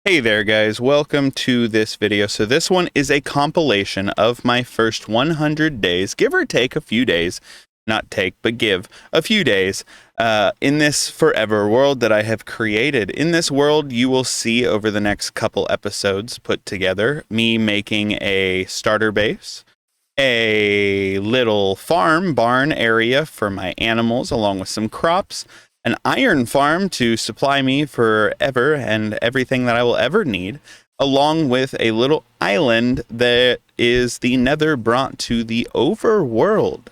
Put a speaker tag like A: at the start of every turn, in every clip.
A: Hey there guys, welcome to this video. So this one is a compilation of my first 100 days, give or take a few days, not take, but give a few days, in this forever world that I have created. In this world, you will see over the next couple episodes put together, me making a starter base, a little farm barn area for my animals along with some crops, an iron farm to supply me forever and everything that I will ever need, along with a little island that is the nether brought to the overworld.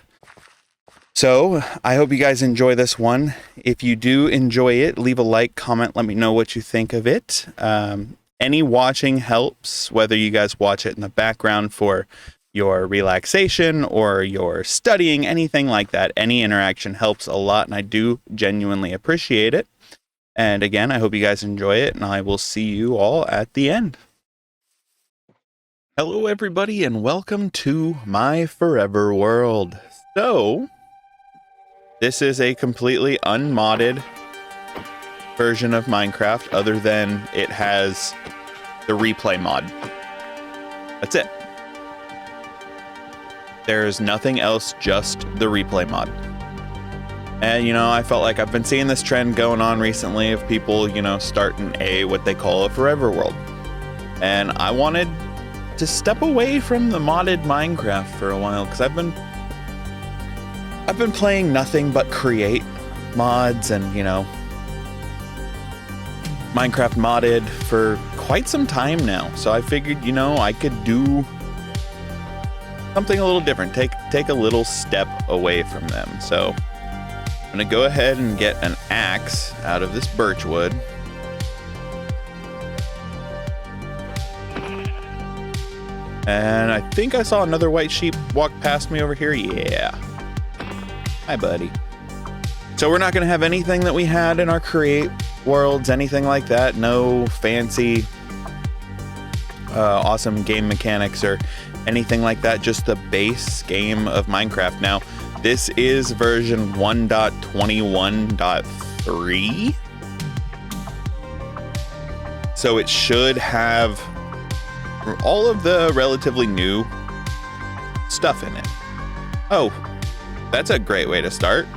A: So I hope you guys enjoy this one. If you do enjoy it, leave a like, comment, let me know what you think of it. Any watching helps, whether you guys watch it in the background for your relaxation or your studying, anything like that. Any interaction helps a lot, and I do genuinely appreciate it. And again, I hope you guys enjoy it, and I will see you all at the end. Hello everybody, and welcome to my forever world. So this is a completely unmodded version of Minecraft, other than it has the replay mod. That's it. There's nothing else, just the replay mod. And, you know, I felt like I've been seeing this trend going on recently of people, you know, starting what they call a forever world. And I wanted to step away from the modded Minecraft for a while, because I've been playing nothing but create mods and, you know, Minecraft modded for quite some time now. So I figured, you know, I could do something a little different, take a little step away from them. So I'm gonna go ahead and get an axe out of this birch wood. And I think I saw another white sheep walk past me over here. Yeah. Hi, buddy. So we're not gonna have anything that we had in our create worlds, anything like that. No fancy awesome game mechanics or anything like that, just the base game of Minecraft. Now, this is version 1.21.3, so it should have all of the relatively new stuff in it. Oh, that's a great way to start.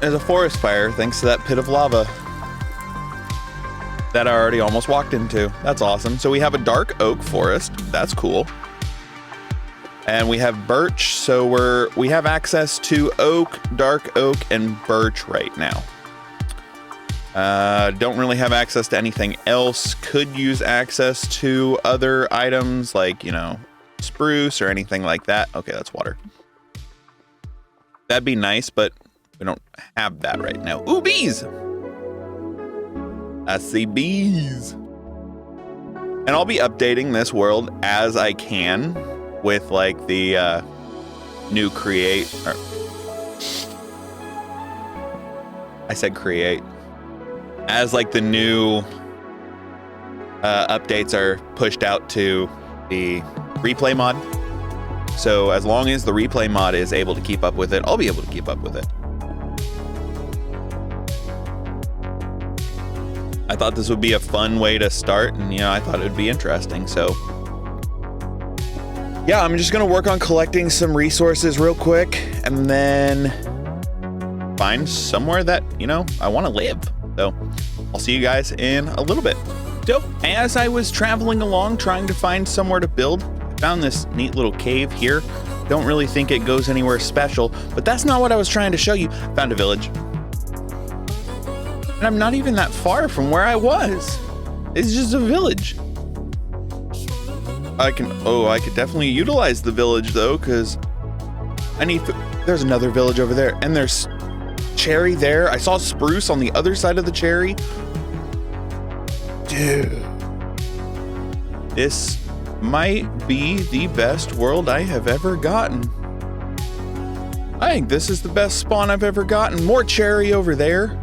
A: There's a forest fire thanks to that pit of lava that I already almost walked into. That's awesome. So we have a dark oak forest. That's cool. And we have birch. So we have access to oak, dark oak, and birch right now. Don't really have access to anything else. Could use access to other items like, you know, spruce or anything like that. Okay, that's water. That'd be nice, but we don't have that right now. Ooh, bees! I see bees. And I'll be updating this world as I can with like the new create. I said create. As like the new updates are pushed out to the replay mod. So as long as the replay mod is able to keep up with it, I'll be able to keep up with it. I thought this would be a fun way to start, and you know, I thought it would be interesting. So yeah, I'm just gonna work on collecting some resources real quick and then find somewhere that, you know, I want to live. So I'll see you guys in a little bit. So as I was traveling along trying to find somewhere to build, I found this neat little cave here. Don't really think it goes anywhere special, but that's not what I was trying to show you. Found a village. And I'm not even that far from where I was. It's just a village. I could definitely utilize the village though, because I need there's another village over there, and there's cherry there. I saw spruce on the other side of the cherry. Dude, this might be the best world I have ever gotten. I think this is the best spawn I've ever gotten. More cherry over there.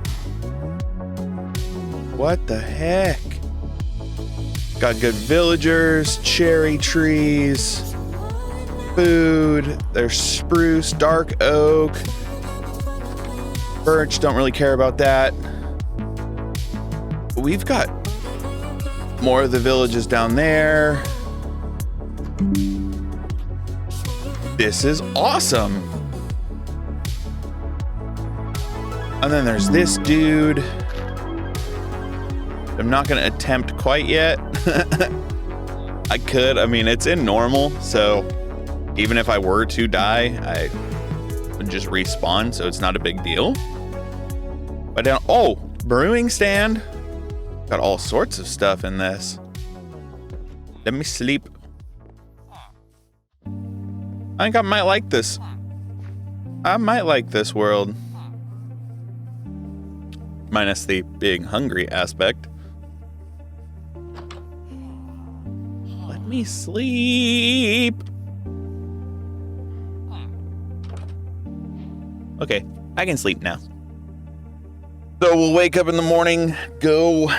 A: What the heck? Got good villagers, cherry trees, food. There's spruce, dark oak, birch. Don't really care about that. we've got more of the villages down there. This is awesome. And then there's this dude. I'm not going to attempt quite yet. I could. I mean, it's in normal, so even if I were to die, I would just respawn, so it's not a big deal. But down, oh, brewing stand. Got all sorts of stuff in this. Let me sleep. I think I might like this. I might like this world. Minus the being hungry aspect. Let me sleep. Okay, I can sleep now. So we'll wake up in the morning, go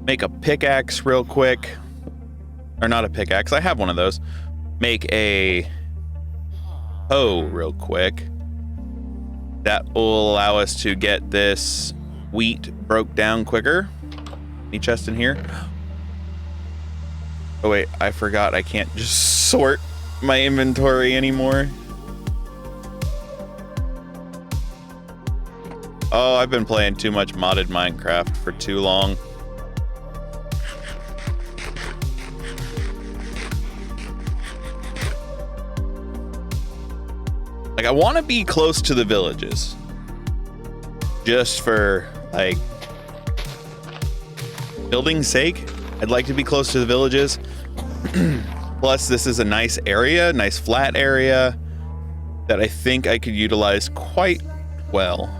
A: make a pickaxe real quick. Or not a pickaxe, I have one of those. Make a hoe real quick. That will allow us to get this wheat broke down quicker. Any chest in here? Oh wait, I forgot I can't just sort my inventory anymore. Oh, I've been playing too much modded Minecraft for too long. Like, I want to be close to the villages. Just for, like, building's sake. I'd like to be close to the villages. Plus, this is a nice area, nice flat area that I think I could utilize quite well.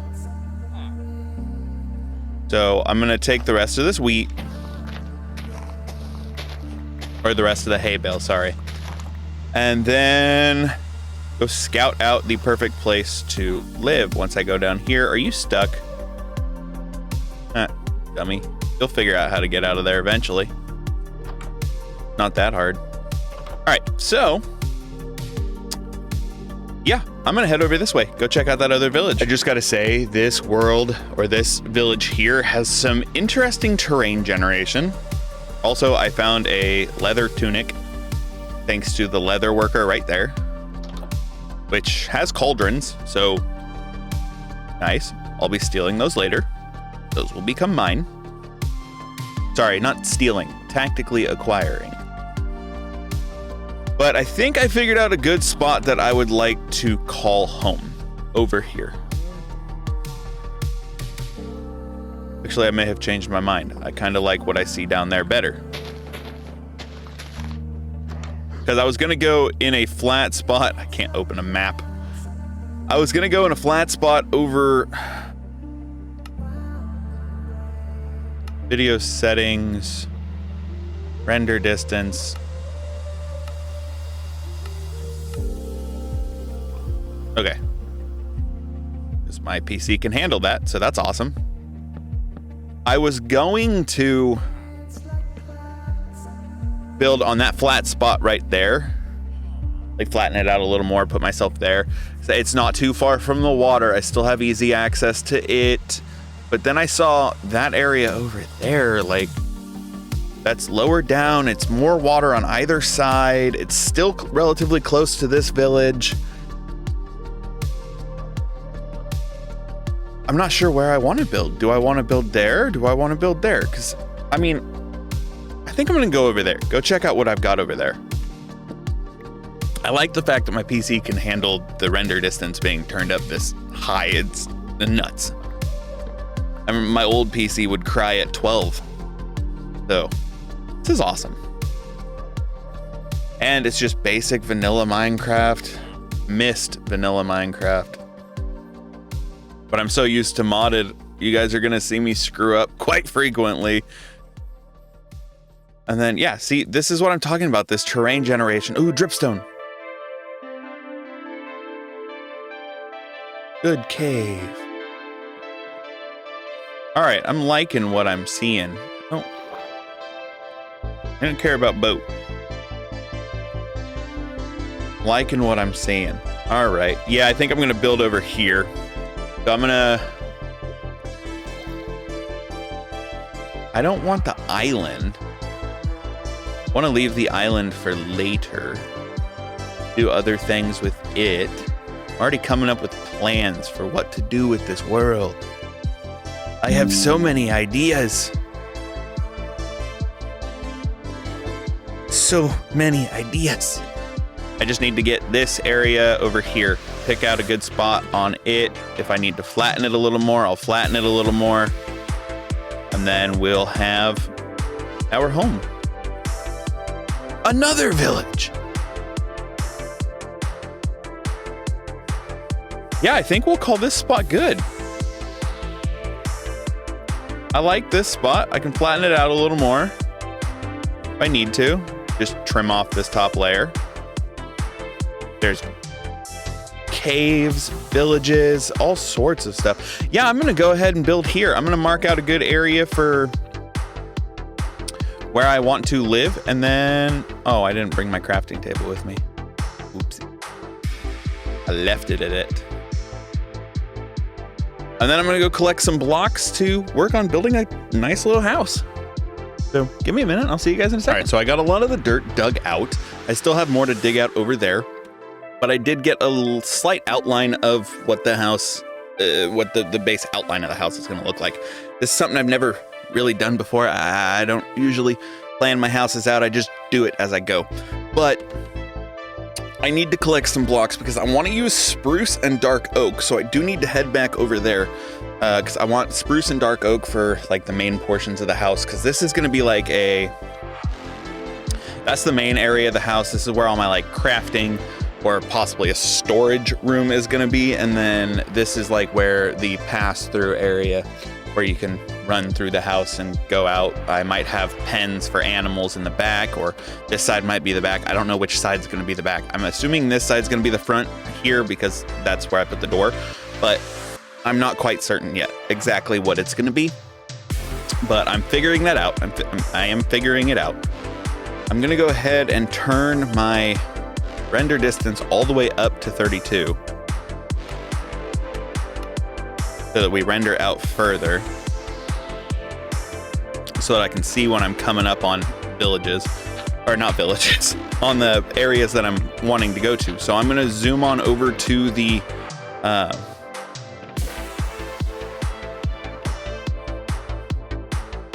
A: So I'm going to take the rest of this wheat. Or the rest of the hay bale, sorry. And then go scout out the perfect place to live once I go down here. Are you stuck? Dummy. You'll figure out how to get out of there eventually. Not that hard. All right, so yeah, I'm gonna head over this way. Go check out that other village. I just gotta say, this world, or this village here, has some interesting terrain generation. Also, I found a leather tunic, thanks to the leather worker right there, which has cauldrons, so nice. I'll be stealing those later. Those will become mine. Sorry, not stealing, tactically acquiring. But I think I figured out a good spot that I would like to call home over here. Actually, I may have changed my mind. I kind of like what I see down there better. Because I was going to go in a flat spot. I can't open a map. I was going to go in a flat spot over video settings, render distance. Okay. Because my PC can handle that, so that's awesome. I was going to build on that flat spot right there. Like flatten it out a little more, put myself there. So it's not too far from the water. I still have easy access to it. But then I saw that area over there, like that's lower down. It's more water on either side. It's still relatively close to this village. I'm not sure where I want to build. Do I want to build there? Do I want to build there? Because, I mean, I think I'm going to go over there. Go check out what I've got over there. I like the fact that my PC can handle the render distance being turned up this high. It's nuts. I mean, my old PC would cry at 12. So, this is awesome. And it's just basic vanilla Minecraft. Missed vanilla Minecraft. But I'm so used to modded, you guys are gonna see me screw up quite frequently. And then, yeah, see, this is what I'm talking about, this terrain generation. Ooh, dripstone. Good cave. All right, I'm liking what I'm seeing. Oh, I don't care about boat. Liking what I'm seeing. All right, yeah, I think I'm gonna build over here. So I'm gonna I don't want the island. I want to leave the island for later. Do other things with it. I'm already coming up with plans for what to do with this world. I have so many ideas. So many ideas. I just need to get this area over here. Pick out a good spot on it. If I need to flatten it a little more, I'll flatten it a little more. And then we'll have our home. Another village. Yeah, I think we'll call this spot good. I like this spot. I can flatten it out a little more if I need to. Just trim off this top layer. There's caves, villages, all sorts of stuff. Yeah, I'm gonna go ahead and build here. I'm gonna mark out a good area for where I want to live, and then, oh, I didn't bring my crafting table with me. Oopsie. I left it at it. And then I'm gonna go collect some blocks to work on building a nice little house. So give me a minute, I'll see you guys in a second. All right, so I got a lot of the dirt dug out. I still have more to dig out over there, but I did get a slight outline of what the house, what the base outline of the house is gonna look like. This is something I've never really done before. I don't usually plan my houses out, I just do it as I go. But I need to collect some blocks because I want to use spruce and dark oak, so I do need to head back over there because I want spruce and dark oak for like the main portions of the house, because this is going to be like that's the main area of the house. This is where all my like crafting or possibly a storage room is going to be, and then this is like where the pass-through area where you can run through the house and go out. I might have pens for animals in the back, or this side might be the back. I don't know which side's going to be the back. I'm assuming this side's going to be the front here because that's where I put the door, but I'm not quite certain yet exactly what it's going to be, but I'm figuring that out. I am figuring it out. I'm going to go ahead and turn my render distance all the way up to 32 so that we render out further, so that I can see when I'm coming up on villages, or not villages, on the areas that I'm wanting to go to. So I'm going to zoom on over to the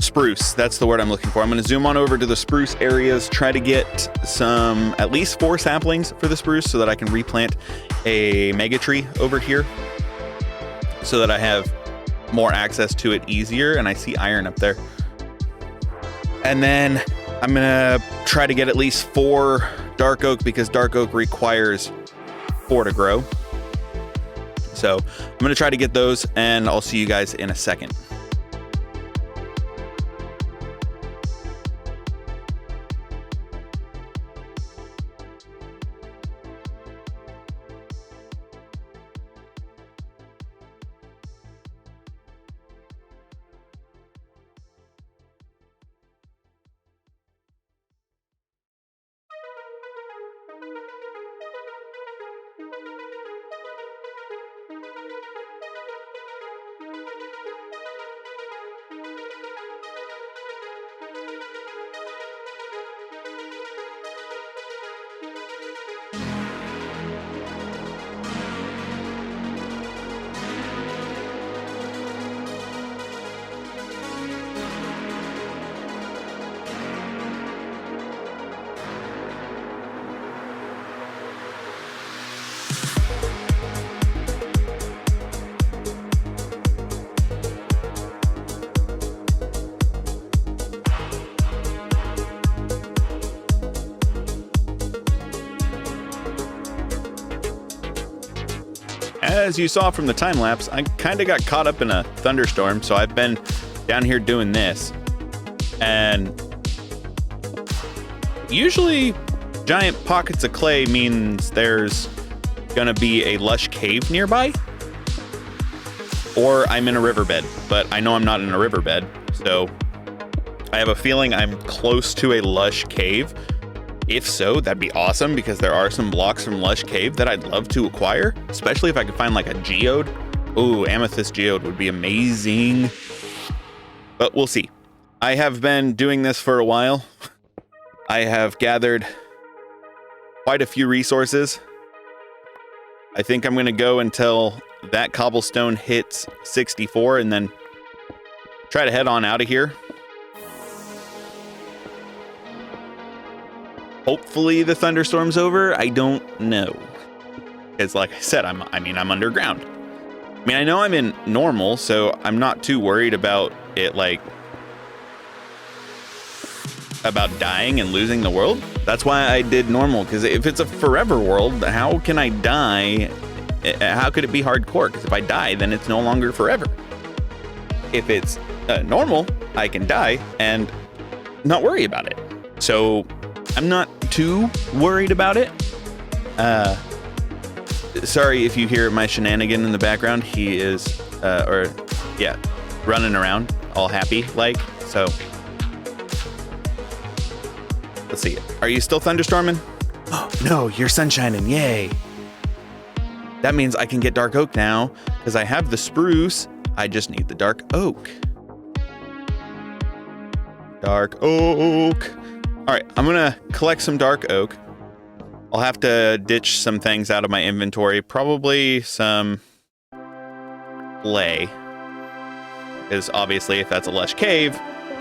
A: spruce. That's the word I'm looking for. I'm going to zoom on over to the spruce areas, try to get some, at least 4 saplings for the spruce so that I can replant a mega tree over here so that I have more access to it easier. And I see iron up there. And then I'm gonna try to get at least 4 dark oak because dark oak requires 4 to grow. So I'm gonna try to get those, and I'll see you guys in a second. As you saw from the time lapse, I kind of got caught up in a thunderstorm, so I've been down here doing this. And usually giant pockets of clay means there's gonna be a lush cave nearby, or I'm in a riverbed, but I know I'm not in a riverbed, so I have a feeling I'm close to a lush cave. If so, that'd be awesome, because there are some blocks from Lush Cave that I'd love to acquire, especially if I could find like a geode. Ooh, amethyst geode would be amazing. But we'll see. I have been doing this for a while. I have gathered quite a few resources. I think I'm going to go until that cobblestone hits 64 and then try to head on out of here. Hopefully the thunderstorm's over. I don't know. Because like I said, I'm underground. I mean, I know I'm in normal, so I'm not too worried about it, like, about dying and losing the world. That's why I did normal, because if it's a forever world, how can I die? How could it be hardcore? Because if I die, then it's no longer forever. If it's normal, I can die and not worry about it. So I'm not too worried about it. Sorry if you hear my shenanigan in the background. He is, running around all happy like, so. Let's see. Are you still thunderstorming? Oh, no, you're sunshining. Yay. That means I can get dark oak now because I have the spruce. I just need the dark oak. Dark oak. All right, I'm going to collect some dark oak. I'll have to ditch some things out of my inventory. Probably some clay. Because obviously if that's a lush cave,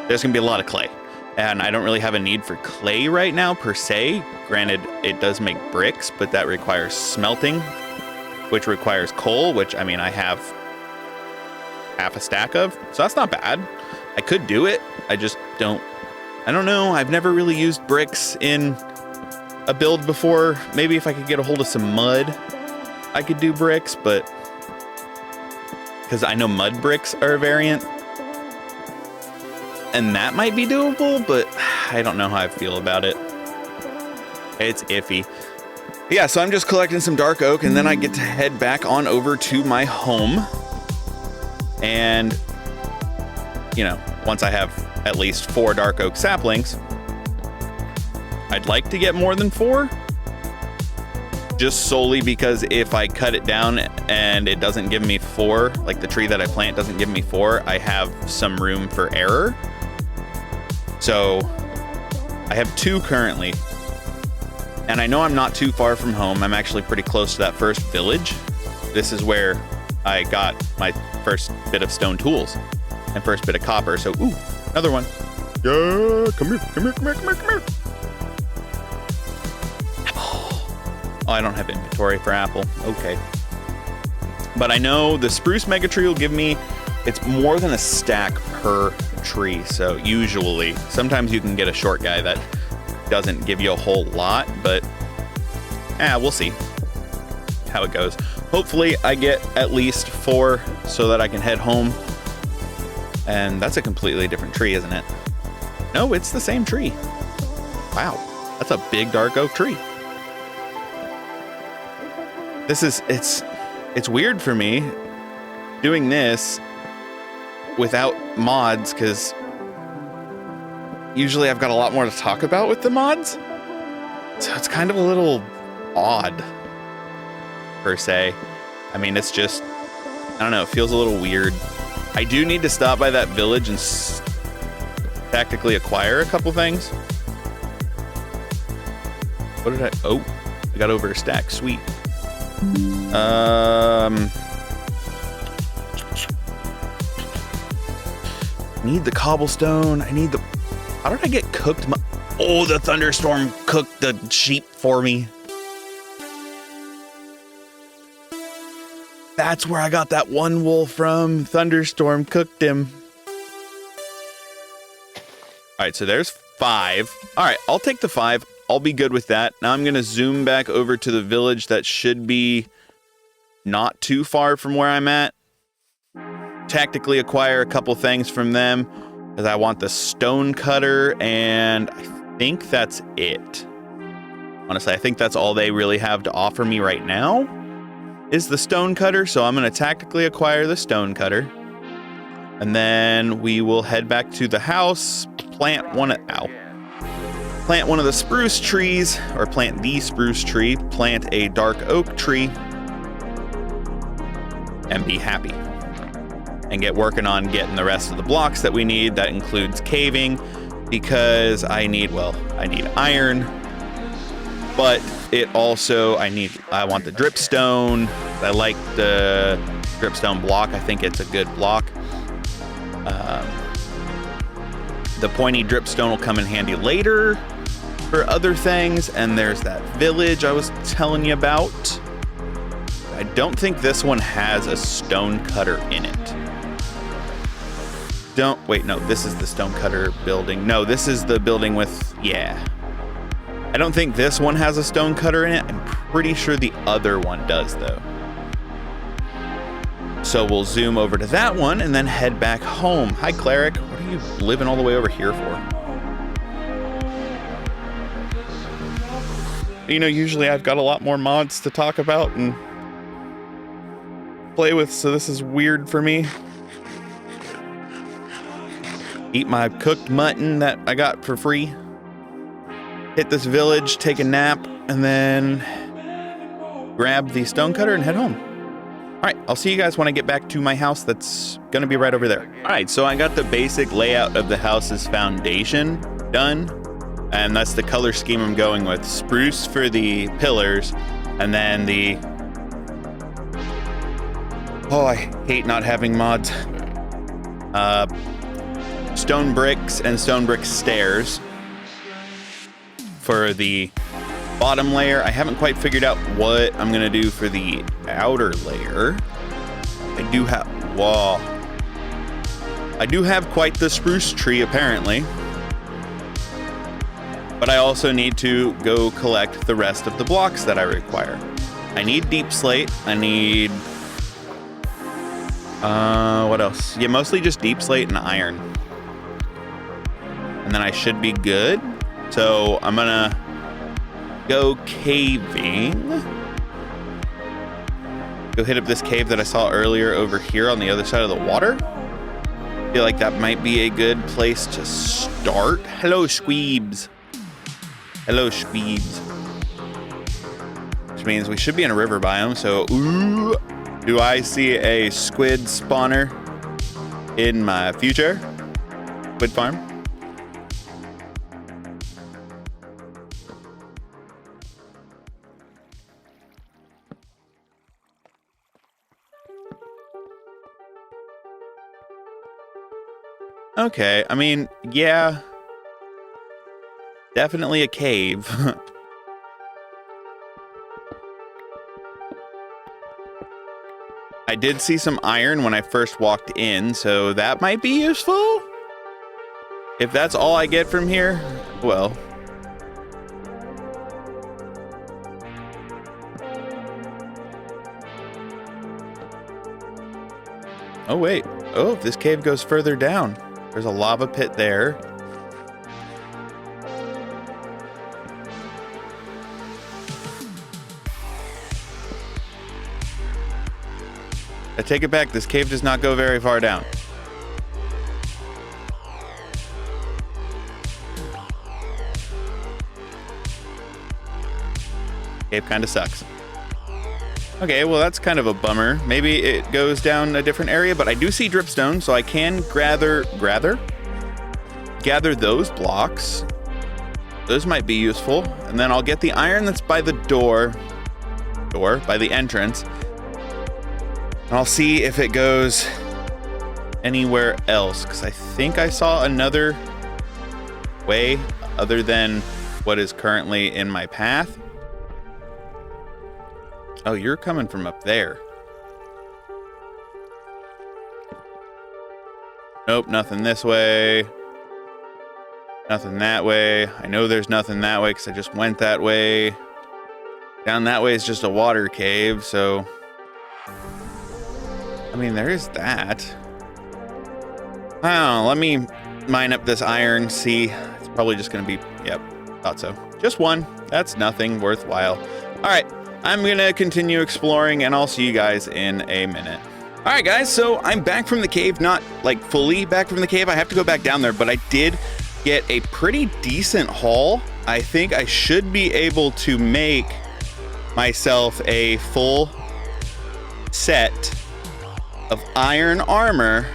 A: there's going to be a lot of clay. And I don't really have a need for clay right now, per se. Granted, it does make bricks, but that requires smelting, which requires coal, which, I mean, I have half a stack of, so that's not bad. I could do it. I just don't. I don't know. I've never really used bricks in a build before. Maybe if I could get a hold of some mud, I could do bricks, but because I know mud bricks are a variant. And that might be doable, but I don't know how I feel about it. It's iffy. Yeah, so I'm just collecting some dark oak, and then I get to head back on over to my home. And, you know, once I have at least 4 dark oak saplings, I'd like to get more than 4. Just solely because if I cut it down and it doesn't give me 4, like the tree that I plant doesn't give me 4, I have some room for error. So I have 2 currently, and I know I'm not too far from home. I'm actually pretty close to that first village. This is where I got my first bit of stone tools and first bit of copper. So, ooh, another one. Yeah, come here, come here, come here, come here, come here. Apple. Oh, I don't have inventory for apple. Okay. But I know the spruce mega tree will give me, it's more than a stack per tree. So usually, sometimes you can get a short guy that doesn't give you a whole lot, but we'll see how it goes. Hopefully I get at least 4 so that I can head home. And that's a completely different tree, isn't it? No, it's the same tree. Wow, that's a big dark oak tree. It's weird for me doing this without mods, because usually I've got a lot more to talk about with the mods. So it's kind of a little odd, per se. I mean, it's just, I don't know, it feels a little weird. I do need to stop by that village and tactically acquire a couple things. What did I got over a stack, sweet. Need the cobblestone. I need the... How did I get cooked? Oh, the thunderstorm cooked the sheep for me. That's where I got that one wool from. Thunderstorm cooked him. All right, so there's 5. All right, I'll take the 5. I'll be good with that. Now I'm going to zoom back over to the village that should be not too far from where I'm at. Tactically acquire a couple things from them, because I want the stone cutter, and I think that's it. Honestly, I think that's all they really have to offer me right now is the stone cutter. So I'm going to tactically acquire the stone cutter, and then we will head back to the house, plant one of the spruce trees, or plant the spruce tree, plant a dark oak tree, and be happy. and get working on getting the rest of the blocks that we need. That includes caving, because I need iron, but it also, I want the dripstone. I like the dripstone block. I think it's a good block. The pointy dripstone will come in handy later for other things. And there's that village I was telling you about. I don't think this one has a stone cutter in it. Wait, no, this is the stone cutter building. No, this is the building with, yeah. I don't think this one has a stone cutter in it. I'm pretty sure the other one does, though. So we'll zoom over to that one and then head back home. Hi, Cleric. What are you living all the way over here for? You know, usually I've got a lot more mods to talk about and play with, so this is weird for me. Eat my cooked mutton that I got for free. Hit this village, take a nap, and then grab the stone cutter and head home. All right, I'll see you guys when I get back to my house that's gonna be right over there. All right, so I got the basic layout of the house's foundation done, and that's the color scheme I'm going with. Spruce for the pillars, and then the, oh, I hate not having mods. Stone bricks and stone brick stairs for the bottom layer. I haven't quite figured out what I'm gonna do for the outer layer. I do have, whoa. I do have quite the spruce tree apparently, but I also need to go collect the rest of the blocks that I require. I need deep slate. I need, what else? Yeah, mostly just deep slate and iron. And then I should be good. So I'm gonna go caving. Go hit up this cave that I saw earlier over here on the other side of the water. I feel like that might be a good place to start. Hello, Squeebs. Hello, Squeebs. Which means we should be in a river biome. So, ooh, do I see a squid spawner in my future? Squid farm. Okay, I mean, yeah. Definitely a cave. I did see some iron when I first walked in, so that might be useful. If that's all I get from here, well. Oh, wait. Oh, this cave goes further down. There's a lava pit there. I take it back. This cave does not go very far down. Cave kind of sucks. Okay, well, that's kind of a bummer. Maybe it goes down a different area, but I do see dripstone, so I can gather those blocks. Those might be useful. And then I'll get the iron that's by the by the entrance. And I'll see if it goes anywhere else, because I think I saw another way other than what is currently in my path. Oh, you're coming from up there. Nope, nothing this way. Nothing that way. I know there's nothing that way because I just went that way. Down that way is just a water cave, so... I mean, there is that. I don't know, let me mine up this iron, see. It's probably just gonna be... Yep, thought so. Just one. That's nothing worthwhile. Alright. I'm gonna continue exploring and I'll see you guys in a minute. All right, guys, so I'm back from the cave, not like fully back from the cave. I have to go back down there, but I did get a pretty decent haul. I think I should be able to make myself a full set of iron armor,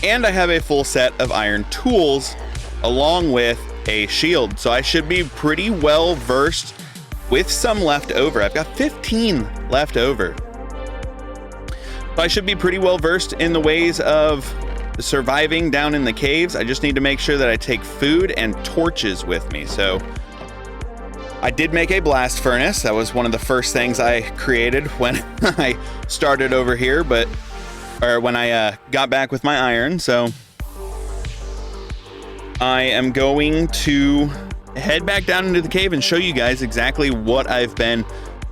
A: and I have a full set of iron tools along with a shield. So I should be pretty well versed with some left over. I've got 15 left over. So I should be pretty well versed in the ways of surviving down in the caves. I just need to make sure that I take food and torches with me. So I did make a blast furnace. That was one of the first things I created when I started over here, or when I got back with my iron. So I am going to head back down into the cave and show you guys exactly what I've been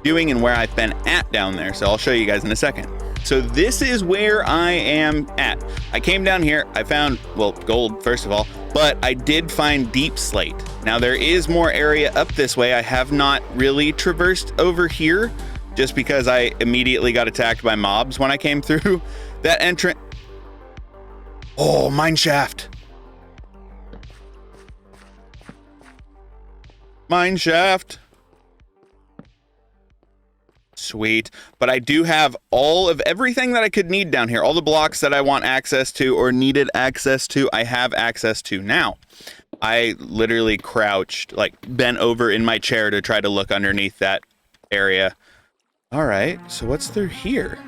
A: doing and where I've been at down there. So I'll show you guys in a second. So this is where I am at. I came down here, I found, well, gold first of all, but I did find deep slate. Now there is more area up this way. I have not really traversed over here just because I immediately got attacked by mobs when I came through that entrance. Oh, mine shaft. Mine shaft. Sweet. But I do have all of everything that I could need down here. All the blocks that I want access to or needed access to, I have access to now. I literally crouched, like bent over in my chair to try to look underneath that area. All right, so what's through here?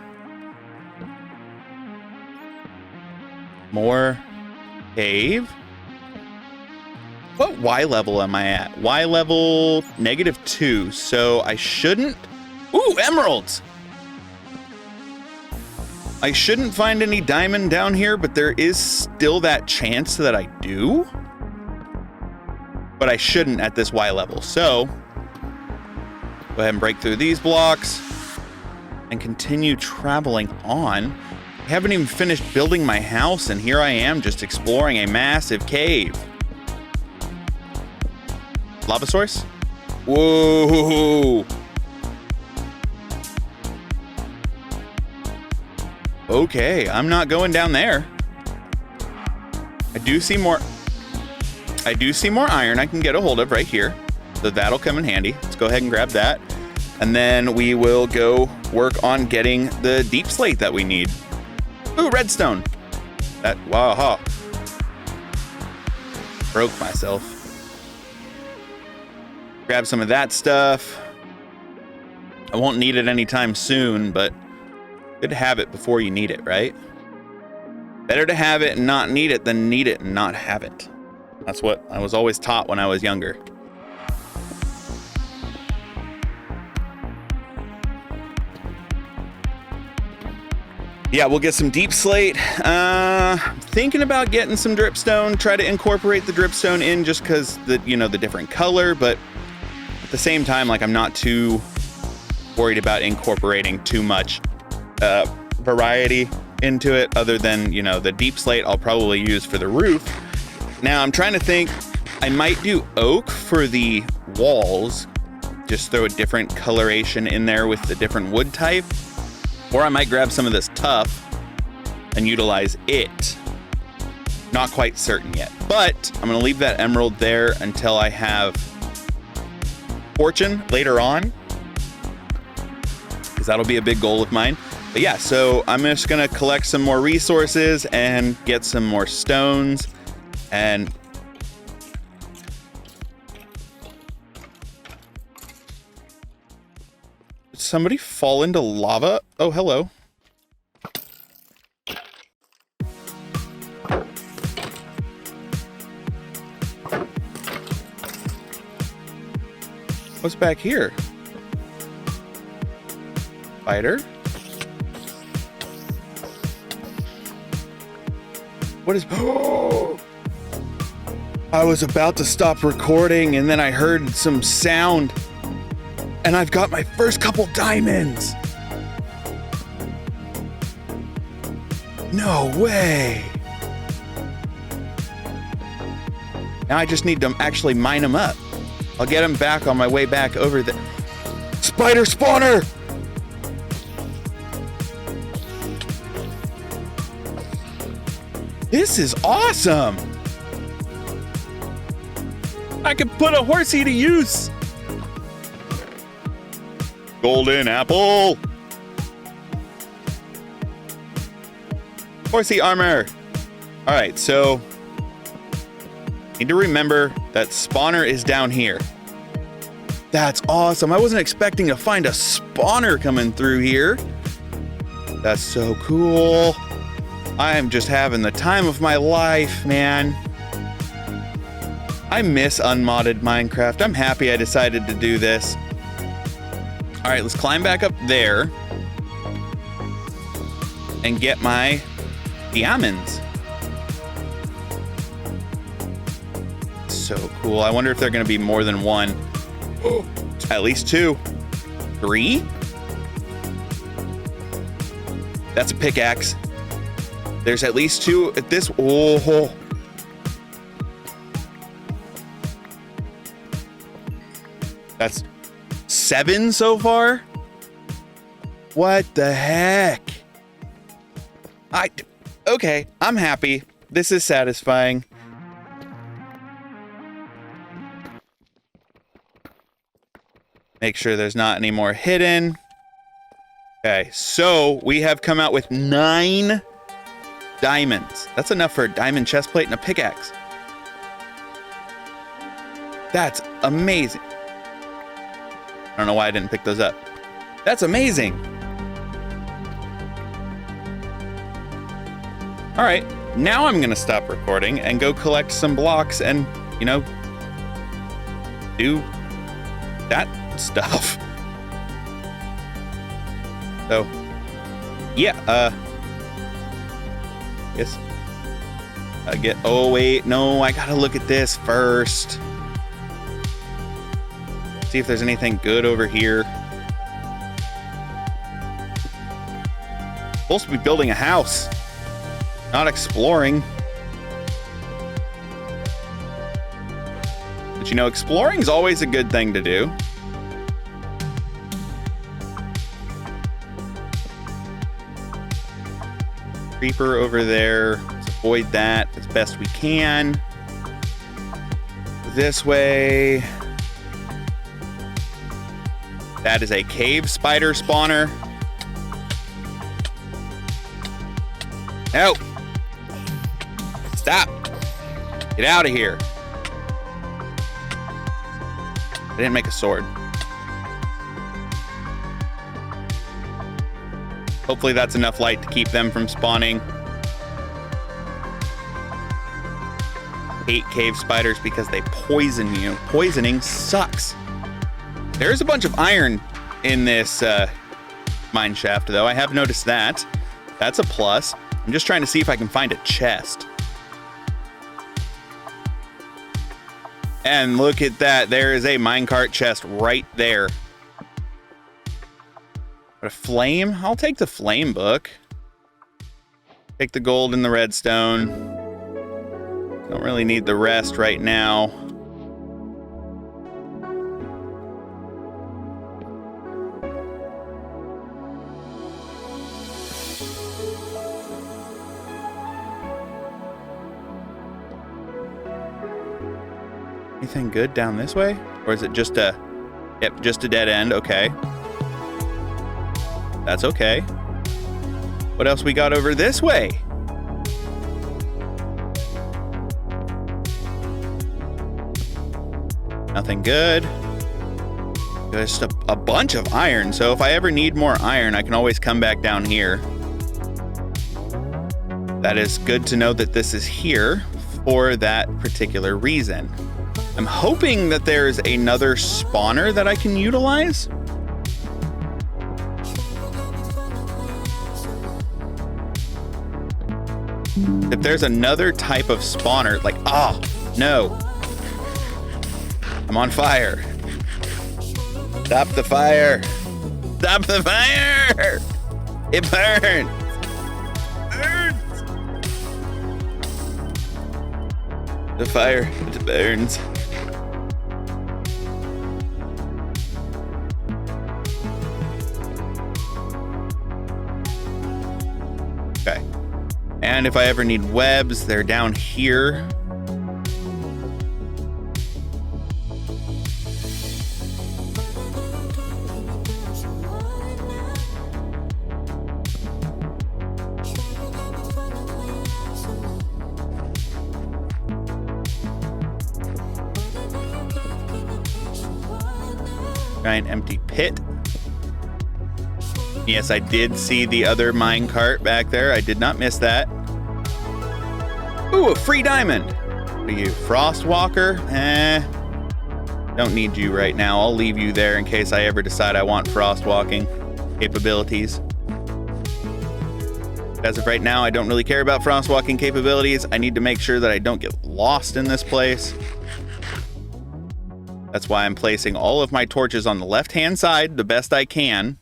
A: More cave? What Y level am I at? Y level -2, so I shouldn't... Ooh, emeralds! I shouldn't find any diamond down here, but there is still that chance that I do. But I shouldn't at this Y level. So, go ahead and break through these blocks and continue traveling on. I haven't even finished building my house, and here I am just exploring a massive cave. Lava source? Whoa! Okay, I'm not going down there. I do see more iron I can get a hold of right here. So that'll come in handy. Let's go ahead and grab that. And then we will go work on getting the deep slate that we need. Ooh, redstone. That, wow. Broke myself. Grab some of that stuff. I won't need it anytime soon, but good to have it before you need it, right? Better to have it and not need it than need it and not have it. That's what I was always taught when I was younger. Yeah, we'll get some deep slate. Thinking about getting some dripstone, try to incorporate the dripstone in just because the different color, but at the same time, like I'm not too worried about incorporating too much variety into it other than, the deep slate I'll probably use for the roof. Now I'm trying to think, I might do oak for the walls, just throw a different coloration in there with the different wood type, or I might grab some of this tough and utilize it. Not quite certain yet, but I'm gonna leave that emerald there until I have fortune later on, because that'll be a big goal of mine. But yeah, so I'm just gonna collect some more resources and get some more stones. And did somebody fall into lava? Oh, hello. What's back here? Spider? What is... Oh! I was about to stop recording and then I heard some sound and I've got my first couple diamonds. No way. Now I just need to actually mine them up. I'll get them back on my way back over the... Spider spawner! This is awesome! I could put a horsey to use! Golden apple! Horsey armor. All right, so need to remember that spawner is down here. That's awesome. I wasn't expecting to find a spawner coming through here. That's so cool. I am just having the time of my life, man. I miss unmodded Minecraft. I'm happy I decided to do this. All right, let's climb back up there and get my diamonds. So cool. I wonder if they're going to be more than one. At least 2. 3? That's a pickaxe. There's at least 2 at this. Oh. That's 7 so far? What the heck? Okay, I'm happy. This is satisfying. Make sure there's not any more hidden. Okay, so we have come out with 9 diamonds. That's enough for a diamond chest plate and a pickaxe. That's amazing. I don't know why I didn't pick those up. That's amazing. All right, now I'm gonna stop recording and go collect some blocks and, you know, do that stuff. So, yeah, yes. Oh wait, no, I gotta look at this first. See if there's anything good over here. Supposed to be building a house, not exploring. But you know, exploring is always a good thing to do. Creeper over there. Let's avoid that as best we can. This way. That is a cave spider spawner. No. Stop. Get out of here. I didn't make a sword. Hopefully that's enough light to keep them from spawning. Hate cave spiders because they poison you. Poisoning sucks. There's a bunch of iron in this mine shaft, though. I have noticed that. That's a plus. I'm just trying to see if I can find a chest. And look at that. There is a minecart chest right there. But a flame? I'll take the flame book. Take the gold and the redstone. Don't really need the rest right now. Anything good down this way? Or is it just a... Yep, just a dead end. Okay. That's okay. What else we got over this way? Nothing good. There's just a bunch of iron, so if I ever need more iron, I can always come back down here. That is good to know that this is here for that particular reason. I'm hoping that there's another spawner that I can utilize. If there's another type of spawner, like, oh, no. I'm on fire. Stop the fire. Stop the fire. It burns. The fire, it burns. Okay. And if I ever need webs, they're down here. Giant empty pit. Yes, I did see the other mine cart back there. I did not miss that. Ooh, a free diamond. What are you, Frostwalker? Don't need you right now. I'll leave you there in case I ever decide I want frostwalking capabilities. As of right now, I don't really care about frostwalking capabilities. I need to make sure that I don't get lost in this place. That's why I'm placing all of my torches on the left-hand side the best I can.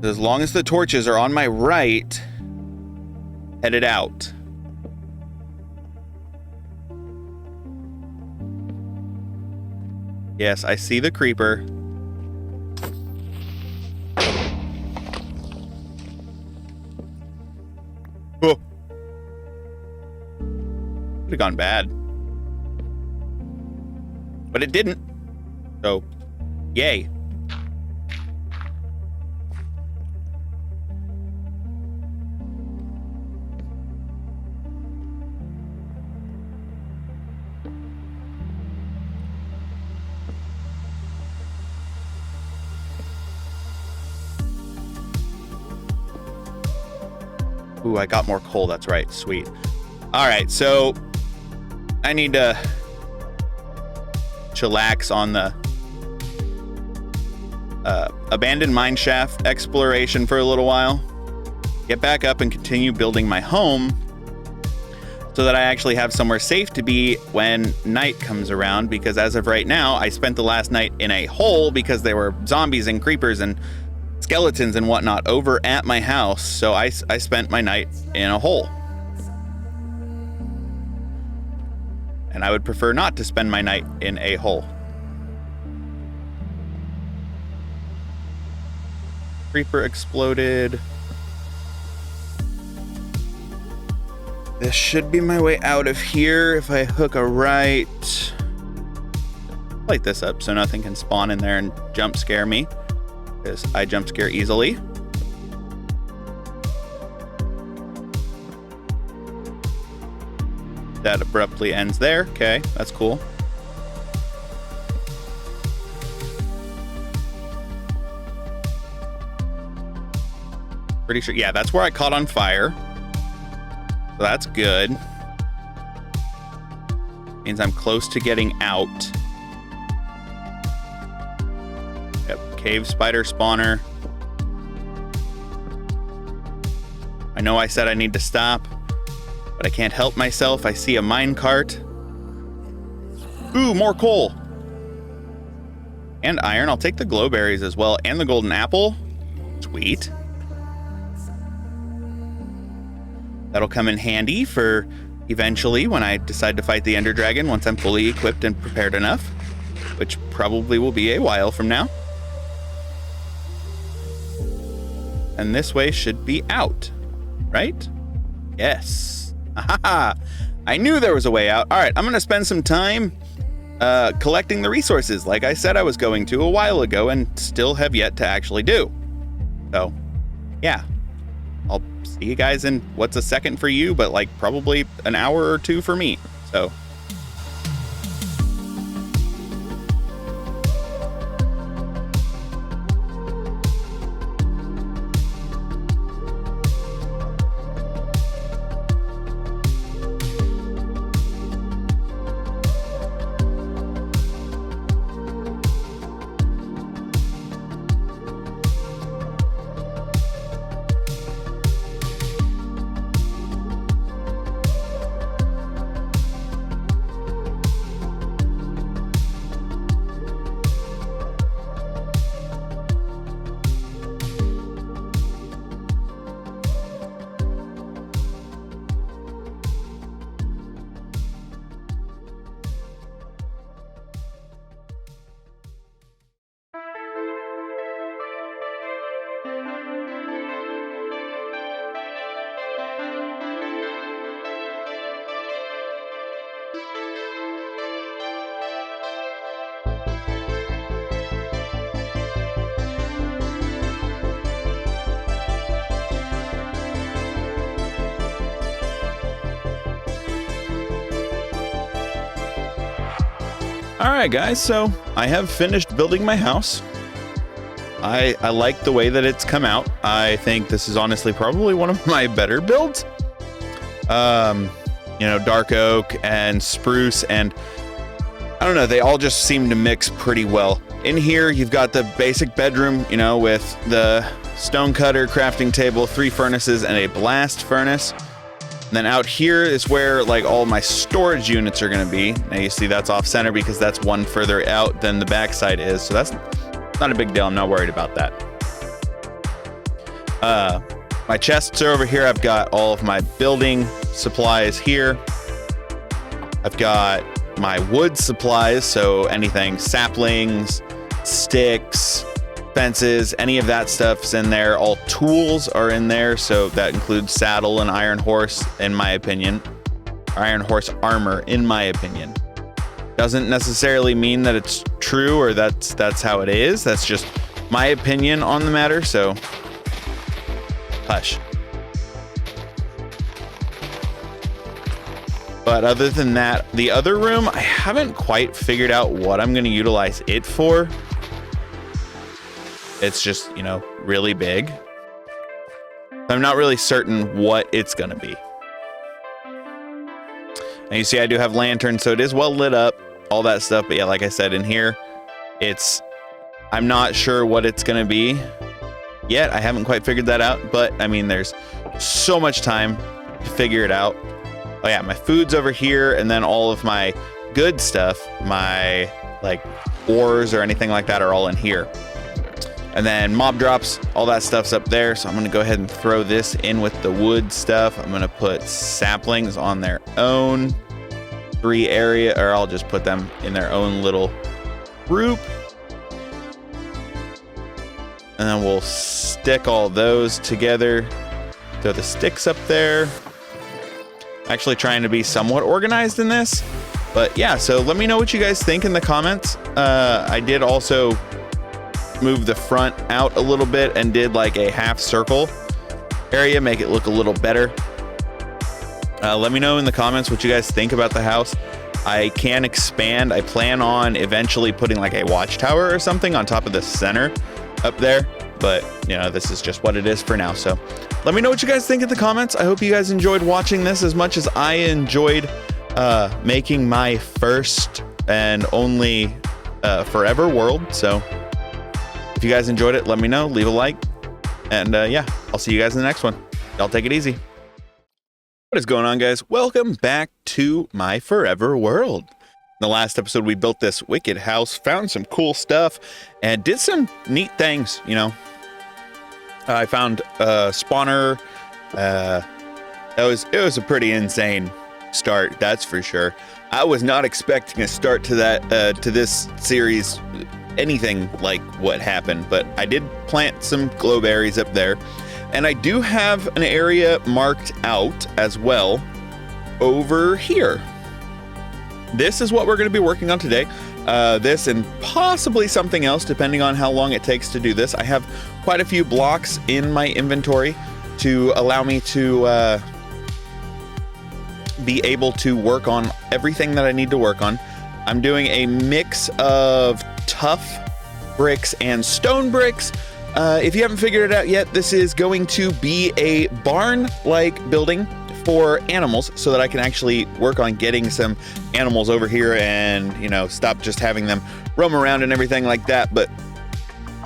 A: As long as the torches are on my right, headed out. Yes, I see the creeper. Oh. Could have gone bad. But it didn't. So, yay. Ooh, I got more coal. That's right. Sweet. All right, so I need to chillax on the abandoned mine shaft exploration for a little while. Get back up and continue building my home so that I actually have somewhere safe to be when night comes around, because as of right now, I spent the last night in a hole because there were zombies and creepers and skeletons and whatnot over at my house, so I spent my night in a hole. And I would prefer not to spend my night in a hole. Creeper exploded. This should be my way out of here if I hook a right. Light this up so nothing can spawn in there and jump scare me, because I jump scare easily. That abruptly ends there. Okay, that's cool. Pretty sure, yeah, that's where I caught on fire. So that's good. Means I'm close to getting out. Yep, cave spider spawner. I know I said I need to stop, but I can't help myself. I see a mine cart. Ooh, more coal. And iron. I'll take the glowberries as well, and the golden apple. Sweet. That'll come in handy for eventually when I decide to fight the Ender Dragon once I'm fully equipped and prepared enough, which probably will be a while from now. And this way should be out, right? Yes. Aha! I knew there was a way out. All right, I'm going to spend some time collecting the resources like I said I was going to a while ago and still have yet to actually do. So, yeah. I'll see you guys in what's a second for you, but like probably an hour or two for me. So. All right, guys, so I have finished building my house. I like the way that it's come out. I think this is honestly probably one of my better builds. You know, dark oak and spruce, and I don't know, they all just seem to mix pretty well. In here, you've got the basic bedroom, you know, with the stone cutter, crafting table, 3 furnaces, and a blast furnace. And then out here is where like all my storage units are going to be. Now you see that's off center because that's one further out than the backside is. So that's not a big deal. I'm not worried about that. My chests are over here. I've got all of my building supplies here. I've got my wood supplies. So anything, saplings, sticks, fences, any of that stuff's in there. All tools are in there, so that includes saddle and iron horse, in my opinion. Iron horse armor, in my opinion. Doesn't necessarily mean that it's true or that's how it is. That's just my opinion on the matter, so hush. But other than that, the other room, I haven't quite figured out what I'm going to utilize it for. It's just, you know, really big. I'm not really certain what it's going to be. And you see I do have lanterns, so it is well lit up, all that stuff. But yeah, like I said, in here, I'm not sure what it's going to be yet. I haven't quite figured that out, but I mean, there's so much time to figure it out. Oh yeah, my food's over here, and then all of my good stuff, my like ores or anything like that, are all in here. And then mob drops, all that stuff's up there. So I'm going to go ahead and throw this in with the wood stuff. I'm going to put saplings on their own 3 area, or I'll just put them in their own little group. And then we'll stick all those together. Throw the sticks up there. Actually trying to be somewhat organized in this. But yeah, so let me know what you guys think in the comments. I did also move the front out a little bit and did like a half circle area, make it look a little better. Let me know in the comments what you guys think about the house. I can expand. I plan on eventually putting like a watchtower or something on top of the center up there, but you know, this is just what it is for now. So let me know what you guys think in the comments. I hope you guys enjoyed watching this as much as I enjoyed making my first and only forever world. So if you guys enjoyed it, let me know, leave a like, and yeah, I'll see you guys in the next one. Y'all take it easy. What is going on, guys? Welcome back to my forever world. In the last episode, we built this wicked house, found some cool stuff, and did some neat things, you know. I found a spawner. It was a pretty insane start, that's for sure. I was not expecting a start to that to this series anything like what happened, but I did plant some glowberries up there, and I do have an area marked out as well over here. This is what we're going to be working on today. This and possibly something else depending on how long it takes to do this. I have quite a few blocks in my inventory to allow me to be able to work on everything that I need to work on. I'm doing a mix of tough bricks and stone bricks. If you haven't figured it out yet, this is going to be a barn-like building for animals so that I can actually work on getting some animals over here and, you know, stop just having them roam around and everything like that. But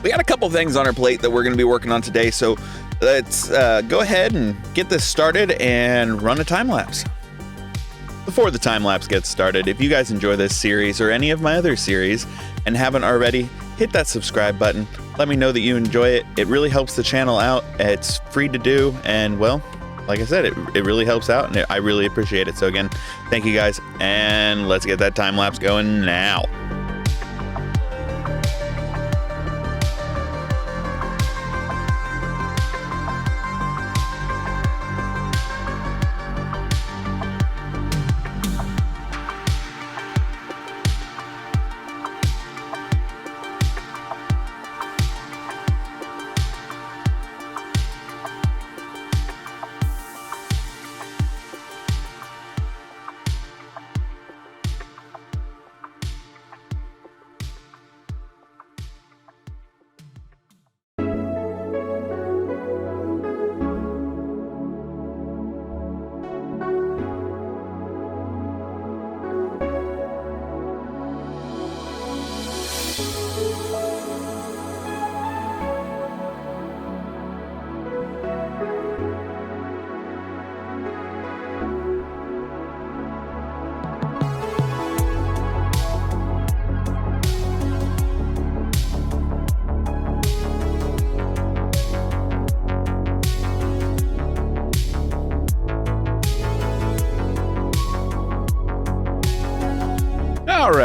A: we got a couple things on our plate that we're going to be working on today. So let's go ahead and get this started and run a time lapse. Before the time lapse gets started, if you guys enjoy this series or any of my other series and haven't already, hit that subscribe button. Let me know that you enjoy it. It really helps the channel out. It's free to do, and well, like I said, it really helps out, and I really appreciate it. So again, thank you guys, and let's get that time lapse going now.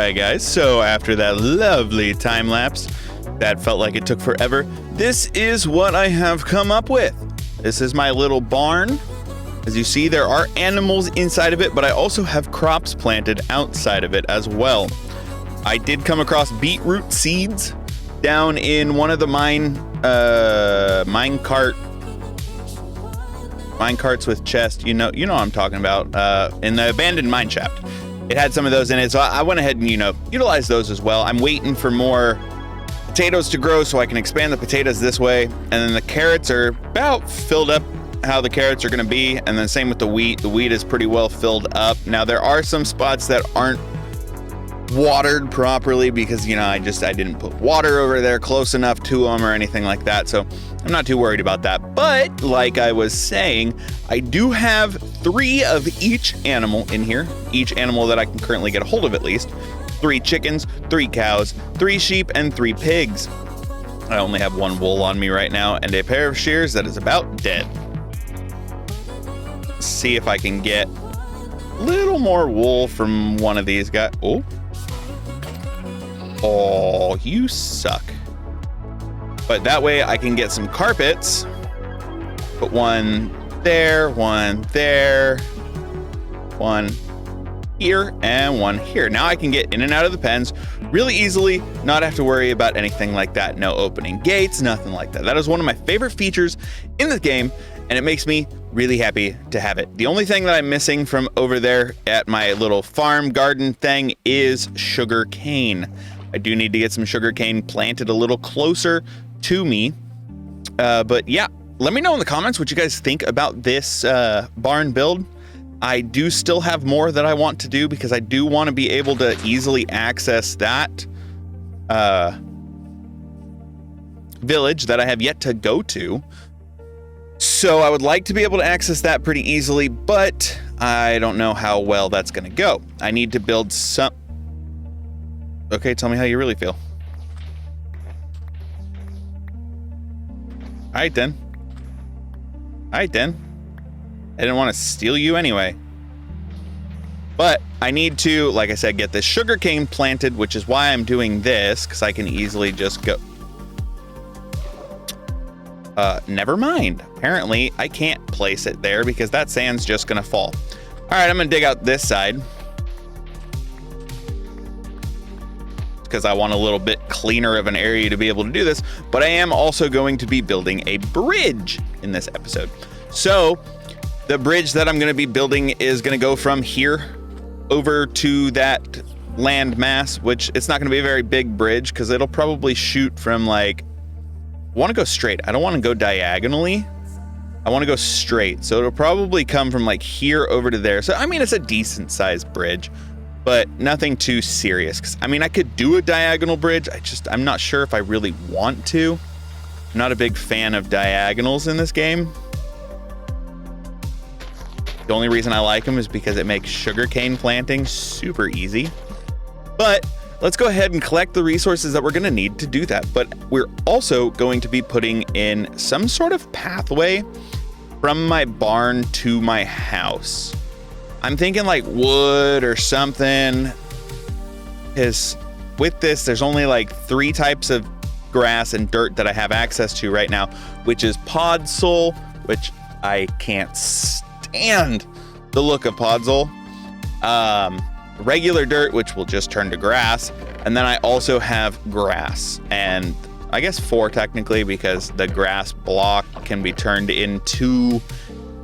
A: right, guys, so after that lovely time lapse that felt like it took forever, this is what I have come up with. This is my little barn. As you see, there are animals inside of it, but I also have crops planted outside of it as well. I did come across beetroot seeds down in one of the mine carts with chest. You know what I'm talking about, in the abandoned mine shaft. It had some of those in it, so I went ahead and, utilize those as well. I'm waiting for more potatoes to grow so I can expand the potatoes this way. And then the carrots are about filled up how the carrots are going to be. And then same with the wheat. The wheat is pretty well filled up. Now there are some spots that aren't watered properly because, I didn't put water over there close enough to them or anything like that. So I'm not too worried about that. But like I was saying, I do have 3 of each animal in here. Each animal that I can currently get a hold of at least. 3 chickens, 3 cows, 3 sheep, and 3 pigs. I only have 1 wool on me right now and a pair of shears that is about dead. Let's see if I can get a little more wool from one of these guys. Oh, you suck. But that way I can get some carpets. Put 1 there, 1 there, 1 here, and 1 here. Now I can get in and out of the pens really easily, not have to worry about anything like that. No opening gates, nothing like that. That is one of my favorite features in the game, and it makes me really happy to have it. The only thing that I'm missing from over there at my little farm garden thing is sugar cane. I do need to get some sugar cane planted a little closer to me. But yeah, let me know in the comments what you guys think about this barn build. I do still have more that I want to do because I do want to be able to easily access that village that I have yet to go to. So I would like to be able to access that pretty easily, but I don't know how well that's going to go. I need to build some... Okay, tell me how you really feel. All right, then. I didn't want to steal you anyway. But I need to, like I said, get this sugarcane planted, which is why I'm doing this, because I can easily just go... never mind. Apparently, I can't place it there because that sand's just going to fall. All right, I'm going to dig out this side, because I want a little bit cleaner of an area to be able to do this, but I am also going to be building a bridge in this episode. So the bridge that I'm going to be building is going to go from here over to that land mass, which it's not going to be a very big bridge because it'll probably shoot from I want to go straight. I don't want to go diagonally. I want to go straight. So it'll probably come from here over to there. So, I mean, it's a decent sized bridge, but nothing too serious. 'Cause, I mean, I could do a diagonal bridge. I'm not sure if I really want to. I'm not a big fan of diagonals in this game. The only reason I like them is because it makes sugarcane planting super easy. But let's go ahead and collect the resources that we're going to need to do that. But we're also going to be putting in some sort of pathway from my barn to my house. I'm thinking wood or something, because with this, there's only 3 types of grass and dirt that I have access to right now, which is podzol, which I can't stand the look of podzol, regular dirt, which will just turn to grass, and then I also have grass, and I guess 4 technically, because the grass block can be turned into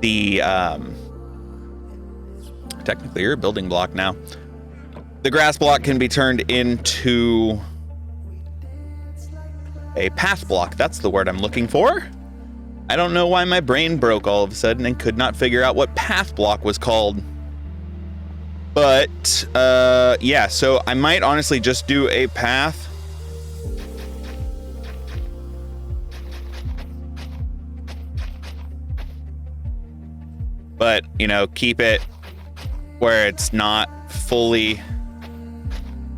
A: the technically you're a building block now. The grass block can be turned into a path block. That's the word I'm looking for. I don't know why my brain broke all of a sudden and could not figure out what path block was called. But yeah, so I might honestly just do a path. But, keep it where it's not fully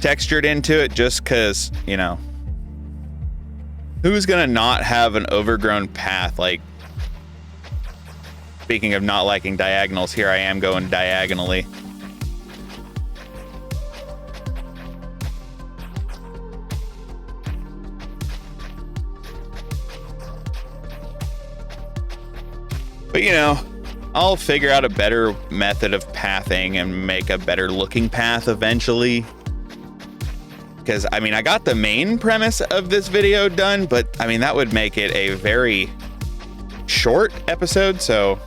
A: textured into it, just because, who's gonna not have an overgrown path? Speaking of not liking diagonals, here I am going diagonally. But, you know, I'll figure out a better method of pathing and make a better looking path eventually. Because, I mean, I got the main premise of this video done, but, I mean, that would make it a very short episode, so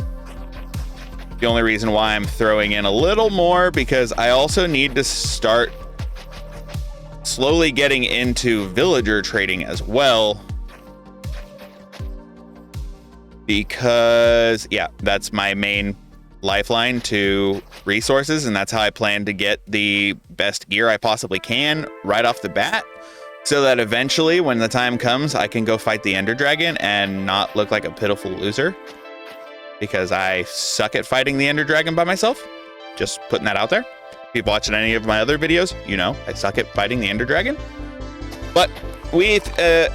A: the only reason why I'm throwing in a little more, because I also need to start slowly getting into villager trading as well. Because, yeah, that's my main lifeline to resources, and that's how I plan to get the best gear I possibly can right off the bat, so that eventually when the time comes I can go fight the Ender Dragon and not look like a pitiful loser, because I suck at fighting the Ender Dragon by myself. Just putting that out there. If you've watched any of my other videos, you know I suck at fighting the Ender Dragon. But without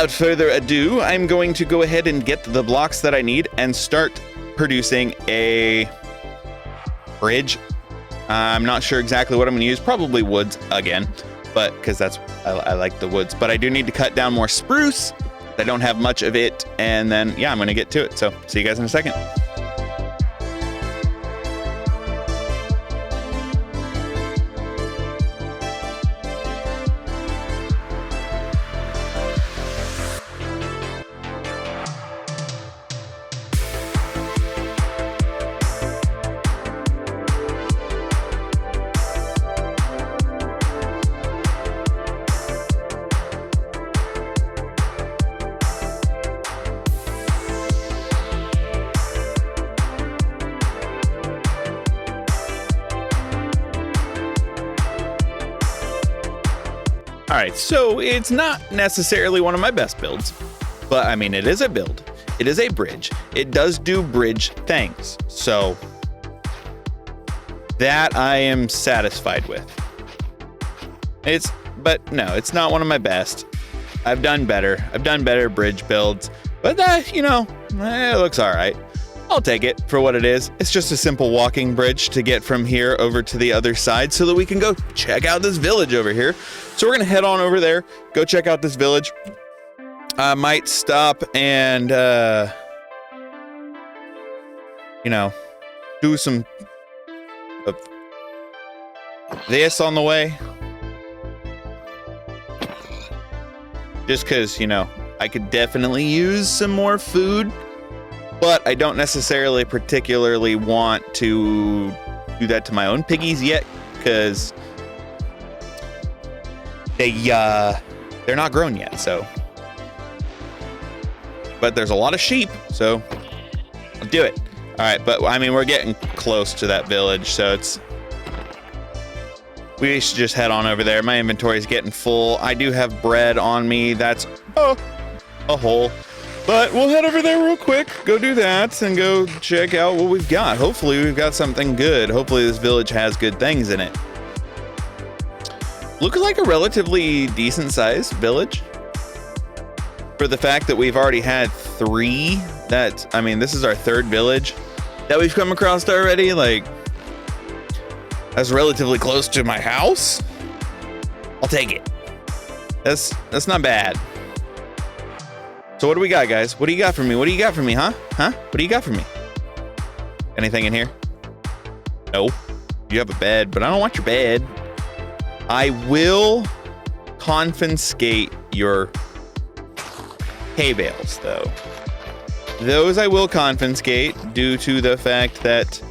A: further ado, I'm going to go ahead and get the blocks that I need and start producing a bridge. I'm not sure exactly what I'm going to use. Probably woods again, but because I like the woods. But I do need to cut down more spruce. I don't have much of it, and then yeah, I'm going to get to it. So see you guys in a second. All right, so it's not necessarily one of my best builds, but I mean, it is a build. It is a bridge. It does do bridge things. So that I am satisfied with. But no, it's not one of my best. I've done better. I've done better bridge builds, but that, you know, it looks all right. I'll take it for what it is. It's just a simple walking bridge to get from here over to the other side so that we can go check out this village over here. So we're gonna head on over there, go check out this village. I might stop and, you know, do some of this on the way. Just because, you know, I could definitely use some more food. But I don't necessarily particularly want to do that to my own piggies yet, because they're not grown yet. So, but there's a lot of sheep, so I'll do it. All right, but I mean, we're getting close to that village, so we should just head on over there. My inventory is getting full. I do have bread on me. That's a hole. But we'll head over there real quick, go do that, and go check out what we've got. Hopefully we've got something good. Hopefully this village has good things in it. Looks like a relatively decent-sized village. For the fact that we've already had 3, I mean, this is our 3rd village that we've come across already. Like, that's relatively close to my house. I'll take it. That's not bad. So what do we got, guys? What do you got for me? What do you got for me, huh? What do you got for me? Anything in here? No. You have a bed, but I don't want your bed. I will confiscate your hay bales, though. Those I will confiscate due to the fact that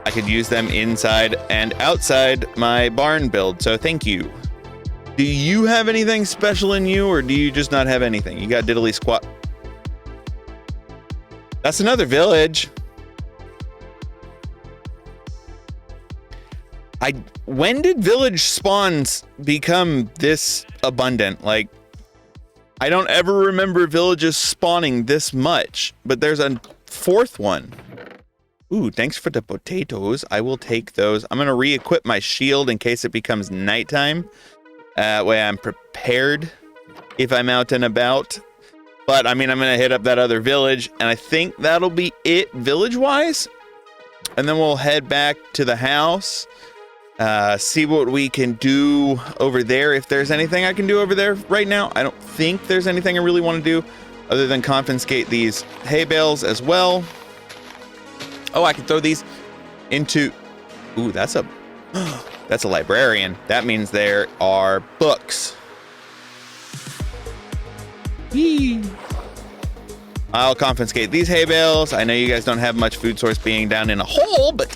A: I could use them inside and outside my barn build, so thank you. Do you have anything special in you, or do you just not have anything? You got diddly squat. That's another village. When did village spawns become this abundant? Like, I don't ever remember villages spawning this much, but there's a 4th one. Ooh, thanks for the potatoes. I will take those. I'm gonna re-equip my shield in case it becomes nighttime. That way I'm prepared if I'm out and about. But, I mean, I'm going to hit up that other village, and I think that'll be it village-wise. And then we'll head back to the house, see what we can do over there. If there's anything I can do over there right now. I don't think there's anything I really want to do. other than confiscate these hay bales as well. Oh, I can throw these into... Ooh, that's a librarian. That means there are books. Yee. I'll confiscate these hay bales. I know you guys don't have much food source being down in a hole, but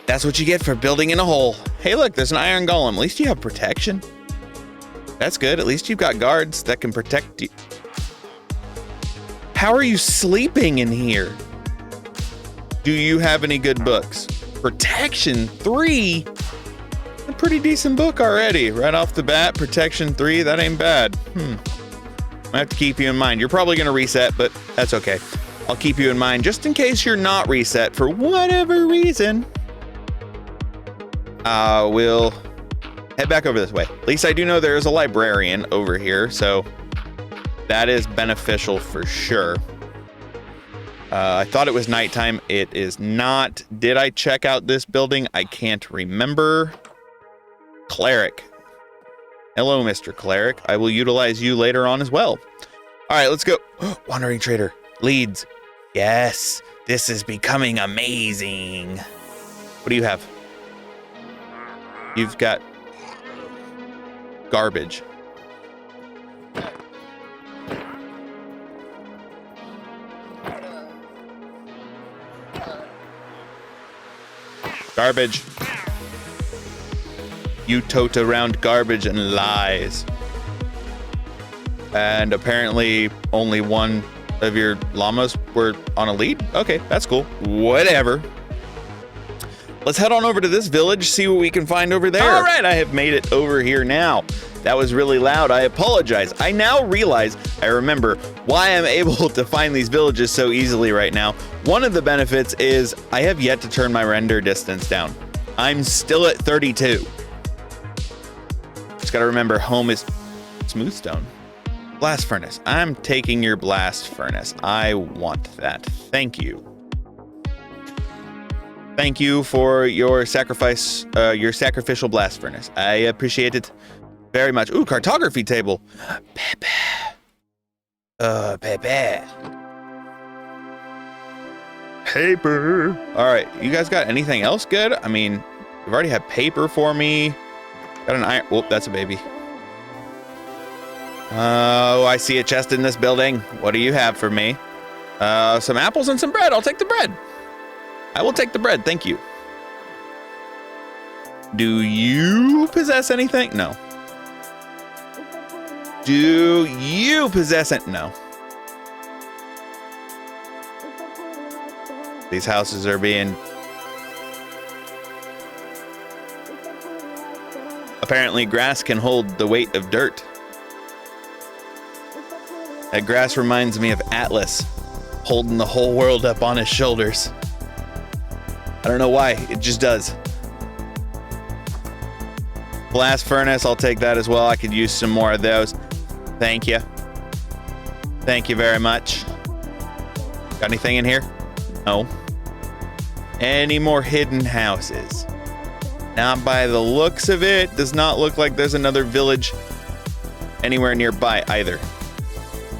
A: that's what you get for building in a hole. Hey, look, there's an iron golem. At least you have protection. That's good. At least you've got guards that can protect you. How are you sleeping in here? Do you have any good books? Protection 3? A pretty decent book already. Right off the bat, Protection 3, that ain't bad. I have to keep you in mind. You're probably gonna reset, but that's okay. I'll keep you in mind just in case you're not reset for whatever reason. We'll head back over this way. At least I do know there's a librarian over here, so that is beneficial for sure. I thought it was nighttime. It is not. Did I check out this building? I can't remember. Cleric. Hello, Mr. Cleric. I will utilize you later on as well. All right, let's go. Wandering Trader. Leads. Yes, this is becoming amazing. What do you have? You've got garbage. Garbage. You tote around garbage and lies. And apparently only one of your llamas were on a lead? Okay, that's cool. Whatever. Let's head on over to this village, see what we can find over there. All right, I have made it over here now. That was really loud. I apologize. I now realize, I remember why I'm able to find these villages so easily right now. One of the benefits is I have yet to turn my render distance down. I'm still at 32. Just gotta remember, home is smooth stone. Blast furnace. I'm taking your blast furnace. I want that. Thank you. Thank you for your sacrifice, your sacrificial blast furnace. I appreciate it very much. Ooh, cartography table. Pepe. Pepe. Paper. All right, you guys got anything else good? I mean, you've already had paper for me. Got an iron. Whoop, that's a baby. Oh, I see a chest in this building. What do you have for me? Some apples and some bread. I'll take the bread. I will take the bread. Thank you. Do you possess anything? No. Do you possess it? No. These houses are being... Apparently grass can hold the weight of dirt. That grass reminds me of Atlas holding the whole world up on his shoulders. I don't know why, it just does. Blast furnace, I'll take that as well. I could use some more of those. Thank you. Thank you very much. Got anything in here? No. Any more hidden houses? Not by the looks of it. Does not look like there's another village anywhere nearby either.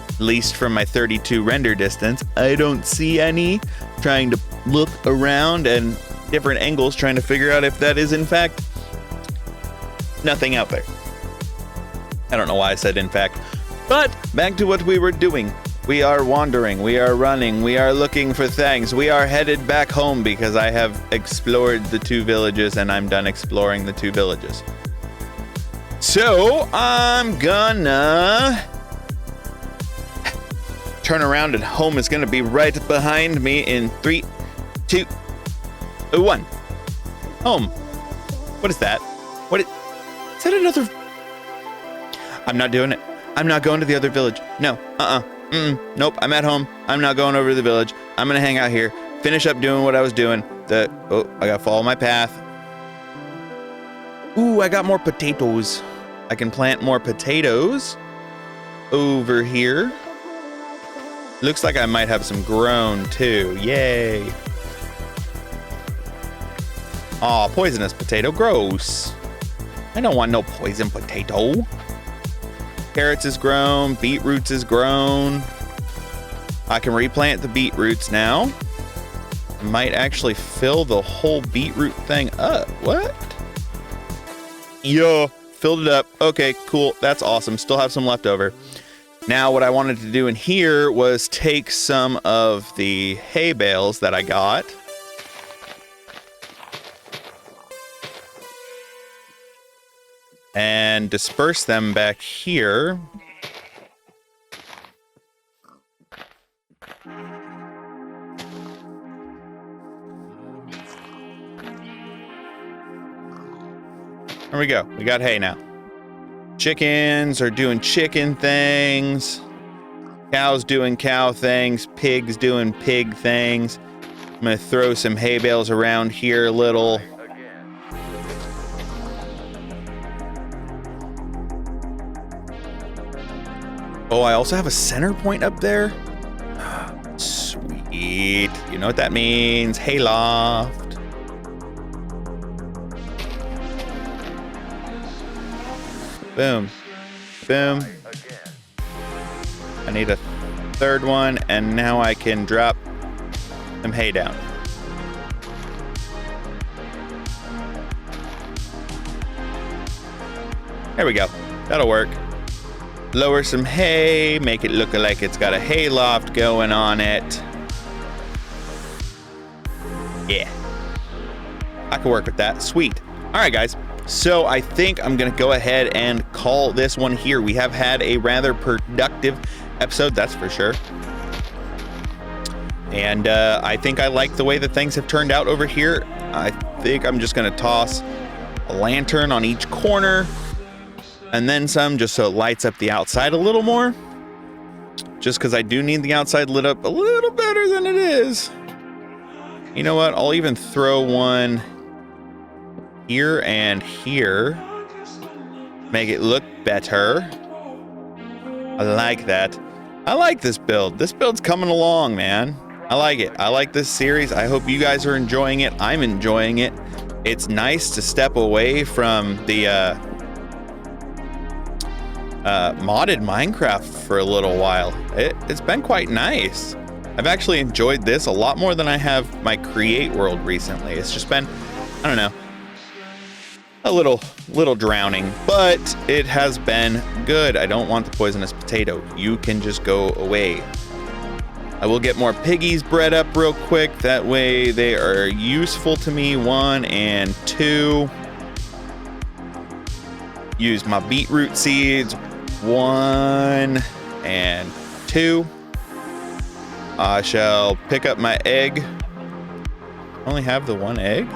A: At least from my 32 render distance, I don't see any. Trying to look around and different angles, trying to figure out if that is in fact nothing out there. I don't know why I said in fact, but back to what we were doing. We are wandering, we are running, we are looking for things. We are headed back home because I have explored the 2 villages and I'm done exploring the 2 villages. So I'm gonna turn around and home is gonna be right behind me in 3, 2, 1. Home. What is that? Is that another? I'm not doing it. I'm not going to the other village. No. Nope. I'm at home. I'm not going over to the village. I'm gonna hang out here. Finish up doing what I was doing. I gotta follow my path. Ooh, I got more potatoes. I can plant more potatoes over here. Looks like I might have some grown too. Yay. Aw, poisonous potato. Gross. I don't want no poison potato. Carrots is grown. Beetroots is grown. I can replant the beetroots now. Might actually fill the whole beetroot thing up. What? Yo, filled it up. Okay, cool. That's awesome. Still have some left over. Now what I wanted to do in here was take some of the hay bales that I got. And disperse them back here. There we go. We got hay now. Chickens are doing chicken things. Cows doing cow things. Pigs doing pig things. I'm going to throw some hay bales around here a little. Oh, I also have a center point up there. Sweet. You know what that means. Hayloft. Boom. Boom. I need a third one, and now I can drop some hay down. There we go. That'll work. Lower some hay, make it look like it's got a hay loft going on it. Yeah. I can work with that. Sweet. All right, guys. So I think I'm going to go ahead and call this one here. We have had a rather productive episode, that's for sure. And I think I like the way that things have turned out over here. I think I'm just going to toss a lantern on each corner and then some, just so it lights up the outside a little more. Just because I do need the outside lit up a little better than it is. You know what? I'll even throw one here and here. Make it look better. I like that. I like this build. This build's coming along, man. I like it. I like this series. I hope you guys are enjoying it. I'm enjoying it. It's nice to step away from the modded Minecraft for a little while. It's been quite nice. I've actually enjoyed this a lot more than I have my Create world recently. It's just been, I don't know, a little drowning, but it has been good. I don't want the poisonous potato. You can just go away. I will get more piggies bred up real quick. That way they are useful to me. 1 and 2. Use my beetroot seeds. 1 and 2. I shall pick up my egg. Only have the 1 egg.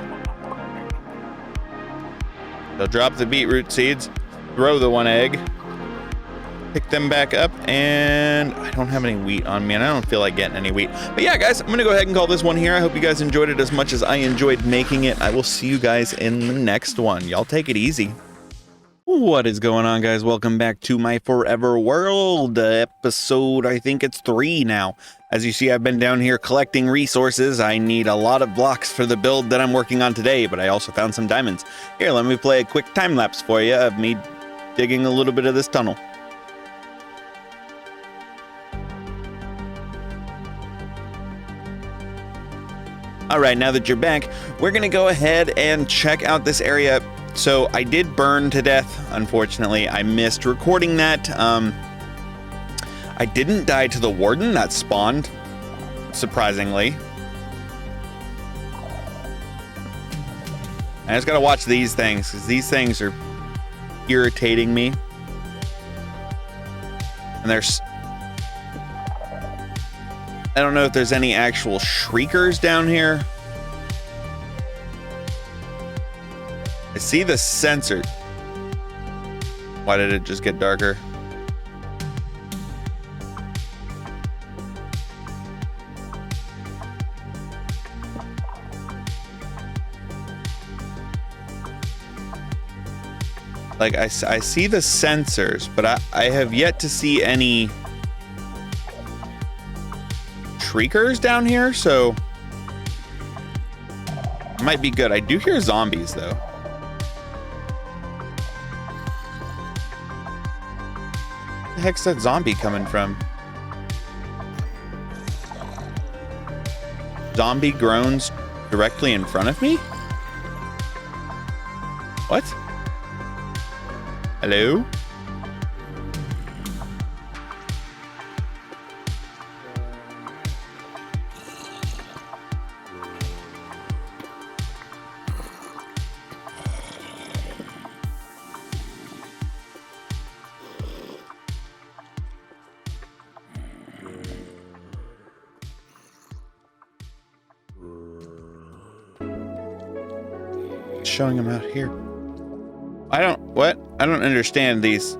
A: I'll drop the beetroot seeds, throw the 1 egg, pick them back up, and I don't have any wheat on me, and I don't feel like getting any wheat. But yeah, guys, I'm going to go ahead and call this one here. I hope you guys enjoyed it as much as I enjoyed making it. I will see you guys in the next one. Y'all take it easy. What is going on, guys? Welcome back to my Forever World episode. I think it's 3 now. As you see, I've been down here collecting resources. I need a lot of blocks for the build that I'm working on today, but I also found some diamonds. Here, let me play a quick time lapse for you of me digging a little bit of this tunnel. All right, now that you're back, we're gonna go ahead and check out this area. So I did burn to death, unfortunately. I missed recording that. I didn't die to the warden that spawned, surprisingly. I just gotta watch these things, because these things are irritating me. And there's... I don't know if there's any actual shriekers down here. I see the sensor. Why did it just get darker? Like, I see the sensors, but I have yet to see any shriekers down here, so it might be good. I do hear zombies, though. Where the heck's that zombie coming from? zombie groans directly in front of me? What? Hello? Showing them out here. I don't understand these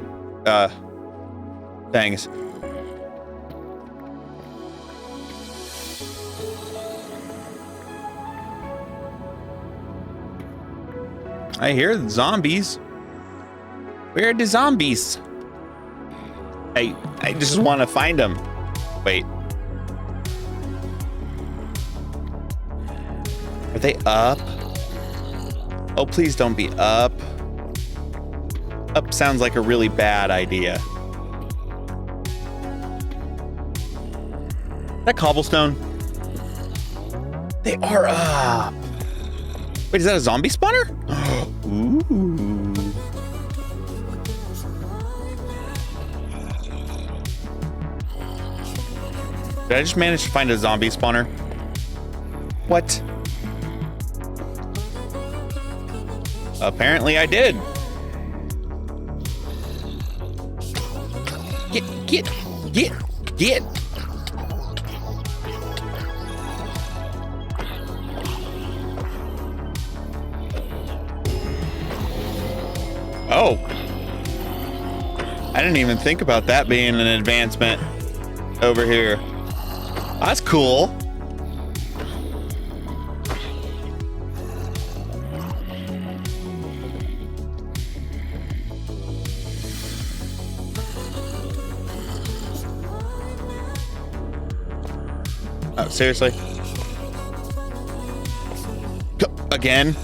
A: things. I hear the zombies. Where are the zombies? I just want to find them. Wait. Are they up? Oh, please don't be up. Up sounds like a really bad idea. Is that cobblestone? They are up. Wait, is that a zombie spawner? Ooh. Did I just manage to find a zombie spawner? What? Apparently I did. Get. Oh. I didn't even think about that being an advancement over here. That's cool. Oh, seriously? Again?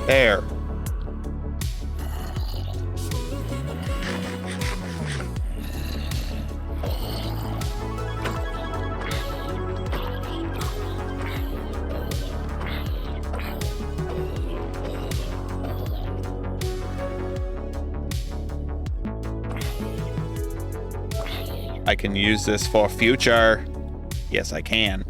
A: There. I can use this for future. Yes, I can.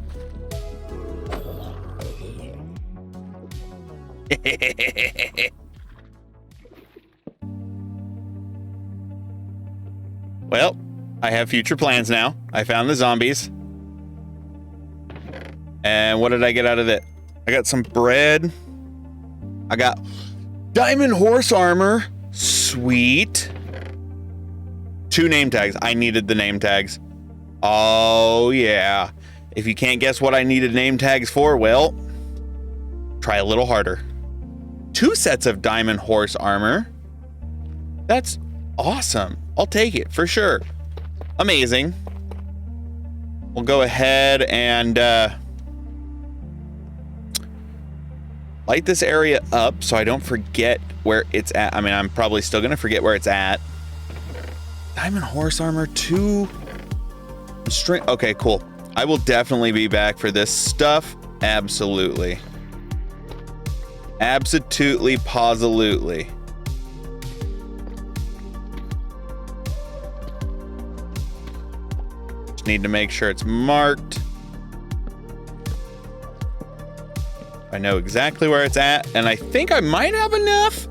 A: Well, I have future plans now. I found the zombies. And what did I get out of it? I got some bread. I got diamond horse armor. Sweet. 2 name tags. I needed the name tags. Oh, yeah. If you can't guess what I needed name tags for, well, try a little harder. 2 sets of diamond horse armor. That's awesome. I'll take it for sure. Amazing. We'll go ahead and light this area up so I don't forget where it's at. I mean, I'm probably still going to forget where it's at. Diamond horse armor, 2 string. Okay, cool. I will definitely be back for this stuff. Absolutely. Absolutely, posilutely. Just need to make sure it's marked. I know exactly where it's at, and I think I might have enough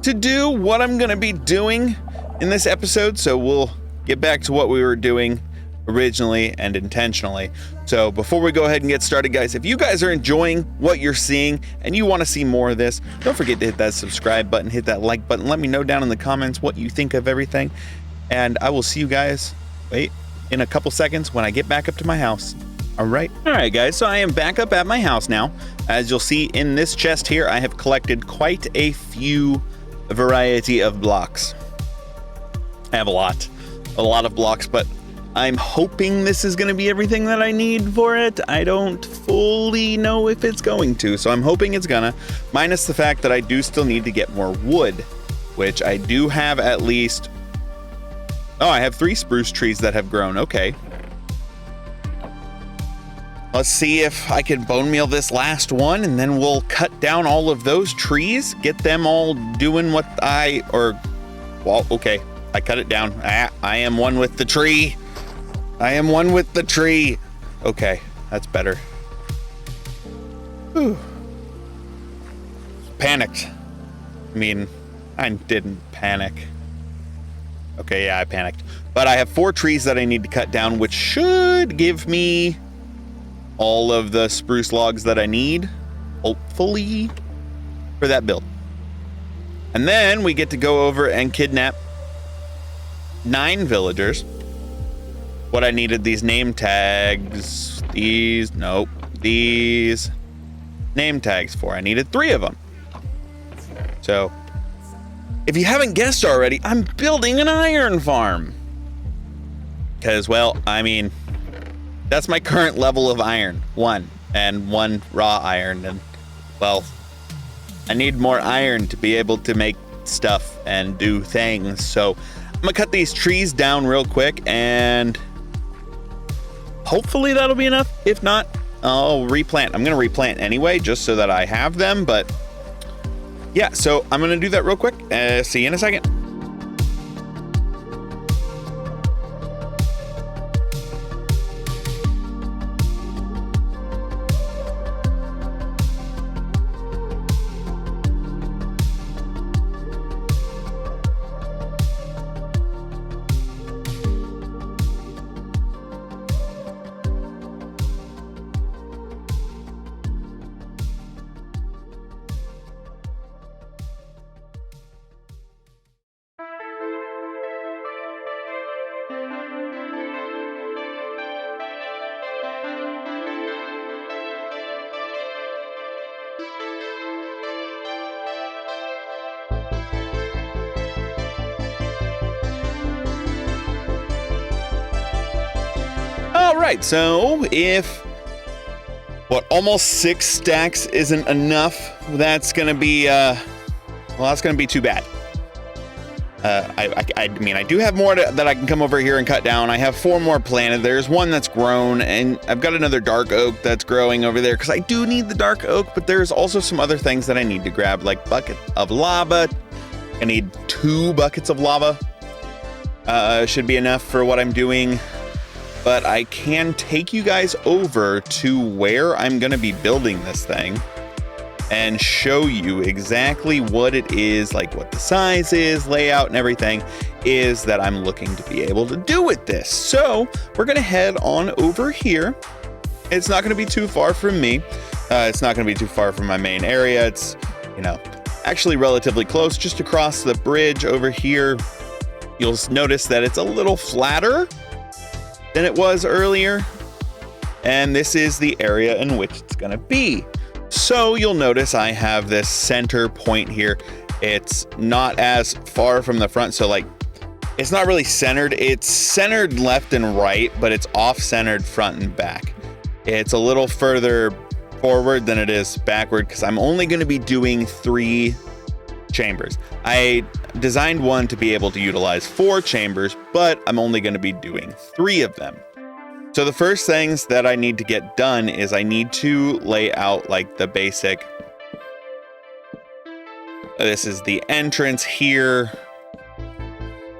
A: to do what I'm gonna be doing in this episode, so we'll get back to what we were doing originally and intentionally. So before we go ahead and get started, guys, if you guys are enjoying what you're seeing and you want to see more of this, don't forget to hit that subscribe button, hit that like button, let me know down in the comments what you think of everything, and I will see you guys, in a couple seconds when I get back up to my house. All right, guys, so I am back up at my house now. As you'll see in this chest here, I have collected quite a few variety of blocks. I have a lot of blocks, but I'm hoping this is going to be everything that I need for it. I don't fully know if it's going to, so I'm hoping it's gonna, minus the fact that I do still need to get more wood, which I do have at least Oh, I have 3 spruce trees that have grown. Okay. Let's see if I can bone meal this last one, and then we'll cut down all of those trees, get them all doing what well, okay. I cut it down. I am one with the tree. I am one with the tree. Okay, that's better. Whew. Panicked. I mean, I didn't panic. Okay, yeah, I panicked. But I have 4 trees that I need to cut down, which should give me all of the spruce logs that I need, hopefully, for that build. And then we get to go over and kidnap 9 villagers. What I needed these name tags, these name tags for. I needed 3 of them. So, if you haven't guessed already, I'm building an iron farm. Because, well, I mean, that's my current level of iron, 1, and 1 raw iron. And, well, I need more iron to be able to make stuff and do things. So, I'm gonna cut these trees down real quick, and hopefully that'll be enough. If not, I'll replant. I'm gonna replant anyway, just so that I have them, but yeah, so I'm gonna do that real quick. See you in a second. All right, so if almost 6 stacks isn't enough, that's gonna be that's gonna be too bad. I mean, I do have more that I can come over here and cut down. I have 4 more planted. There's 1 that's grown, and I've got another dark oak that's growing over there because I do need the dark oak, but there's also some other things that I need to grab, like bucket of lava. I need 2 buckets of lava. Should be enough for what I'm doing. But I can take you guys over to where I'm gonna be building this thing and show you exactly what it is, like what the size is, layout, and everything is that I'm looking to be able to do with this. So we're gonna head on over here. It's not gonna be too far from me. It's not gonna be too far from my main area. It's, you know, actually relatively close, just across the bridge over here. You'll notice that it's a little flatter than it was earlier, and this is the area in which it's gonna be. So you'll notice I have this center point here. It's not as far from the front, so like it's not really centered. It's centered left and right, but it's off-centered front and back. It's a little further forward than it is backward because I'm only gonna be doing 3 chambers. I designed one to be able to utilize 4 chambers, but I'm only going to be doing 3 of them. So the first things that I need to get done is I need to lay out like the basic. This is the entrance here,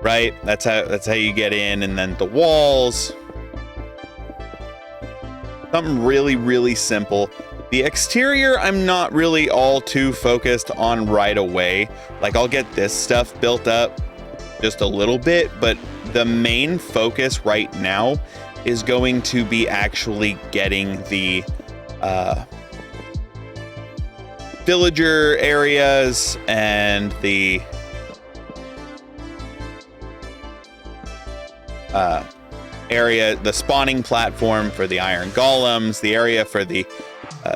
A: right? That's how you get in, and then the walls. Something really, really simple. The exterior, I'm not really all too focused on right away. Like, I'll get this stuff built up just a little bit, but the main focus right now is going to be actually getting the villager areas and the area, the spawning platform for the iron golems, the area for the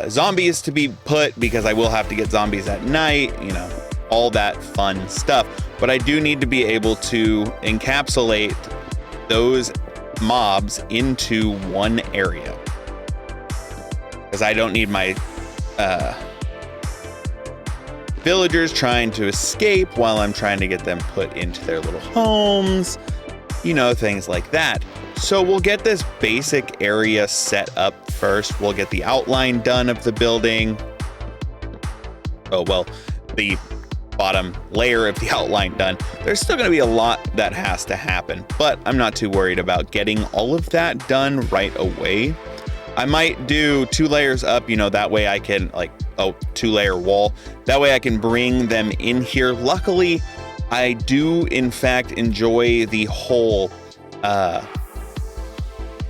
A: zombies to be put, because I will have to get zombies at night, you know, all that fun stuff. But I do need to be able to encapsulate those mobs into one area, because I don't need my villagers trying to escape while I'm trying to get them put into their little homes. you know, things like that. So we'll get this basic area set up first. We'll get the outline done of the building. Oh, well, the bottom layer of the outline done. There's still going to be a lot that has to happen, but I'm not too worried about getting all of that done right away. I might do 2 layers up, you know, that way I can like, 2-layer wall. That way I can bring them in here. Luckily, I do in fact enjoy the whole,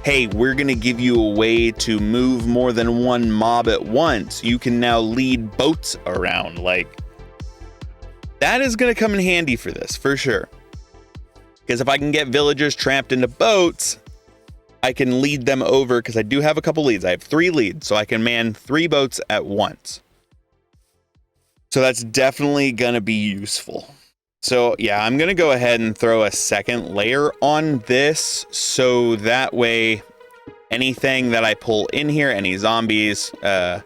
A: hey, we're going to give you a way to move more than one mob at once. You can now lead boats around. Like, that is going to come in handy for this, for sure. Because if I can get villagers trapped into boats, I can lead them over, because I do have a couple leads. I have 3 leads, so I can man 3 boats at once. So that's definitely going to be useful. So yeah, I'm going to go ahead and throw a second layer on this, so that way anything that I pull in here, any zombies, well,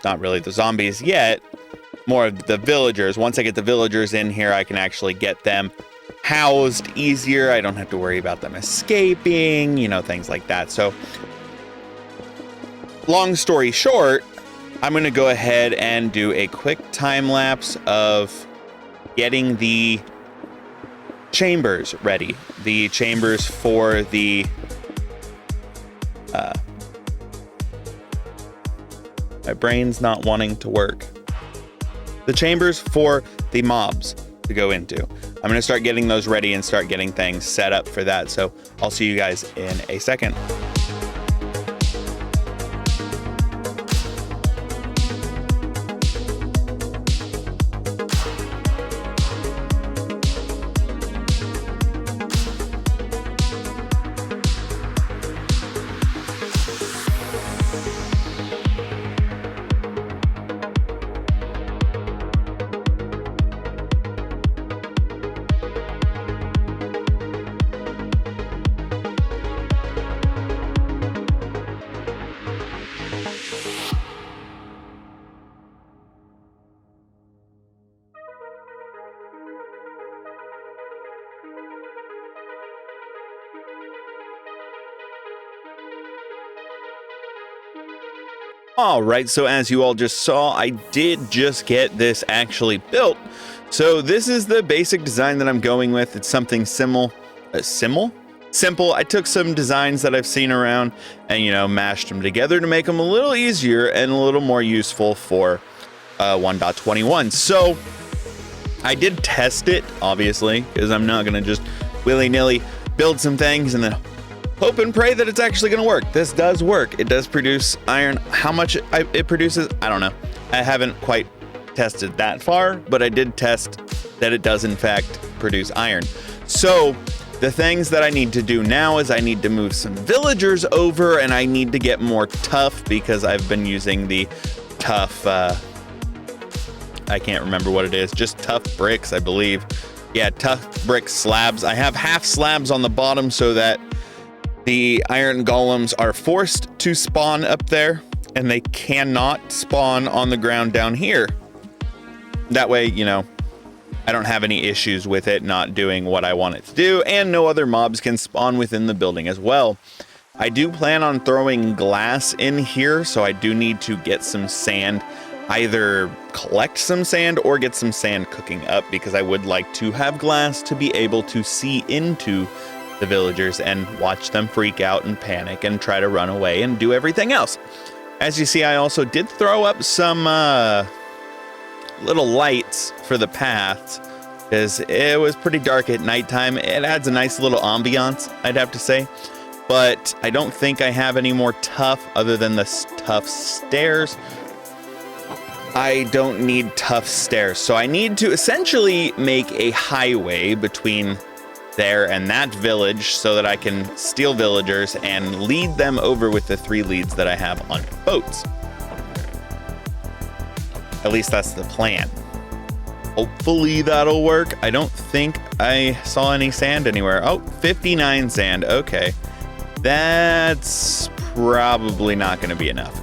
A: not really the zombies yet, more of the villagers. Once I get the villagers in here, I can actually get them housed easier. I don't have to worry about them escaping, you know, things like that. So long story short, I'm going to go ahead and do a quick time lapse of getting the chambers ready. The chambers for the my brain's not wanting to work. The chambers for the mobs to go into. I'm going to start getting those ready and start getting things set up for that. So I'll see you guys in a second. All right, so as you all just saw, I did just get this actually built. So this is the basic design that I'm going with. It's something simple. Simple. I took some designs that I've seen around and, you know, mashed them together to make them a little easier and a little more useful for 1.21. So I did test it, obviously, because I'm not going to just willy-nilly build some things and then hope and pray that it's actually going to work. This does work. It does produce iron. How much it produces, I don't know. I haven't quite tested that far, but I did test that it does in fact produce iron. So the things that I need to do now is I need to move some villagers over, and I need to get more tough because I've been using the tough, I can't remember what it is, just tough bricks, I believe. Yeah, tough brick slabs. I have half slabs on the bottom so that the iron golems are forced to spawn up there, and they cannot spawn on the ground down here. That way, you know, I don't have any issues with it not doing what I want it to do, and no other mobs can spawn within the building as well. I do plan on throwing glass in here, so I do need to get some sand, either collect some sand or get some sand cooking up, because I would like to have glass to be able to see into the villagers and watch them freak out and panic and try to run away and do everything else. As you see, I also did throw up some little lights for the paths, because it was pretty dark at nighttime. It adds a nice little ambiance, I'd have to say. But I don't think I have any more tough other than the tough stairs. I don't need tough stairs, so I need to essentially make a highway between there and that village so that I can steal villagers and lead them over with the 3 leads that I have on boats. At least that's the plan. Hopefully that'll work. I don't think I saw any sand anywhere. Oh, 59 sand. Okay. That's probably not going to be enough.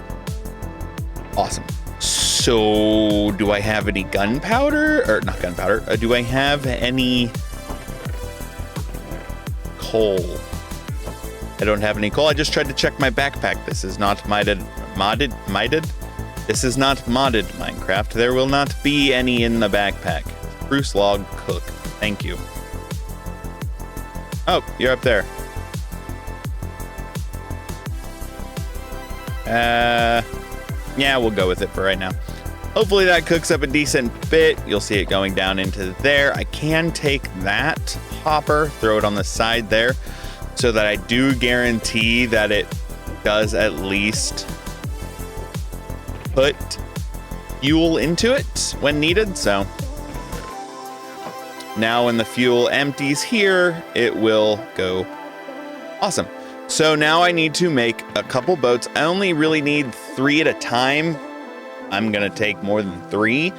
A: Awesome. So do I have any gunpowder? Or not gunpowder. Do I have any coal. I don't have any coal. I just tried to check my backpack. This is not modded. This is not modded Minecraft. There will not be any in the backpack. Spruce log cook. Thank you. Oh, you're up there. Yeah, we'll go with it for right now. Hopefully that cooks up a decent bit. You'll see it going down into there. I can take that hopper, throw it on the side there, so that I do guarantee that it does at least put fuel into it when needed. So now when the fuel empties here, it will go. Awesome. So now I need to make a couple boats. I only really need 3 at a time. I'm gonna take more than 3,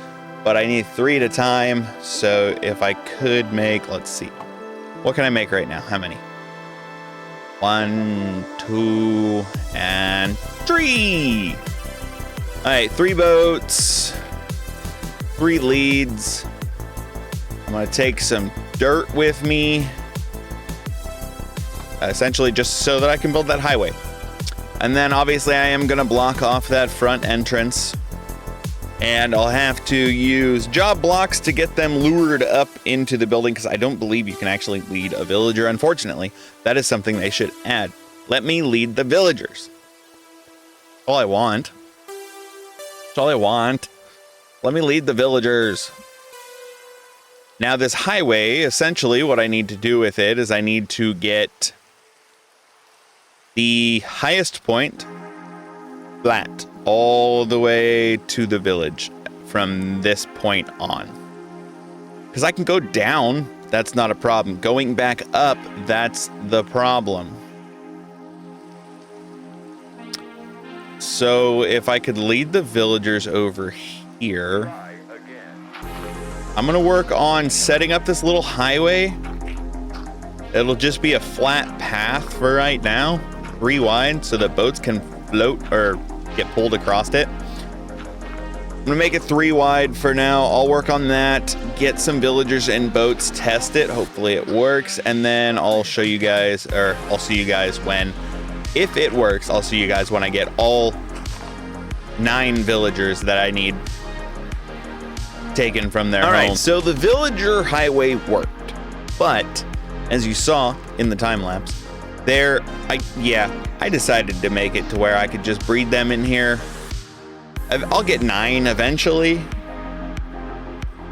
A: but I need 3 at a time. So if I could make, let's see, what can I make right now? How many? 1, 2, and 3. All right, 3 boats, 3 leads. I'm gonna take some dirt with me, essentially just so that I can build that highway. And then obviously I am gonna block off that front entrance, and I'll have to use job blocks to get them lured up into the building, because I don't believe you can actually lead a villager. Unfortunately, that is something they should add. Let me lead the villagers. All I want. That's all I want. Let me lead the villagers. Now this highway, essentially what I need to do with it is I need to get the highest point flat all the way to the village from this point on. Because I can go down, that's not a problem. Going back up, that's the problem. So if I could lead the villagers over here, I'm gonna work on setting up this little highway. It'll just be a flat path for right now, 3 wide, so that boats can float or get pulled across it. I'm gonna make it 3 wide for now. I'll work on that, get some villagers and boats, test it. Hopefully it works, and then I'll show you guys, or I'll see you guys when, if it works, I'll see you guys when I get all 9 villagers that I need taken from their home. All right, so the villager highway worked, but as you saw in the time lapse, I decided to make it to where I could just breed them in here. I'll get 9 eventually,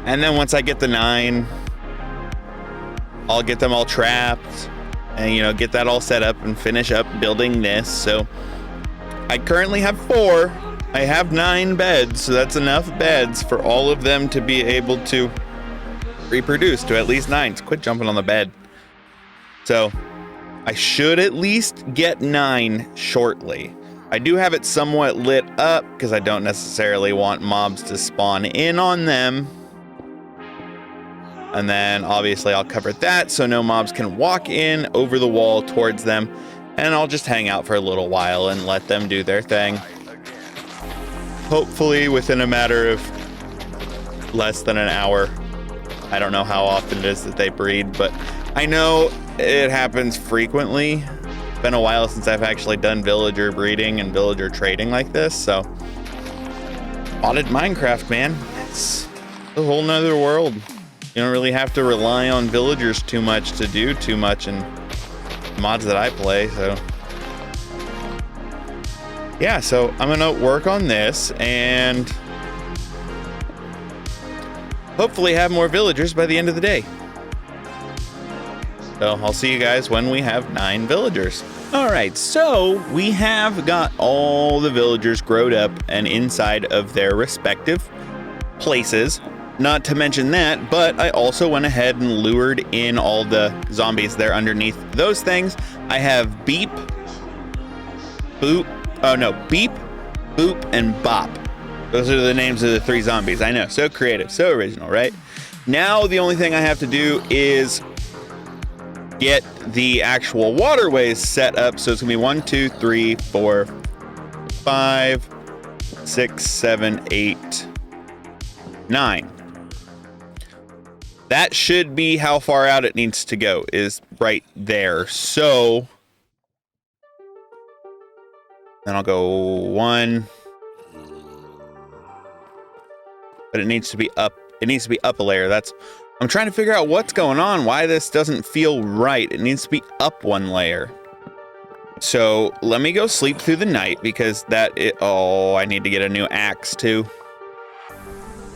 A: and then once I get the 9, I'll get them all trapped and, you know, get that all set up and finish up building this. So I currently have 4. I have 9 beds, so that's enough beds for all of them to be able to reproduce to at least 9. So quit jumping on the bed. So I should at least get 9 shortly. I do have it somewhat lit up because I don't necessarily want mobs to spawn in on them. And then obviously I'll cover that so no mobs can walk in over the wall towards them. And I'll just hang out for a little while and let them do their thing. Hopefully within a matter of less than an hour. I don't know how often it is that they breed, but I know it happens frequently. It's been a while since I've actually done villager breeding and villager trading like this, so modded Minecraft, man. It's a whole nother world. You don't really have to rely on villagers too much to do too much in mods that I play, so yeah, so I'm gonna work on this and hopefully have more villagers by the end of the day. So I'll see you guys when we have 9 villagers. All right, so we have got all the villagers growed up and inside of their respective places. Not to mention that, but I also went ahead and lured in all the zombies there underneath those things. I have Beep, Boop, Beep, Boop, and Bop. Those are the names of the 3 zombies. I know, so creative, so original, right? Now the only thing I have to do is get the actual waterways set up. So it's gonna be 1, 2, 3, 4, 5, 6, 7, 8, 9. That should be how far out it needs to go, is right there. So then I'll go 1. But it needs to be up. It needs to be up a layer. I'm trying to figure out what's going on, why this doesn't feel right. It needs to be up 1 layer. So let me go sleep through the night because oh, I need to get a new axe too.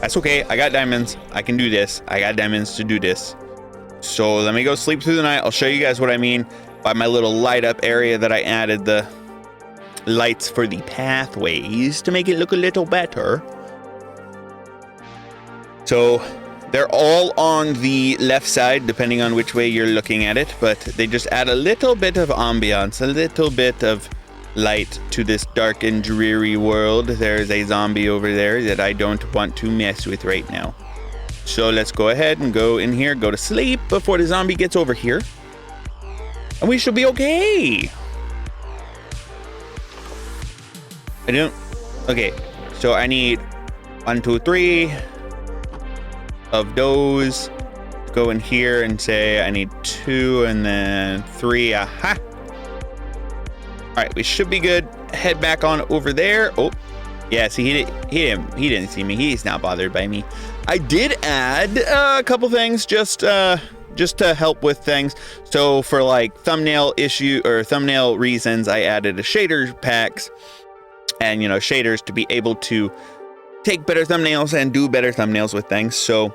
A: That's okay. I got diamonds. I can do this. I got diamonds to do this. So let me go sleep through the night. I'll show you guys what I mean by my little light up area that I added the lights for the pathways to make it look a little better. So they're all on the left side, depending on which way you're looking at it, but they just add a little bit of ambiance, a little bit of light to this dark and dreary world. There's a zombie over there that I don't want to mess with right now. So let's go ahead and go in here, go to sleep before the zombie gets over here. And we should be okay. Okay, so I need 1, 2, 3 of those. Go in here and say I need 2 and then 3. Aha. All right, we should be good. Head back on over there. Oh, yeah. See, he didn't see me. He's not bothered by me. I did add a couple things just to help with things. So for like thumbnail reasons, I added a shader packs and shaders to be able to take better thumbnails and do better thumbnails with things. So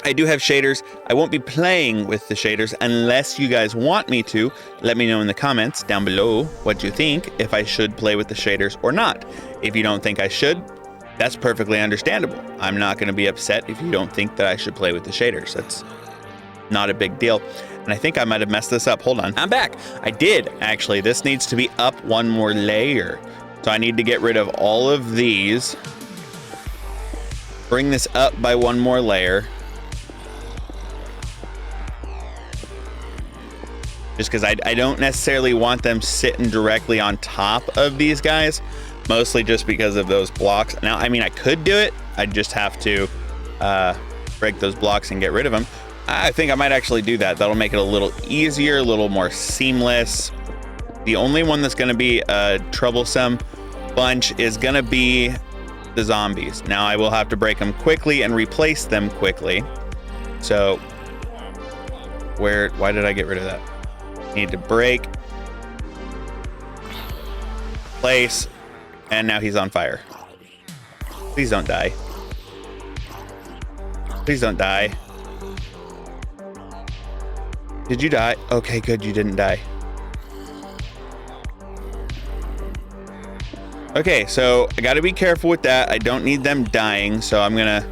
A: I do have shaders. I won't be playing with the shaders unless you guys want me to. Let me know in the comments down below what you think, if I should play with the shaders or not. If you don't think I should, that's perfectly understandable. I'm not going to be upset if you don't think that I should play with the shaders. That's not a big deal. And I think I might have messed this up. Hold on. I'm back. I did, actually. This needs to be up 1 more layer. So I need to get rid of all of these. Bring this up by 1 more layer. Just because I don't necessarily want them sitting directly on top of these guys, mostly just because of those blocks. Now, I mean, I could do it. I'd just have to break those blocks and get rid of them. I think I might actually do that. That'll make it a little easier, a little more seamless. The only one that's going to be a troublesome bunch is going to be the zombies. Now, I will have to break them quickly and replace them quickly. So, why did I get rid of that? Need to break, place, and now he's on fire. Please don't die. Please don't die. Did you die? Okay, good, you didn't die. Okay, so I gotta be careful with that. I don't need them dying, so I'm gonna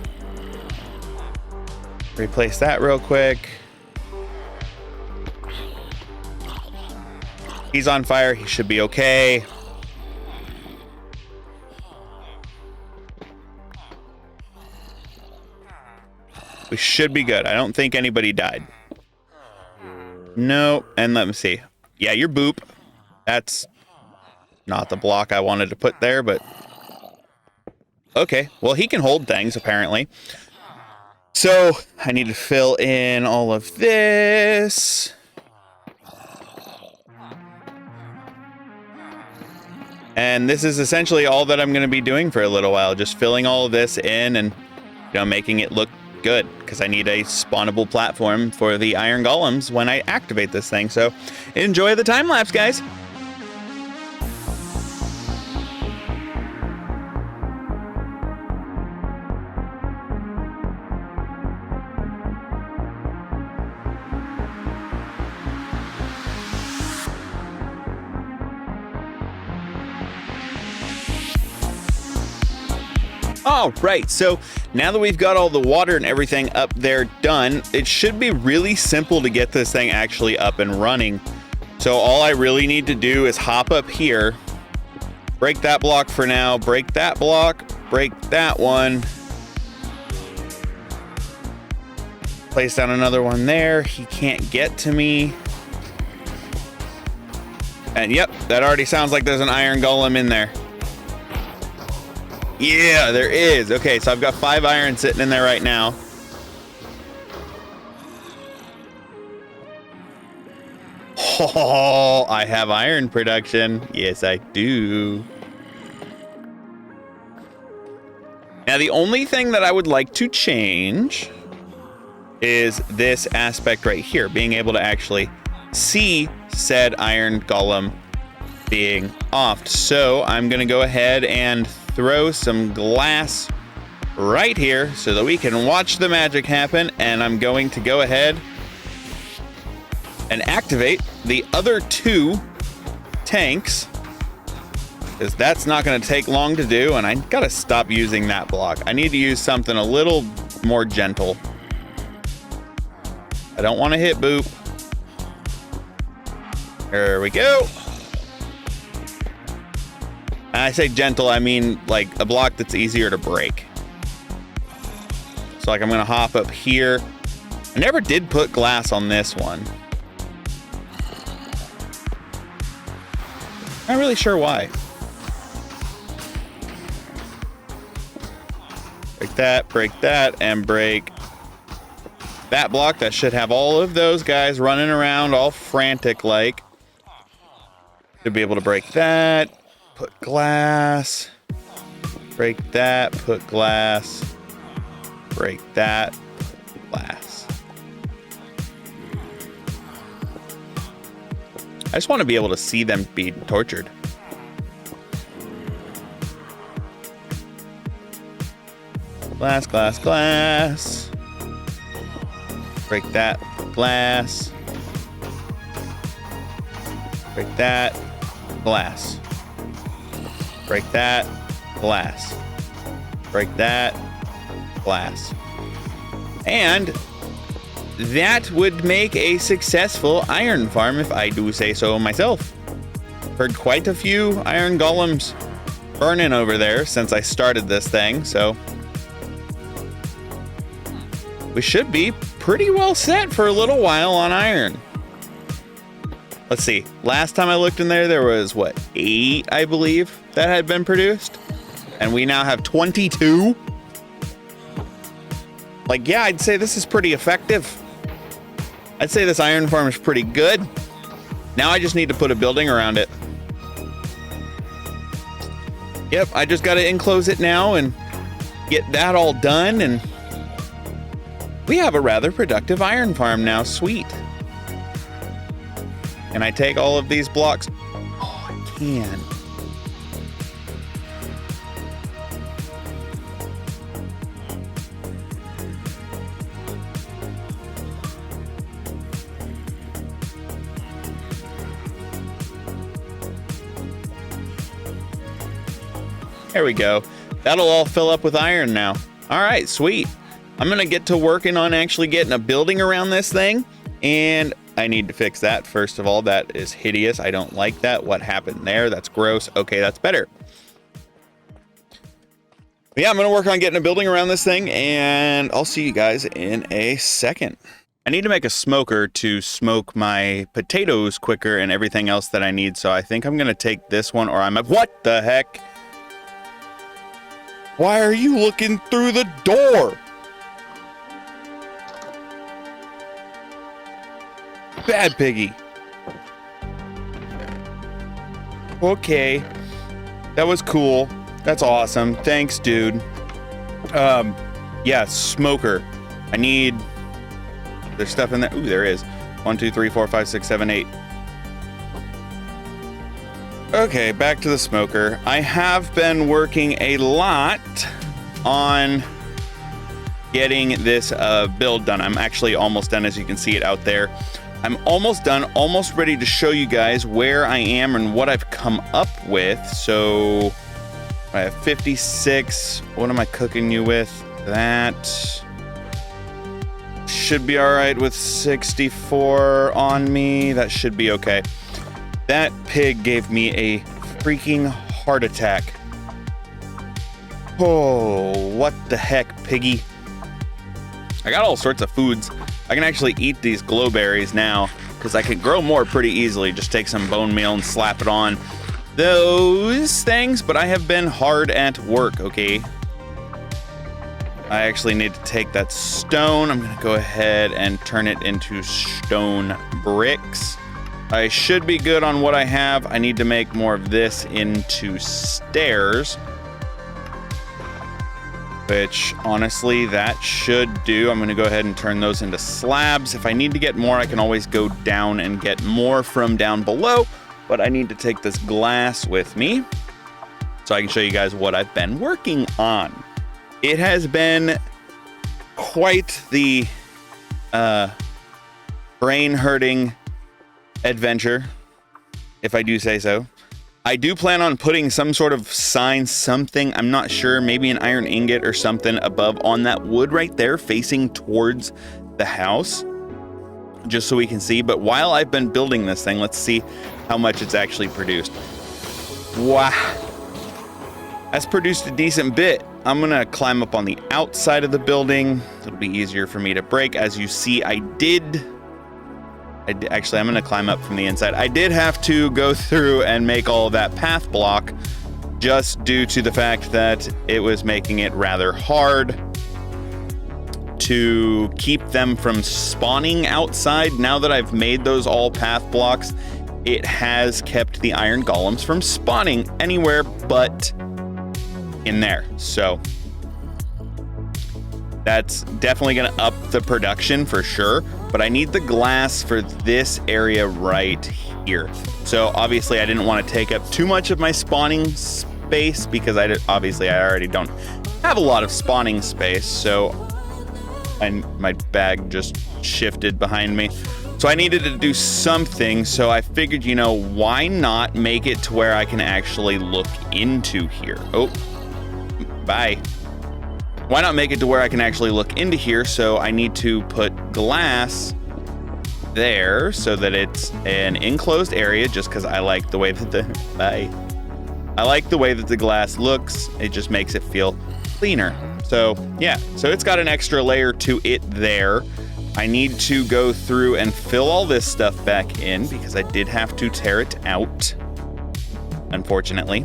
A: replace that real quick. He's on fire. He should be okay. We should be good. I don't think anybody died. No. And let me see. Yeah, you're boop. That's not the block I wanted to put there, but okay. Well, he can hold things, apparently. So I need to fill in all of this. And this is essentially all that I'm going to be doing for a little while, just filling all of this in and making it look good, because I need a spawnable platform for the iron golems when I activate this thing. So enjoy the time lapse, guys. All right, so now that we've got all the water and everything up there done, it should be really simple to get this thing actually up and running. So all I really need to do is hop up here, break that block for now, break that block, break that one, place down another one there. He can't get to me. And yep, that already sounds like there's an iron golem in there. Yeah, there is. Okay, so I've got 5 iron sitting in there right now. Oh, I have iron production. Yes, I do. Now, the only thing that I would like to change is this aspect right here, being able to actually see said iron golem being offed. So I'm going to go ahead and throw some glass right here so that we can watch the magic happen. And I'm going to go ahead and activate the other 2 tanks, because that's not going to take long to do. And I got to stop using that block. I need to use something a little more gentle. I don't want to hit boop. There we go. And I say gentle, I mean like a block that's easier to break. So like I'm gonna hop up here. I never did put glass on this one. Not really sure why. Break that, and break that block. That should have all of those guys running around all frantic like. Should be able to break that. Put glass, break that, put glass, break that, glass. I just want to be able to see them be tortured. Glass, glass, glass. Break that, glass. Break that, glass. Break that, glass. Break that, glass. And that would make a successful iron farm if I do say so myself. Heard quite a few iron golems burning over there since I started this thing, so we should be pretty well set for a little while on iron. Let's see. Last time I looked in there was, what, 8, I believe, that had been produced? And we now have 22? Like, yeah, I'd say this is pretty effective. I'd say this iron farm is pretty good. Now I just need to put a building around it. Yep, I just got to enclose it now and get that all done. And we have a rather productive iron farm now. Sweet. Can I take all of these blocks? Oh, I can. There we go. That'll all fill up with iron now. All right, sweet. I'm gonna get to working on actually getting a building around this thing, and I need to fix that first of all. That is hideous. I don't like that. What happened there? That's gross. Okay, that's better. But yeah, I'm gonna work on getting a building around this thing, and I'll see you guys in a second. I need to make a smoker to smoke my potatoes quicker and everything else that I need, so I think I'm gonna take this one, or what the heck? Why are you looking through the door? Bad piggy. Okay. That was cool. That's awesome. Thanks, dude. Yeah, smoker. I need... There's stuff in there. Ooh, there is. 1, 2, 3, 4, 5, 6, 7, 8. Okay, back to the smoker. I have been working a lot on getting this build done. I'm actually almost done, as you can see it out there. I'm almost done, almost ready to show you guys where I am and what I've come up with. So I have 56. What am I cooking you with? That should be all right with 64 on me. That should be okay. That pig gave me a freaking heart attack. Oh, what the heck, piggy? I got all sorts of foods. I can actually eat these glowberries now because I can grow more pretty easily. Just take some bone meal and slap it on those things, but I have been hard at work, okay? I actually need to take that stone. I'm gonna go ahead and turn it into stone bricks. I should be good on what I have. I need to make more of this into stairs, which honestly, that should do. I'm going to go ahead and turn those into slabs. If I need to get more, I can always go down and get more from down below, but I need to take this glass with me so I can show you guys what I've been working on. It has been quite the brain-hurting adventure, if I do say so. I do plan on putting some sort of sign, something, I'm not sure, maybe an iron ingot or something above on that wood right there facing towards the house, just so we can see. But while I've been building this thing, let's see how much it's actually produced. Wow, that's produced a decent bit. I'm gonna climb up on the outside of the building. It'll be easier for me to break. As you see, actually, I'm going to climb up from the inside. I did have to go through and make all of that path block just due to the fact that it was making it rather hard to keep them from spawning outside. Now that I've made those all path blocks, it has kept the iron golems from spawning anywhere but in there. So that's definitely going to up the production for sure. But I need the glass for this area right here. So obviously I didn't want to take up too much of my spawning space because I already don't have a lot of spawning space. So my bag just shifted behind me. So I needed to do something. So I figured, you know, why not make it to where I can actually look into here? Oh, bye. Why not make it to where I can actually look into here? So I need to put glass there so that it's an enclosed area, just because I like the way that I like the way that the glass looks. It just makes it feel cleaner. So yeah, so it's got an extra layer to it there. I need to go through and fill all this stuff back in because I did have to tear it out, unfortunately.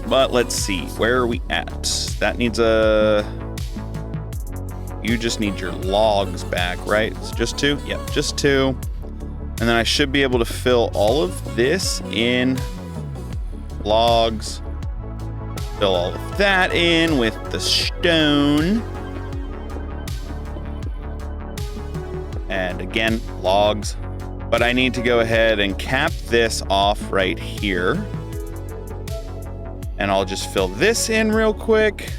A: But let's see, where are we at? That needs you just need your logs back, right? It's just 2? Yep, just 2. And then I should be able to fill all of this in logs. Fill all of that in with the stone. And again, logs. But I need to go ahead and cap this off right here. And I'll just fill this in real quick.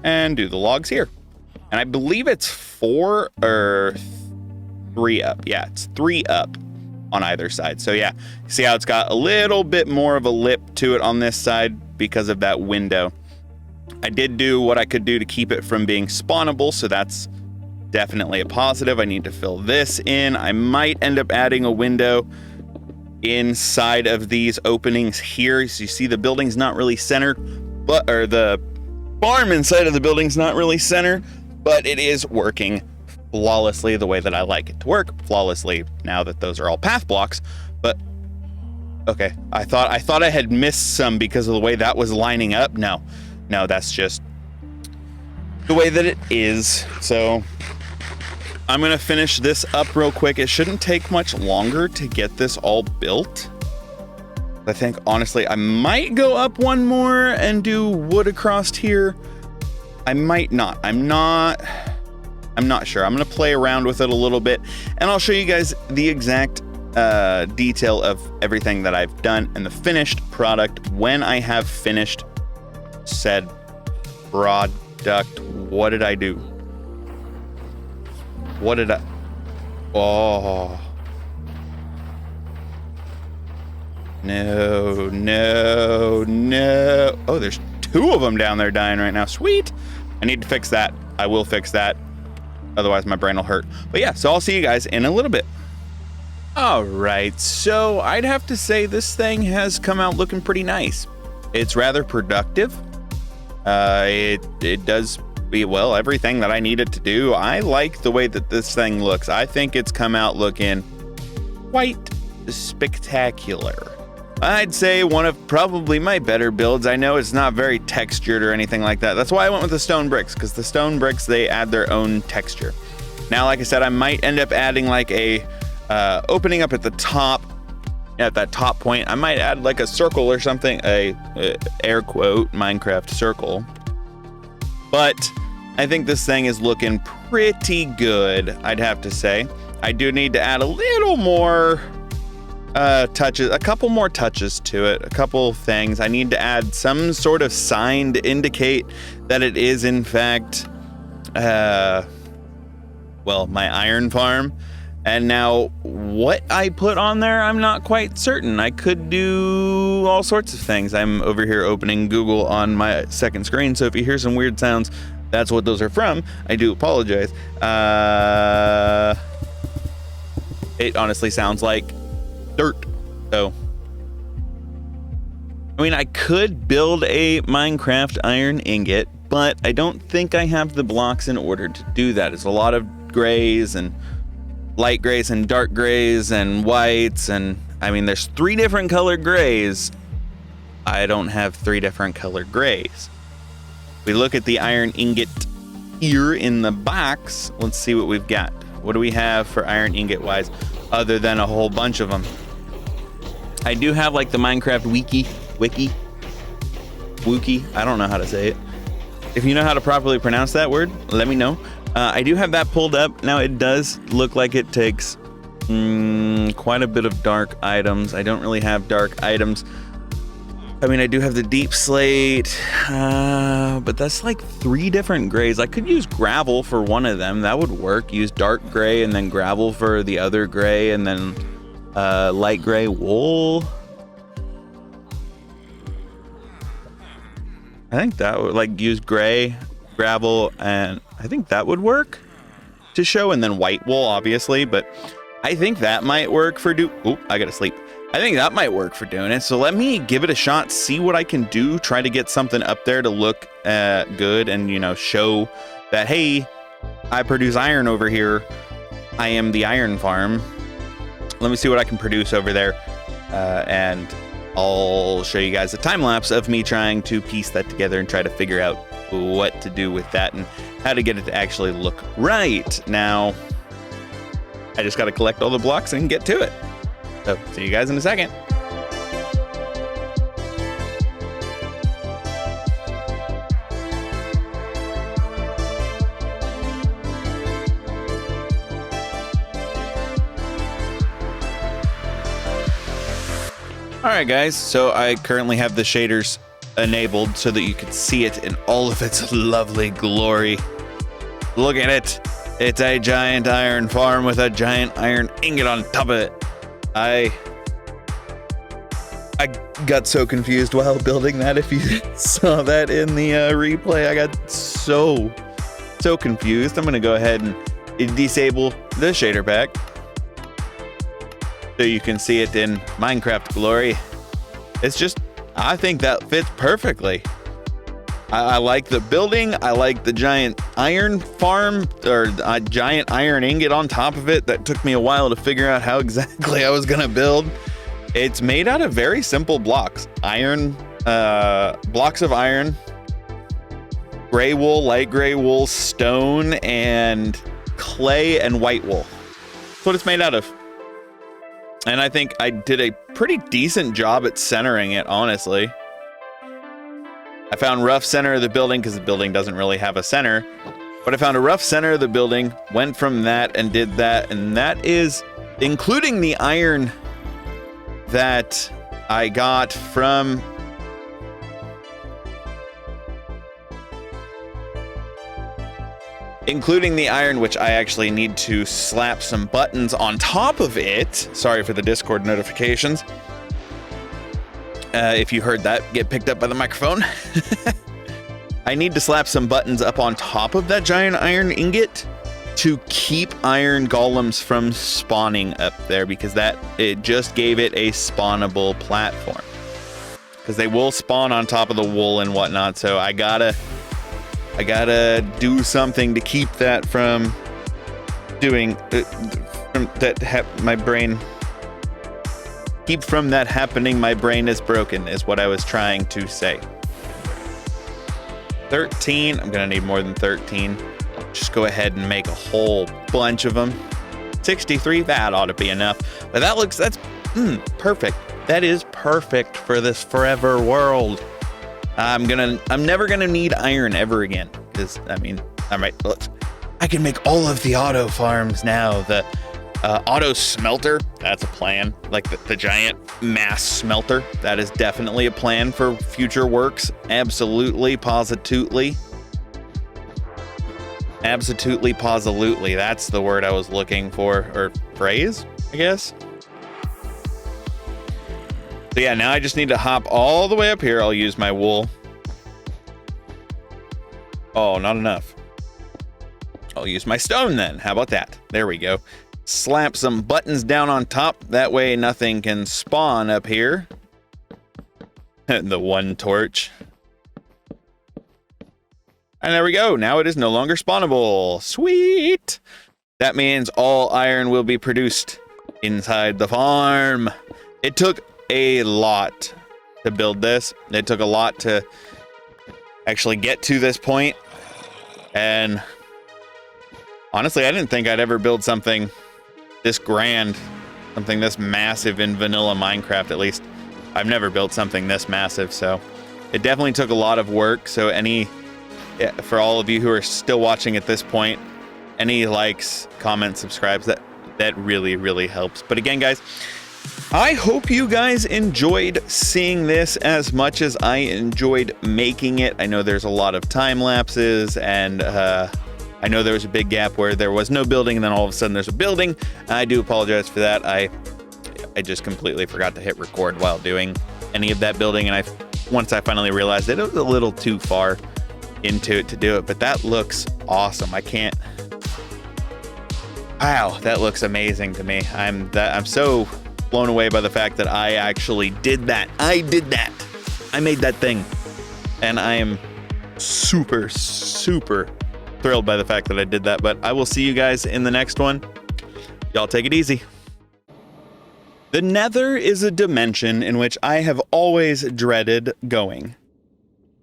A: And do the logs here. And I believe it's 4 or 3 up. Yeah, it's 3 up on either side. So yeah, see how it's got a little bit more of a lip to it on this side because of that window. I did do what I could do to keep it from being spawnable, so that's definitely a positive. I need to fill this in. I might end up adding a window inside of these openings here. So you see the building's not really centered, or the farm inside of the building's not really centered, but it is working flawlessly the way that I like it to work flawlessly now that those are all path blocks. But okay, I thought I had missed some because of the way that was lining up. No, that's just the way that it is. So I'm gonna finish this up real quick. It shouldn't take much longer to get this all built. I think honestly, I might go up one more and do wood across here. I might not. I'm not sure. I'm gonna play around with it a little bit and I'll show you guys the exact detail of everything that I've done and the finished product when I have finished said product. What did I do? What did I... Oh. No. Oh, there's 2 of them down there dying right now. Sweet. I need to fix that. I will fix that. Otherwise, my brain will hurt. But yeah, so I'll see you guys in a little bit. All right, so I'd have to say this thing has come out looking pretty nice. It's rather productive. It does... well, everything that I needed to do. I like the way that this thing looks. I think it's come out looking quite spectacular. I'd say one of probably my better builds. I know it's not very textured or anything like that. That's why I went with the stone bricks, because the stone bricks, they add their own texture. Now, like I said, I might end up adding like a opening up at the top, at that top point. I might add like a circle or something, a air quote Minecraft circle. But I think this thing is looking pretty good, I'd have to say. I do need to add a little more touches, a couple more touches to it, a couple things. I need to add some sort of sign to indicate that it is in fact, well, my iron farm. And now what I put on there, I'm not quite certain. I could do all sorts of things. I'm over here opening Google on my second screen, so if you hear some weird sounds, that's what those are from. I do apologize. It honestly sounds like dirt. So, I mean, I could build a Minecraft iron ingot, but I don't think I have the blocks in order to do that. It's a lot of grays and light grays and dark grays and whites, and I mean, there's 3 different colored grays. I don't have 3 different colored grays. We look at the iron ingot here in the box. Let's see what we've got. What do we have for iron ingot wise, other than a whole bunch of them? I do have like the Minecraft wiki, I don't know how to say it. If you know how to properly pronounce that word, let me know. I do have that pulled up. Now it does look like it takes quite a bit of dark items. I don't really have dark items. I mean, I do have the deep slate, but that's like 3 different grays. I could use gravel for one of them. That would work. Use dark gray and then gravel for the other gray, and then light gray wool. I think that would, like, use gray, gravel, and I think that would work to show, and then white wool, obviously, but I think that might work for I gotta sleep. I think that might work for doing it. So let me give it a shot, see what I can do, try to get something up there to look good and, you know, show that, hey, I produce iron over here. I am the iron farm. Let me see what I can produce over there. And I'll show you guys a time lapse of me trying to piece that together and try to figure out what to do with that and how to get it to actually look right. Now, I just got to collect all the blocks and get to it. So, see you guys in a second. Alright guys, so I currently have the shaders enabled so that you can see it in all of its lovely glory. Look at it. It's a giant iron farm with a giant iron ingot on top of it. I got so confused while building that. If you saw that in the replay, I got so confused. I'm gonna go ahead and disable the shader pack so you can see it in Minecraft glory. It's just, I think that fits perfectly. I like the building. I like the giant iron farm, or a giant iron ingot on top of it. That took me a while to figure out how exactly I was gonna build. It's made out of very simple blocks. Iron, blocks of iron, gray wool, light gray wool, stone, and clay and white wool. That's what it's made out of. And I think I did a pretty decent job at centering it, honestly. I found rough center of the building because the building doesn't really have a center. But I found a rough center of the building, went from that and did that. And that is including the iron that I got from... including the iron, which I actually need to slap some buttons on top of it. Sorry for the Discord notifications. If you heard that get picked up by the microphone. I need to slap some buttons up on top of that giant iron ingot to keep iron golems from spawning up there, because it just gave it a spawnable platform. Because they will spawn on top of the wool and whatnot, so I gotta do something to keep that from doing my brain. Keep from that happening. My brain is broken, is what I was trying to say. 13. I'm gonna need more than 13. just go ahead and make a whole bunch of them. 63, that ought to be enough. But that's perfect. That is perfect for this forever world. I'm never gonna need iron ever again, because I mean, I can make all of the auto farms now. The auto smelter, that's a plan. Like the giant mass smelter, that is definitely a plan for future works. Absolutely, positively. Absolutely, positively. That's the word I was looking for, or phrase, I guess. So yeah, now I just need to hop all the way up here. I'll use my wool. Oh, not enough. I'll use my stone then. How about that? There we go. Slap some buttons down on top. That way nothing can spawn up here. The one torch. And there we go. Now it is no longer spawnable. Sweet. That means all iron will be produced inside the farm. It took a lot to build this. It took a lot to actually get to this point. And honestly, I didn't think I'd ever build something this grand, something this massive in vanilla Minecraft, at least. I've never built something this massive, so it definitely took a lot of work. So for all of you who are still watching at this point, any likes, comments, subscribes, that really, really helps. But again, guys, I hope you guys enjoyed seeing this as much as I enjoyed making it. I know there's a lot of time lapses, and I know there was a big gap where there was no building, and then all of a sudden there's a building. I do apologize for that. I just completely forgot to hit record while doing any of that building, and once I finally realized it was a little too far into it to do it, but that looks awesome. Wow, that looks amazing to me. I'm so blown away by the fact that I actually did that. I made that thing. And I am super, super thrilled by the fact that I did that. But I will see you guys in the next one. Y'all take it easy. The Nether is a dimension in which I have always dreaded going.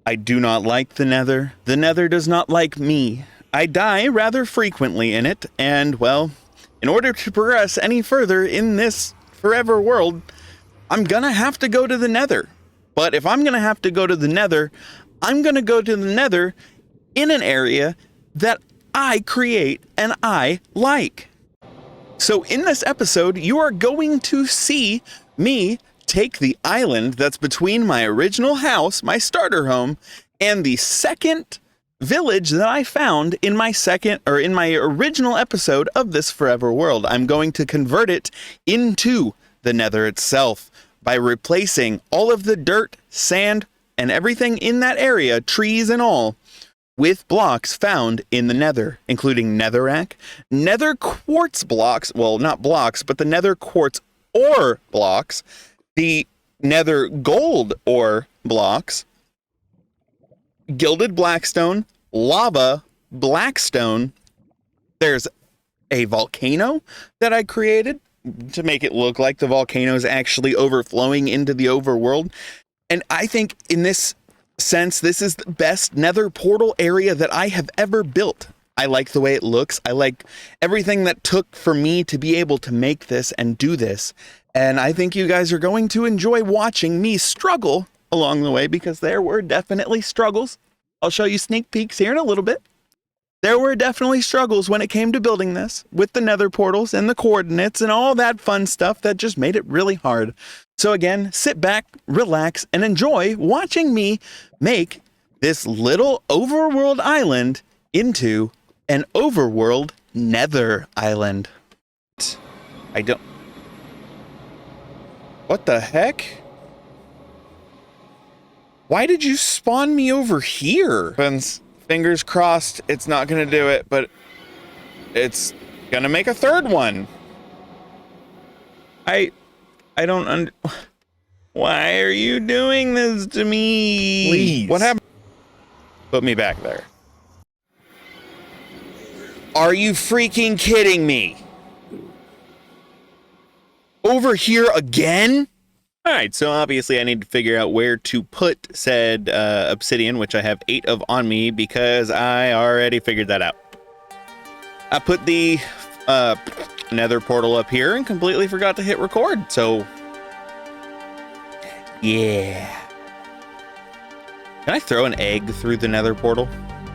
A: I do not like the Nether. The Nether does not like me. I die rather frequently in it, and well, in order to progress any further in this forever world, I'm gonna have to go to the Nether. But if I'm gonna have to go to the Nether, I'm gonna go to the Nether in an area that I create and I like. So in this episode, you are going to see me take the island that's between my original house, my starter home, and the second village that I found in my original episode of this forever world. I'm going to convert it into the Nether itself by replacing all of the dirt, sand, and everything in that area, trees and all, with blocks found in the Nether, including netherrack, nether quartz blocks, well, not blocks, but the nether quartz ore blocks, the nether gold ore blocks, gilded blackstone, lava, blackstone. There's a volcano that I created to make it look like the volcano is actually overflowing into the overworld. And I think in this sense, this is the best nether portal area that I have ever built. I like the way it looks. I like everything that took for me to be able to make this and do this. And I think you guys are going to enjoy watching me struggle along the way, because there were definitely struggles. I'll show you sneak peeks here in a little bit. There were definitely struggles when it came to building this with the nether portals and the coordinates and all that fun stuff that just made it really hard. So again, sit back, relax, and enjoy watching me make this little overworld island into an overworld nether island. What the heck? Why did you spawn me over here? Fingers crossed it's not gonna do it, but it's gonna make a third one. I don't why are you doing this to me?
B: Please.
A: What happened? Put me back there. Are you freaking kidding me? Over here again? All right, so obviously I need to figure out where to put said obsidian, which I have 8 of on me because I already figured that out. I put the nether portal up here and completely forgot to hit record. So, yeah. Can I throw an egg through the nether portal?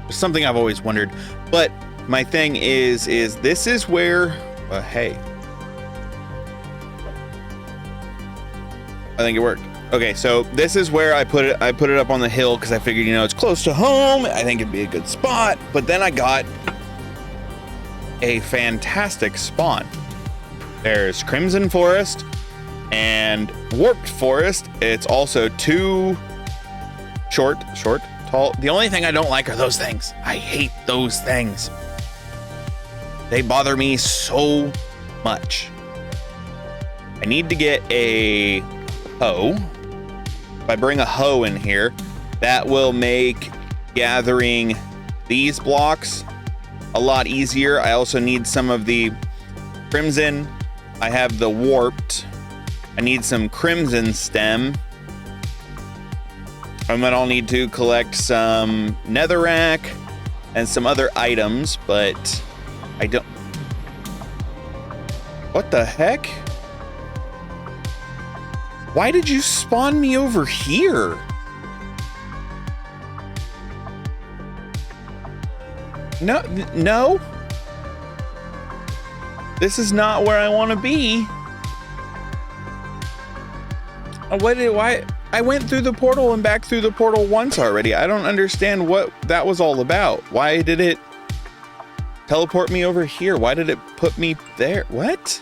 A: It's something I've always wondered. But my thing is this is where, hey. I think it worked. Okay, so this is where I put it. I put it up on the hill because I figured, you know, it's close to home. I think it'd be a good spot. But then I got a fantastic spawn. There's Crimson Forest and Warped Forest. It's also too short, tall. The only thing I don't like are those things. I hate those things. They bother me so much. I need to get a hoe. If I bring a hoe in here, that will make gathering these blocks a lot easier. I also need some of the crimson. I have the warped. I need some crimson stem. And then I'll need to collect some netherrack and some other items, but I don't... What the heck? Why did you spawn me over here? No. This is not where I want to be. Why? I went through the portal and back through the portal once already. I don't understand what that was all about. Why did it teleport me over here? Why did it put me there? What?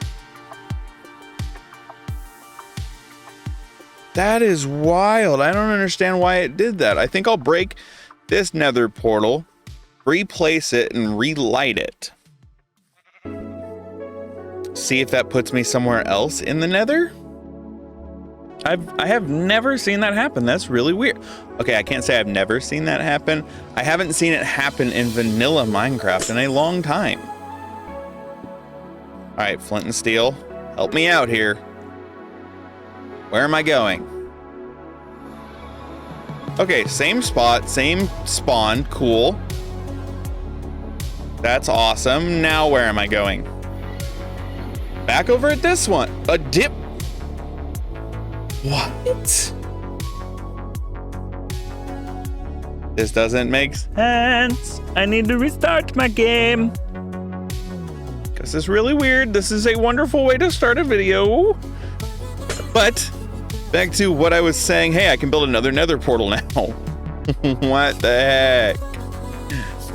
A: That is wild. I don't understand why it did that. I think I'll break this nether portal, replace it, and relight it. See if that puts me somewhere else in the nether. I have never seen that happen. That's really weird. Okay, I can't say I've never seen that happen. I haven't seen it happen in vanilla Minecraft in a long time. All right, flint and steel, help me out here. Where am I going? Okay, same spot, same spawn, cool. That's awesome. Now where am I going? Back over at this one. A dip. What? This doesn't make sense. I need to restart my game. This is really weird. This is a wonderful way to start a video. But back to what I was saying. Hey, I can build another nether portal now. What the heck?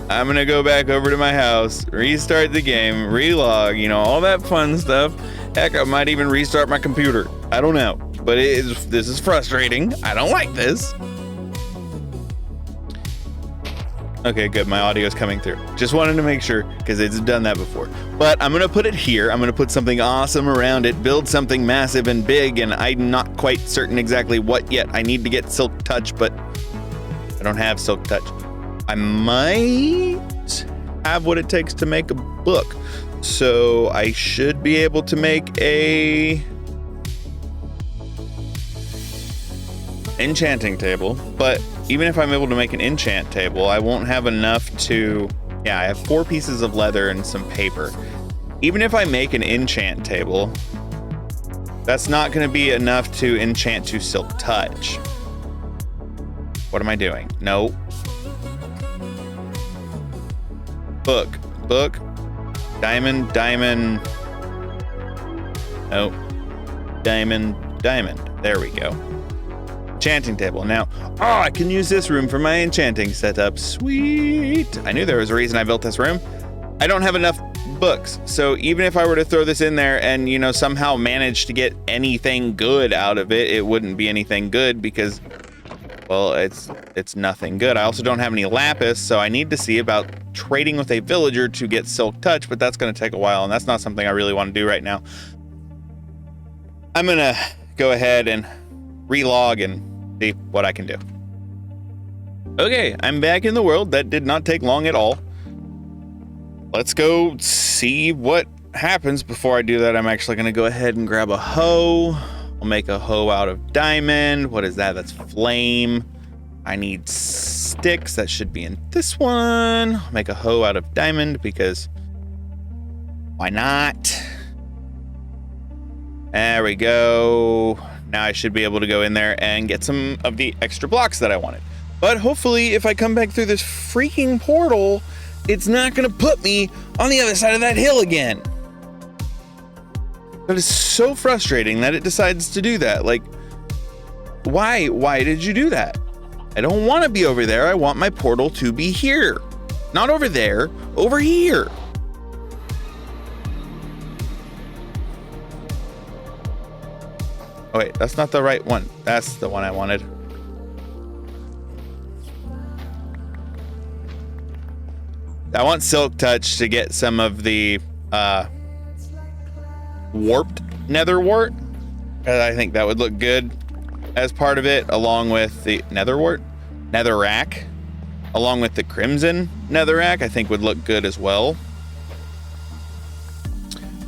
A: I'm gonna go back over to my house, restart the game, relog, you know, all that fun stuff. Heck, I might even restart my computer. I don't know, but this is frustrating. I don't like this. Okay, good. My audio is coming through. Just wanted to make sure because it's done that before. But I'm gonna put it here. I'm gonna put something awesome around it, build something massive and big, and I'm not quite certain exactly what yet. I need to get Silk Touch, but I don't have Silk Touch. I might have what it takes to make a book. So I should be able to make a enchanting table, but even if I'm able to make an enchant table, I won't have enough to, yeah, I have 4 pieces of leather and some paper. Even if I make an enchant table, that's not going to be enough to enchant to Silk Touch. What am I doing? No. Book, diamond, oh, diamond, there we go. Enchanting table. Now, I can use this room for my enchanting setup. Sweet. I knew there was a reason I built this room. I don't have enough books. So even if I were to throw this in there and, you know, somehow manage to get anything good out of it, it wouldn't be anything good because, well, it's nothing good. I also don't have any lapis, so I need to see about trading with a villager to get Silk Touch, but that's going to take a while, and that's not something I really want to do right now. I'm going to go ahead and relog and see what I can do. Okay, I'm back in the world. That did not take long at all. Let's go see what happens. Before I do that, I'm actually going to go ahead and grab a hoe. I'll make a hoe out of diamond. What is that? That's flame. I need sticks. That should be in this one. I'll make a hoe out of diamond because Why not? There we go. Now I should be able to go in there and get some of the extra blocks that I wanted. But hopefully if I come back through this freaking portal, it's not gonna put me on the other side of that hill again. That is so frustrating that it decides to do that. Like, why? Why did you do that? I don't want to be over there. I want my portal to be here. Not over there, over here. Oh wait, that's not the right one. That's the one I wanted. I want Silk Touch to get some of the warped nether wart. I think that would look good as part of it, along with the nether wart, netherrack, along with the crimson netherrack. I think would look good as well.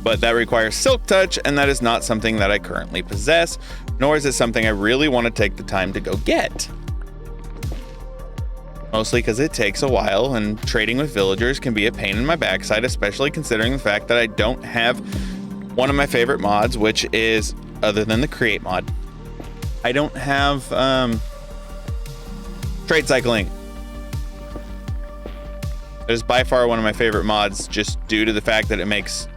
A: But that requires Silk Touch, and that is not something that I currently possess, nor is it something I really want to take the time to go get. Mostly because it takes a while, and trading with villagers can be a pain in my backside, especially considering the fact that I don't have one of my favorite mods, which is, other than the create mod, I don't have trade cycling. It is by far one of my favorite mods, just due to the fact that it makes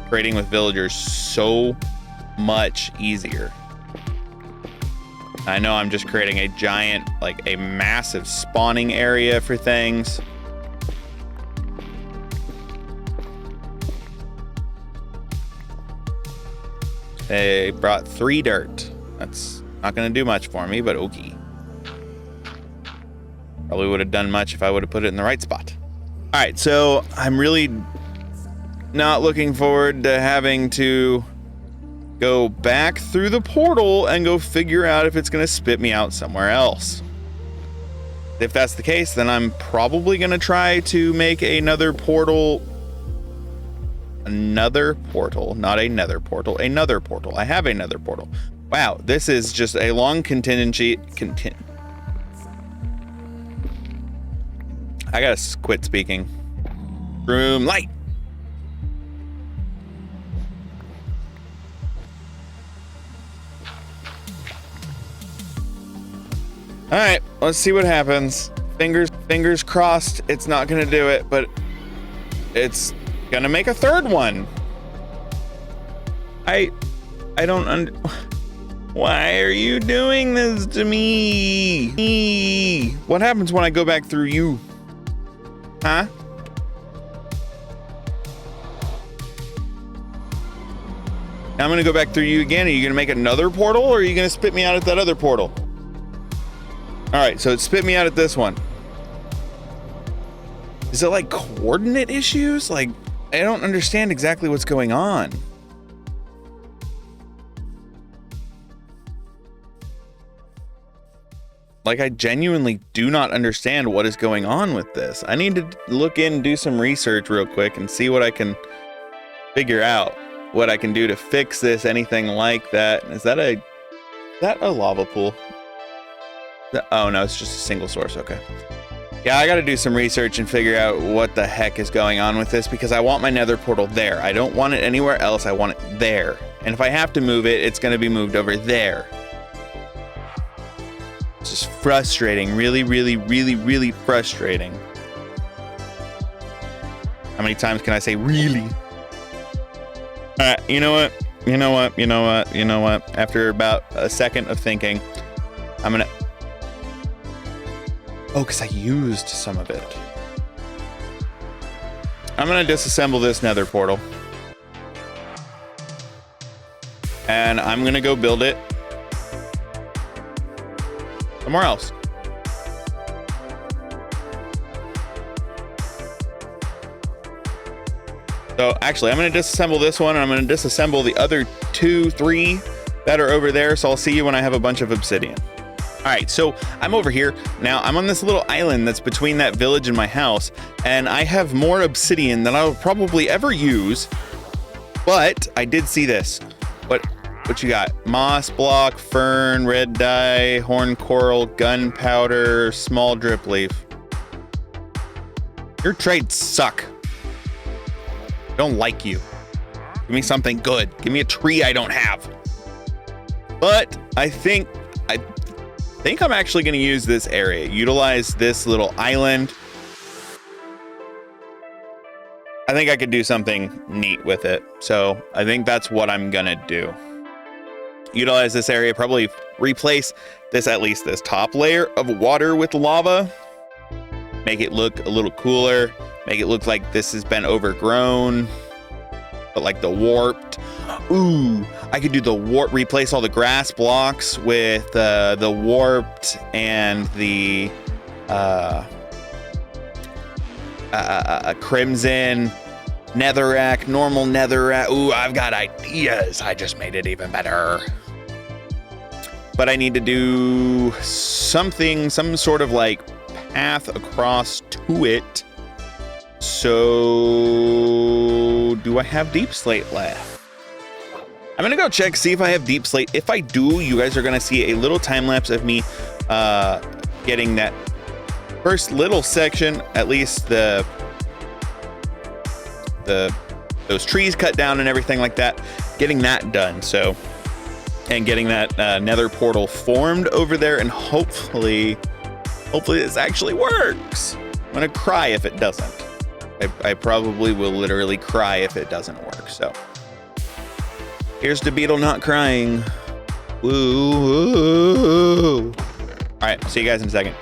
A: trading with villagers so much easier. I know I'm just creating a giant, like a massive spawning area for things. They brought 3 dirt. That's not gonna do much for me, but okay. Probably would have done much if I would have put it in the right spot. All right, so I'm really not looking forward to having to go back through the portal and go figure out if it's gonna spit me out somewhere else. If that's the case, then I'm probably gonna try to make another portal. Another portal, not a nether portal, another portal. I have another portal. Wow, this is just a long contingency. I gotta quit speaking. Room light. All right, let's see what happens. Fingers crossed it's not gonna do it, but it's gonna make a third one. I don't why are you doing this to me? What happens when I go back through you? Huh? Now I'm gonna go back through you again. Are you gonna make another portal, or are you gonna spit me out at that other portal? All right, so it spit me out at this one. Is it like coordinate issues? Like, I don't understand exactly what's going on. Like, I genuinely do not understand what is going on with this. I need to look in, do some research real quick and see what I can figure out, what I can do to fix this, anything like that. Is that a lava pool? Oh no, it's just a single source, okay. Yeah, I gotta do some research and figure out what the heck is going on with this, because I want my nether portal there. I don't want it anywhere else, I want it there. And if I have to move it, it's gonna be moved over there. It's just frustrating, really frustrating. How many times can I say really? All right, you know what? After about a second of thinking, I'm gonna... Oh, because I used some of it. I'm gonna disassemble this nether portal. And I'm gonna go build it somewhere else. So actually, I'm gonna disassemble this one, and I'm gonna disassemble the other 2, 3 that are over there. So I'll see you when I have a bunch of obsidian. All right, so I'm over here. Now I'm on this little island that's between that village and my house, and I have more obsidian than I will probably ever use, but I did see this. What you got? Moss block, fern, red dye, horn coral, gunpowder, small drip leaf. Your trades suck. I don't like you. Give me something good. Give me a tree I don't have. But I think I'm actually going to use this area. Utilize this little island. I think I could do something neat with it. So I think that's what I'm going to do. Utilize this area, probably replace this, at least this top layer of water with lava. Make it look a little cooler. Make it look like this has been overgrown. But like the warped. Ooh, I could do the warp, replace all the grass blocks with the warped and the crimson netherrack, normal netherrack. Ooh, I've got ideas. I just made it even better. But I need to do something, some sort of like path across to it. So do I have deep slate left? I'm gonna go check, see if I have deep slate. If I do, you guys are gonna see a little time lapse of me getting that first little section, at least those trees cut down and everything like that, getting that done. So, and getting that nether portal formed over there, and hopefully this actually works. I'm gonna cry if it doesn't. I probably will literally cry if it doesn't work. So here's the beetle not crying. Woo. All right, see you guys in a second.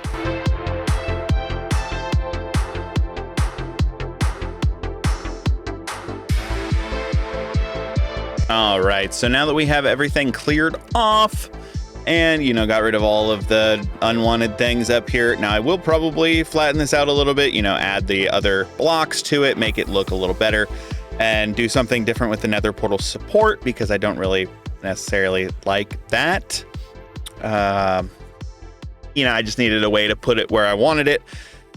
A: All right, so now that we have everything cleared off and, you know, got rid of all of the unwanted things up here. Now I will probably flatten this out a little bit, you know, add the other blocks to it, make it look a little better, and do something different with the nether portal support, because I don't really necessarily like that. You know, I just needed a way to put it where I wanted it.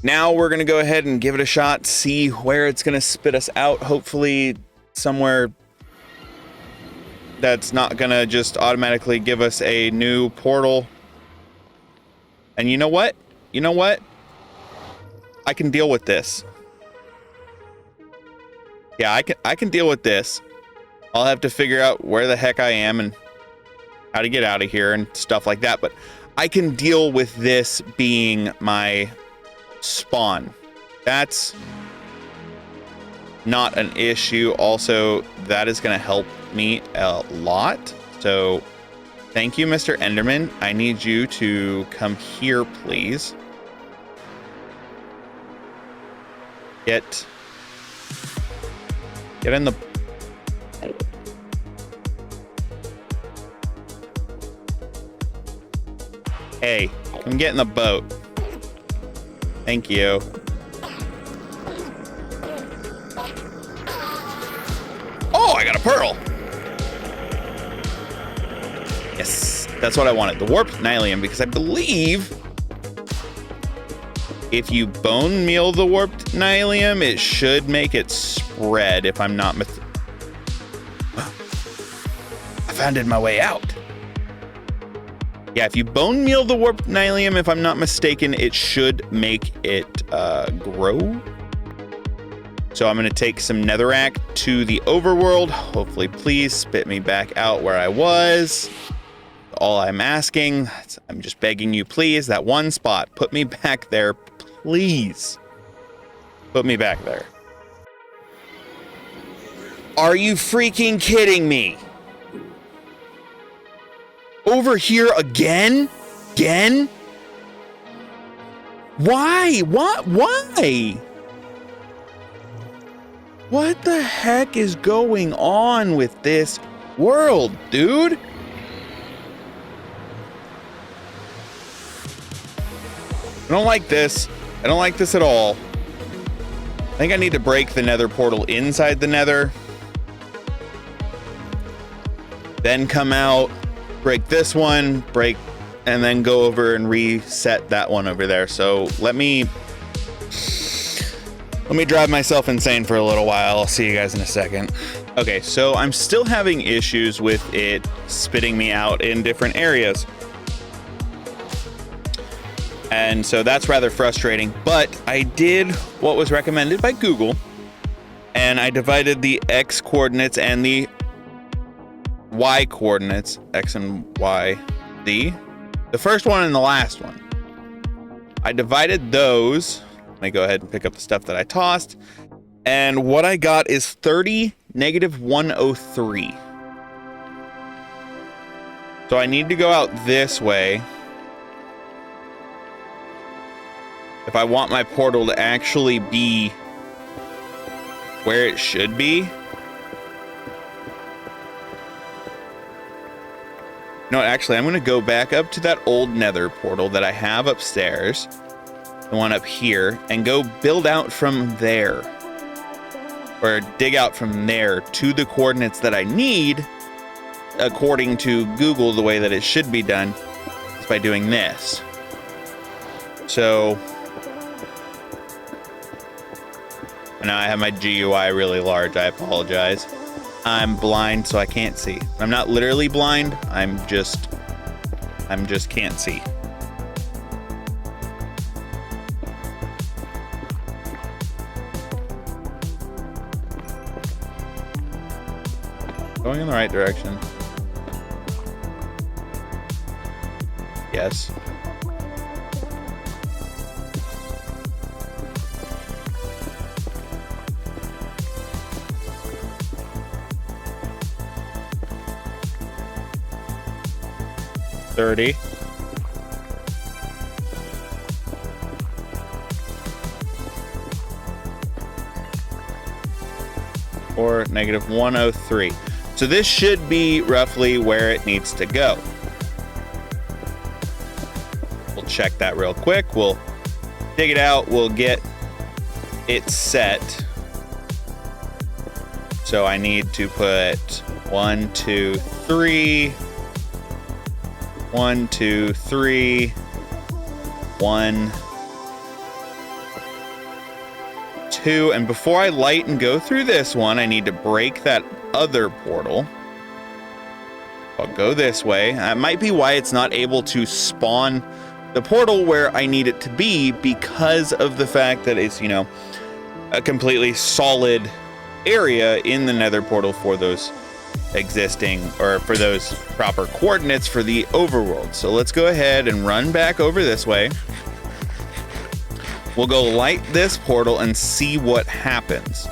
A: Now we're gonna go ahead and give it a shot, see where it's gonna spit us out. Hopefully somewhere that's not gonna just automatically give us a new portal. And you know what? You know what? I can deal with this. Yeah, I can deal with this. I'll have to figure out where the heck I am and how to get out of here and stuff like that. But I can deal with this being my spawn. That's not an issue. Also, that is going to help me a lot. So thank you, Mr. Enderman. I need you to come here, please. Get in the... Hey, come get in the boat. Thank you. Oh, I got a pearl. Yes, that's what I wanted. The warped nylium, because I believe if you bone meal the warped nylium, it should make it spread, if I'm not I found my way out. Yeah, if you bone meal the warped nylium, if I'm not mistaken, it should make it grow. So I'm gonna take some netherrack to the overworld. Hopefully, please spit me back out where I was. All I'm asking, I'm just begging you, please, that one spot, put me back there, please. Put me back there. Are you freaking kidding me? Over here again? Again? Why? What? Why? What the heck is going on with this world, dude? I don't like this. I don't like this at all. I think I need to break the nether portal inside the nether. Then come out, break this one, and then go over and reset that one over there. So let me drive myself insane for a little while. I'll see you guys in a second. Okay, so I'm still having issues with it spitting me out in different areas. And so that's rather frustrating, but I did what was recommended by Google, and and I divided the X coordinates and the Y coordinates, X and Y, the first one and the last one. I divided those. Let me go ahead and pick up the stuff that I tossed. And what I got is 30, negative 103. So I need to go out this way if I want my portal to actually be where it should be. No, actually, I'm going to go back up to that old nether portal that I have upstairs, the one up here, and go build out from there. Or dig out from there to the coordinates that I need, according to Google, the way that it should be done is by doing this. So, now I have my GUI really large. I apologize. I'm blind, so I can't see. I'm not literally blind. I'm just can't see. Going in the right direction. Yes. $30. Or negative 103. So this should be roughly where it needs to go. We'll check that real quick. We'll dig it out. We'll get it set. So I need to put 1, 2, 3. 1, 2, 3. 1, 2. And before I light and go through this one, I need to break that other portal. I'll go this way. That might be why it's not able to spawn the portal where I need it to be, because of the fact that it's, a completely solid area in the nether portal for those existing, or for those proper coordinates for the overworld. So let's go ahead and run back over this way. We'll go light this portal and see what happens.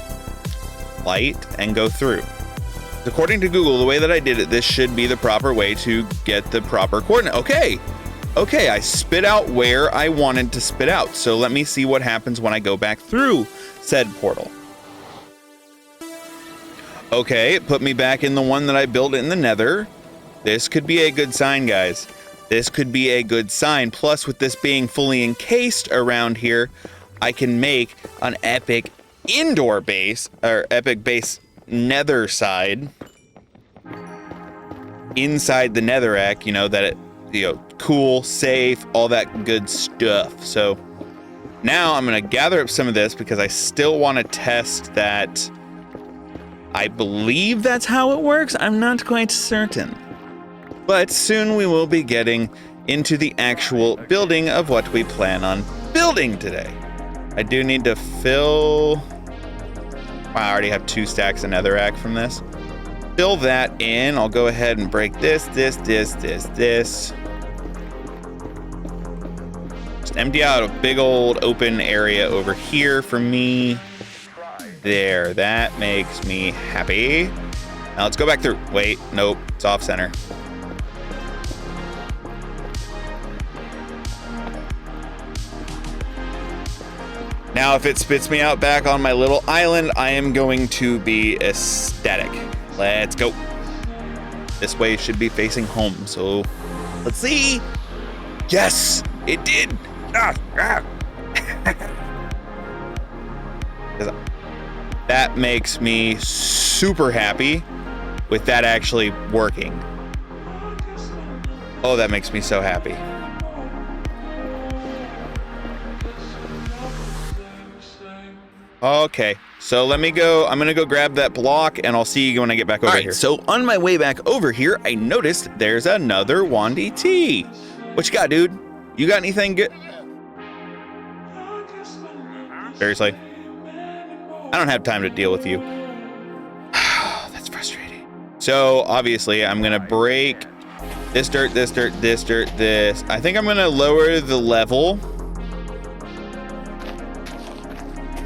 A: Light and go through. According to Google, the way that I did it, this should be the proper way to get the proper coordinate. Okay, I spit out where I wanted to spit out. So let me see what happens when I go back through said portal. Okay, it put me back in the one that I built in the nether. This could be a good sign, guys. This could be a good sign. Plus, with this being fully encased around here, I can make an epic indoor base, or epic base nether side inside the netherrack, that it, cool, safe, all that good stuff. So now I'm going to gather up some of this because I still want to test that. I believe that's how it works. I'm not quite certain. But soon we will be getting into the actual building of what we plan on building today. I do need to fill... Wow, I already have 2 stacks of netherrack from this. Fill that in. I'll go ahead and break this. Just empty out a big old open area over here for me. There, that makes me happy. Now let's go back through. Wait, nope, it's off center. Now, if it spits me out back on my little island, I am going to be ecstatic. Let's go. This way should be facing home, so let's see. Yes, it did. That makes me super happy with that actually working. Oh, that makes me so happy. Okay, so let me go. I'm gonna go grab that block and I'll see you when I get back over here. So on my way back over here, I noticed there's another Wandy T. What you got, dude? You got anything good? Seriously? I don't have time to deal with you. That's frustrating. So obviously I'm gonna break this dirt, this dirt, this dirt, this. I think I'm gonna lower the level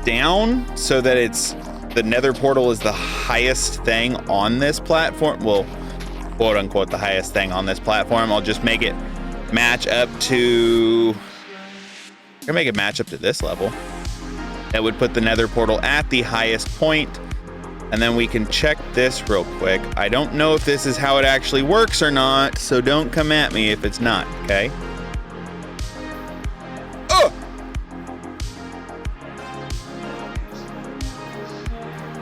A: down so that it's the nether portal is the highest thing on this platform. Well, quote unquote, the highest thing on this platform. I'll just make it match up to, I'm gonna make it match up to this level. That would put the nether portal at the highest point. And then we can check this real quick. I don't know if this is how it actually works or not, so don't come at me if it's not, okay? Oh!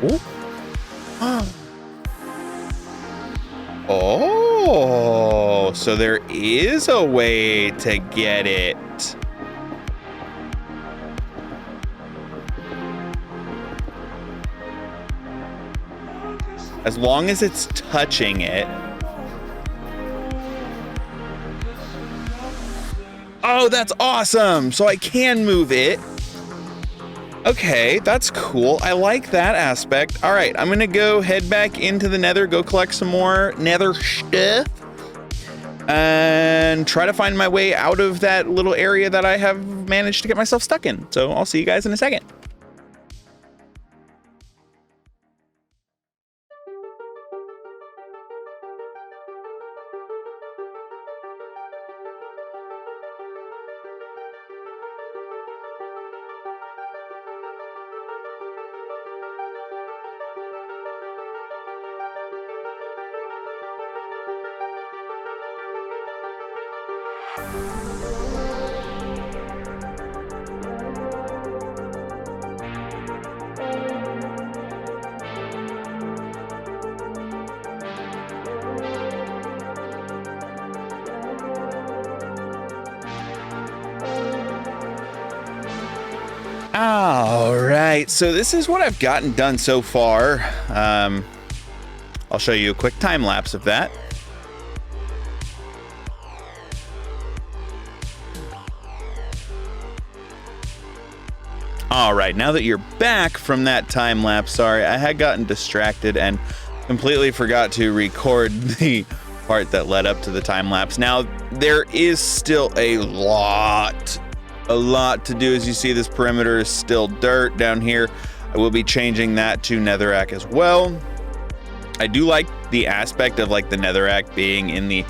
A: Ooh. Oh, so there is a way to get it. As long as it's touching it. Oh, that's awesome. So I can move it. Okay, that's cool. I like that aspect. All right, I'm gonna go head back into the nether, go collect some more nether stuff, and try to find my way out of that little area that I have managed to get myself stuck in. So I'll see you guys in a second. All right, so this is what I've gotten done so far. I'll show you a quick time lapse of that. All right, now that you're back from that time lapse, sorry, I had gotten distracted and completely forgot to record the part that led up to the time lapse. Now, there is still a lot to do. As you see, this perimeter is still dirt down here. I will be changing that to netherrack as well. I do like the aspect of like the netherrack being in the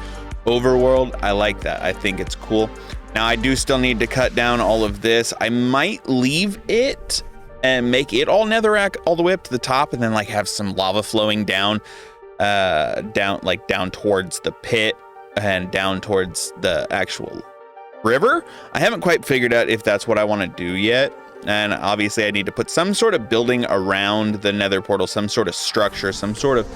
A: overworld. I like that. I think it's cool. Now I do still need to cut down all of this. I might leave it and make it all netherrack all the way up to the top, and then like have some lava flowing down towards the pit and down towards the actual river. I haven't quite figured out if that's what I want to do yet. And obviously I need to put some sort of building around the nether portal, some sort of structure, some sort of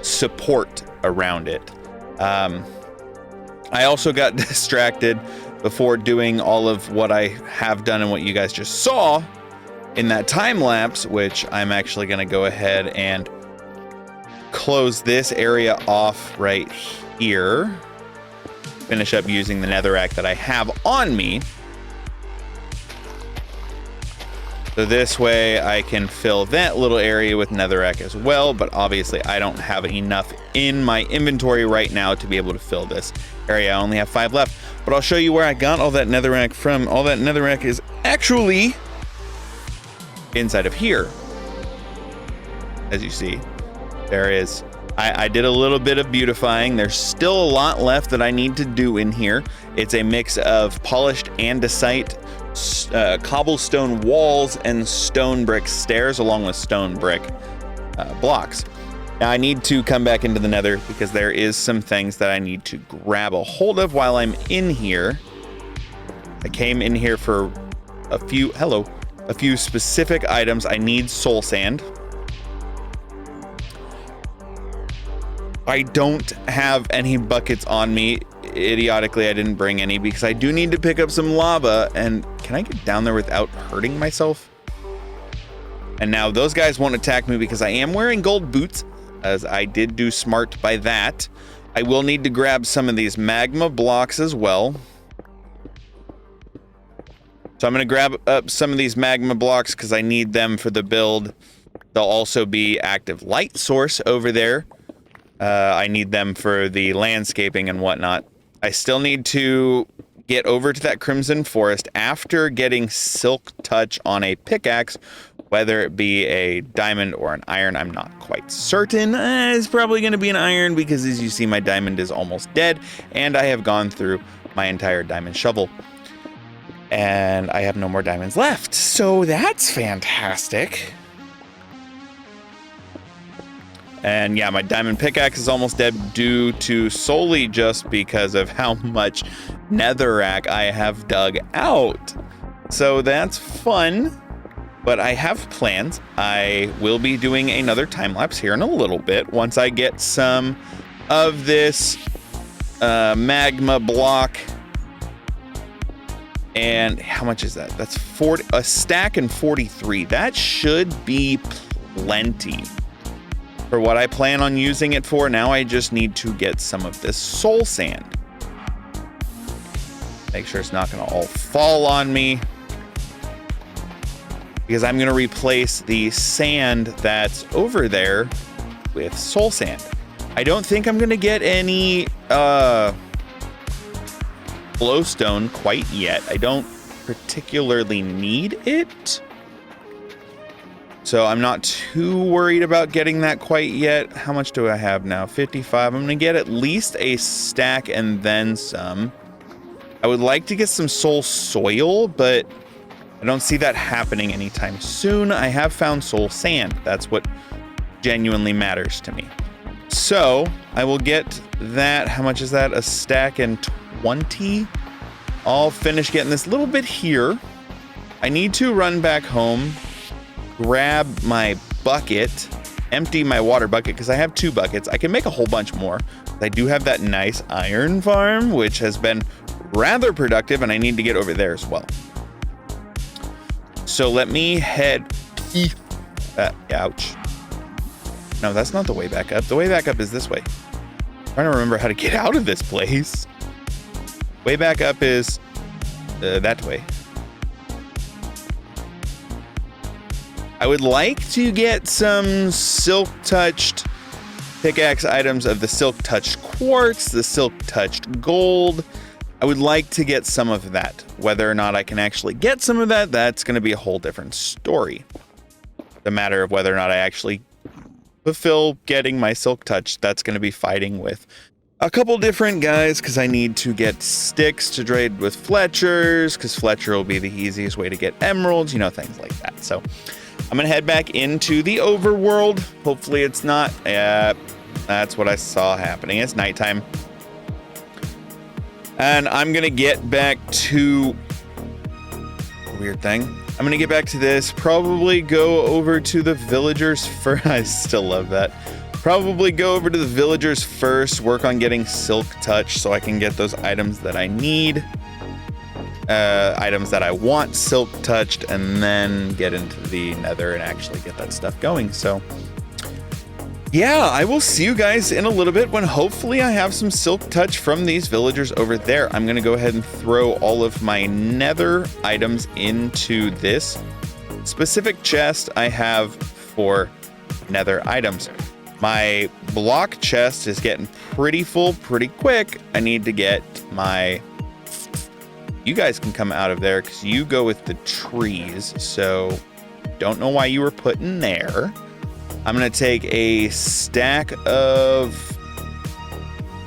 A: support around it. I also got distracted before doing all of what I have done and what you guys just saw in that time lapse, which I'm actually going to go ahead and close this area off right here. Finish up using the netherrack that I have on me. So this way I can fill that little area with netherrack as well, but obviously I don't have enough in my inventory right now to be able to fill this area. I only have 5 left, but I'll show you where I got all that netherrack from. All that netherrack is actually inside of here. As you see, there is, I did a little bit of beautifying. There's still a lot left that I need to do in here. It's a mix of polished andesite, cobblestone walls, and stone brick stairs, along with stone brick blocks. Now I need to come back into the nether because there is some things that I need to grab a hold of while I'm in here. I came in here for a few specific items. I need soul sand. I don't have any buckets on me. Idiotically, I didn't bring any because I do need to pick up some lava. And can I get down there without hurting myself? And now those guys won't attack me because I am wearing gold boots, as I did do smart by that. I will need to grab some of these magma blocks as well. So I'm going to grab up some of these magma blocks because I need them for the build. There'll also be active light source over there. I need them for the landscaping and whatnot. I still need to get over to that Crimson Forest after getting Silk Touch on a pickaxe, whether it be a diamond or an iron. I'm not quite certain. It's probably going to be an iron because, as you see, my diamond is almost dead, and I have gone through my entire diamond shovel. And I have no more diamonds left, so that's fantastic. And yeah, my diamond pickaxe is almost dead due to solely just because of how much netherrack I have dug out. So that's fun, but I have plans. I will be doing another time lapse here in a little bit once I get some of this magma block. And how much is that? That's 40, a stack and 43. That should be plenty for what I plan on using it for. Now I just need to get some of this soul sand. Make sure it's not going to all fall on me, because I'm going to replace the sand that's over there with soul sand. I don't think I'm going to get any glowstone quite yet. I don't particularly need it, so I'm not too worried about getting that quite yet. How much do I have now? 55. I'm gonna get at least a stack and then some. I would like to get some soul soil, but I don't see that happening anytime soon. I have found soul sand. That's what genuinely matters to me. So I will get that. How much is that? A stack and 20. I'll finish getting this little bit here. I need to run back home, grab my bucket, empty my water bucket, because I have 2 buckets. I can make a whole bunch more. I do have that nice iron farm, which has been rather productive, and I need to get over there as well. So let me head... ouch. No, that's not the way back up. The way back up is this way. I'm trying to remember how to get out of this place. Way back up is that way. I would like to get some silk touched pickaxe items of the silk touched quartz, the silk touched gold. I would like to get some of that. Whether or not I can actually get some of that, that's going to be a whole different story. The matter of whether or not I actually fulfill getting my silk touch, that's going to be fighting with a couple different guys, because I need to get sticks to trade with Fletchers, because Fletcher will be the easiest way to get emeralds, you know, things like that. So I'm going to head back into the overworld. Hopefully it's not. That's what I saw happening. It's nighttime. And I'm going to get back to... weird thing. I'm going to get back to this. Probably go over to the villagers first. I still love that. Probably go over to the villagers first. Work on getting silk touch so I can get those items that I need. Items that I want silk touched, and then get into the nether and actually get that stuff going. So yeah, I will see you guys in a little bit when hopefully I have some silk touch from these villagers over there. I'm going to go ahead and throw all of my nether items into this specific chest I have for nether items. My block chest is getting pretty full pretty quick. I need to get my... You guys can come out of there because you go with the trees. So don't know why you were put in there. I'm going to take a stack of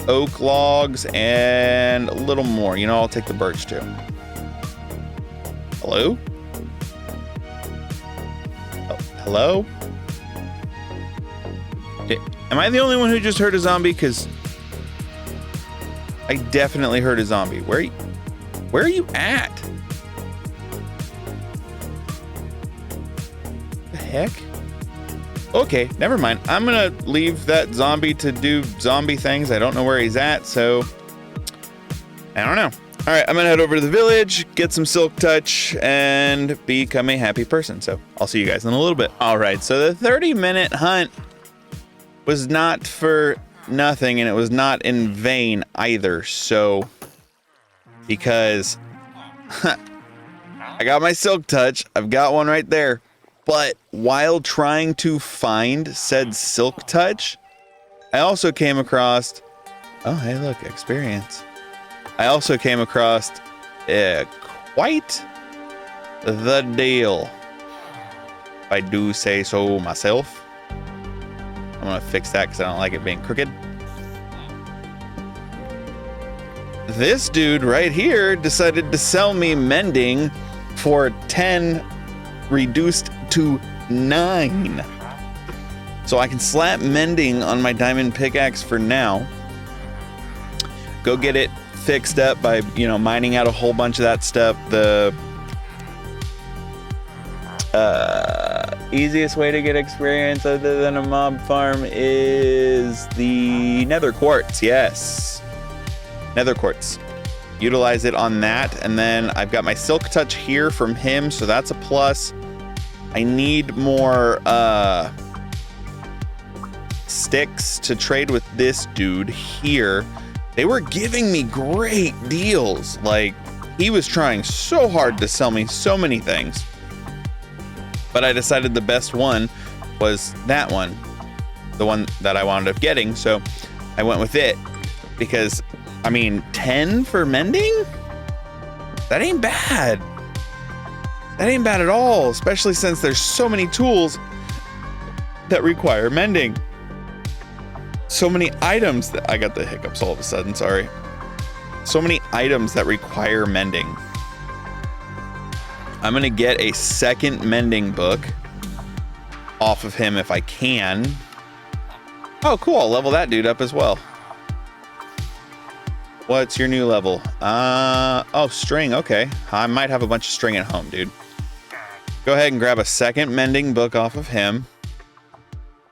A: oak logs and a little more. You know, I'll take the birch too. Hello? Oh, hello? Am I the only one who just heard a zombie? Because I definitely heard a zombie. Where are you at? The heck? Okay, never mind. I'm gonna leave that zombie to do zombie things. I don't know where he's at, so I don't know. All right, I'm gonna head over to the village, get some silk touch, and become a happy person. So I'll see you guys in a little bit. All right, so the 30-minute hunt was not for nothing, and it was not in vain either. So, because I got my silk touch, I've got one right there. But while trying to find said silk touch, I also came across, oh, hey, look, experience. I also came across quite the deal, if I do say so myself. I'm gonna fix that because I don't like it being crooked. This dude right here decided to sell me mending for 10 reduced to 9. So I can slap mending on my diamond pickaxe for now. Go get it fixed up by, you know, mining out a whole bunch of that stuff. The easiest way to get experience other than a mob farm is the nether quartz. Yes. Nether quartz. Utilize it on that. And then I've got my silk touch here from him, so that's a plus. I need more sticks to trade with this dude here. They were giving me great deals. Like, he was trying so hard to sell me so many things. But I decided the best one was that one, the one that I wound up getting. So I went with it because, I mean, 10 for mending? That ain't bad. That ain't bad at all, especially since there's so many tools that require mending. So many items that I got the hiccups all of a sudden, sorry. So many items that require mending. I'm gonna get a second mending book off of him if I can. Oh, cool, I'll level that dude up as well. What's your new level? Oh, string, okay. I might have a bunch of string at home, dude. Go ahead and grab a second mending book off of him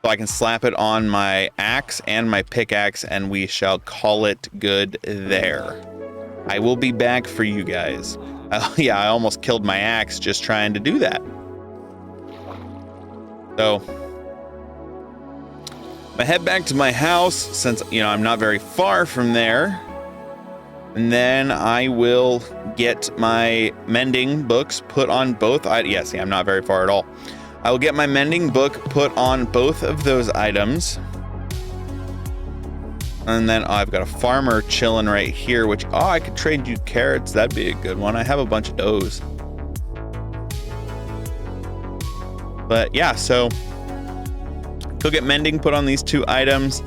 A: so I can slap it on my axe and my pickaxe, and we shall call it good there. I will be back for you guys. Yeah, I almost killed my axe just trying to do that. So, I head back to my house since, you know, I'm not very far from there. And then I will get my mending books put on both. Yeah, see, I'm not very far at all. I will get my mending book put on both of those items. And then I've got a farmer chilling right here, which, oh, I could trade you carrots. That'd be a good one. I have a bunch of those. But yeah, so go get mending put on these 2 items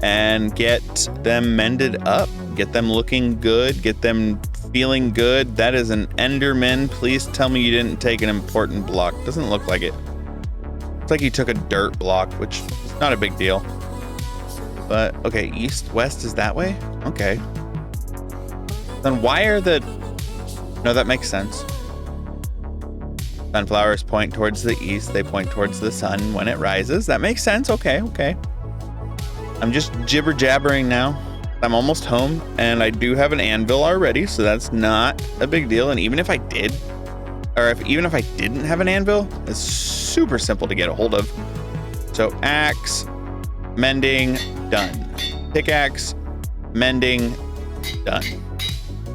A: and get them mended up. Get them looking good. Get them feeling good. That is an Enderman. Please tell me you didn't take an important block. Doesn't look like it. It's like you took a dirt block, which is not a big deal. But, okay, east, west is that way? Okay. Then why are the... No, that makes sense. Sunflowers point towards the east. They point towards the sun when it rises. That makes sense. Okay, okay. I'm just jibber-jabbering now. I'm almost home, and I do have an anvil already, so that's not a big deal. And even if I did, or even if I didn't have an anvil, it's super simple to get a hold of. So axe, mending, done. Pickaxe, mending, done.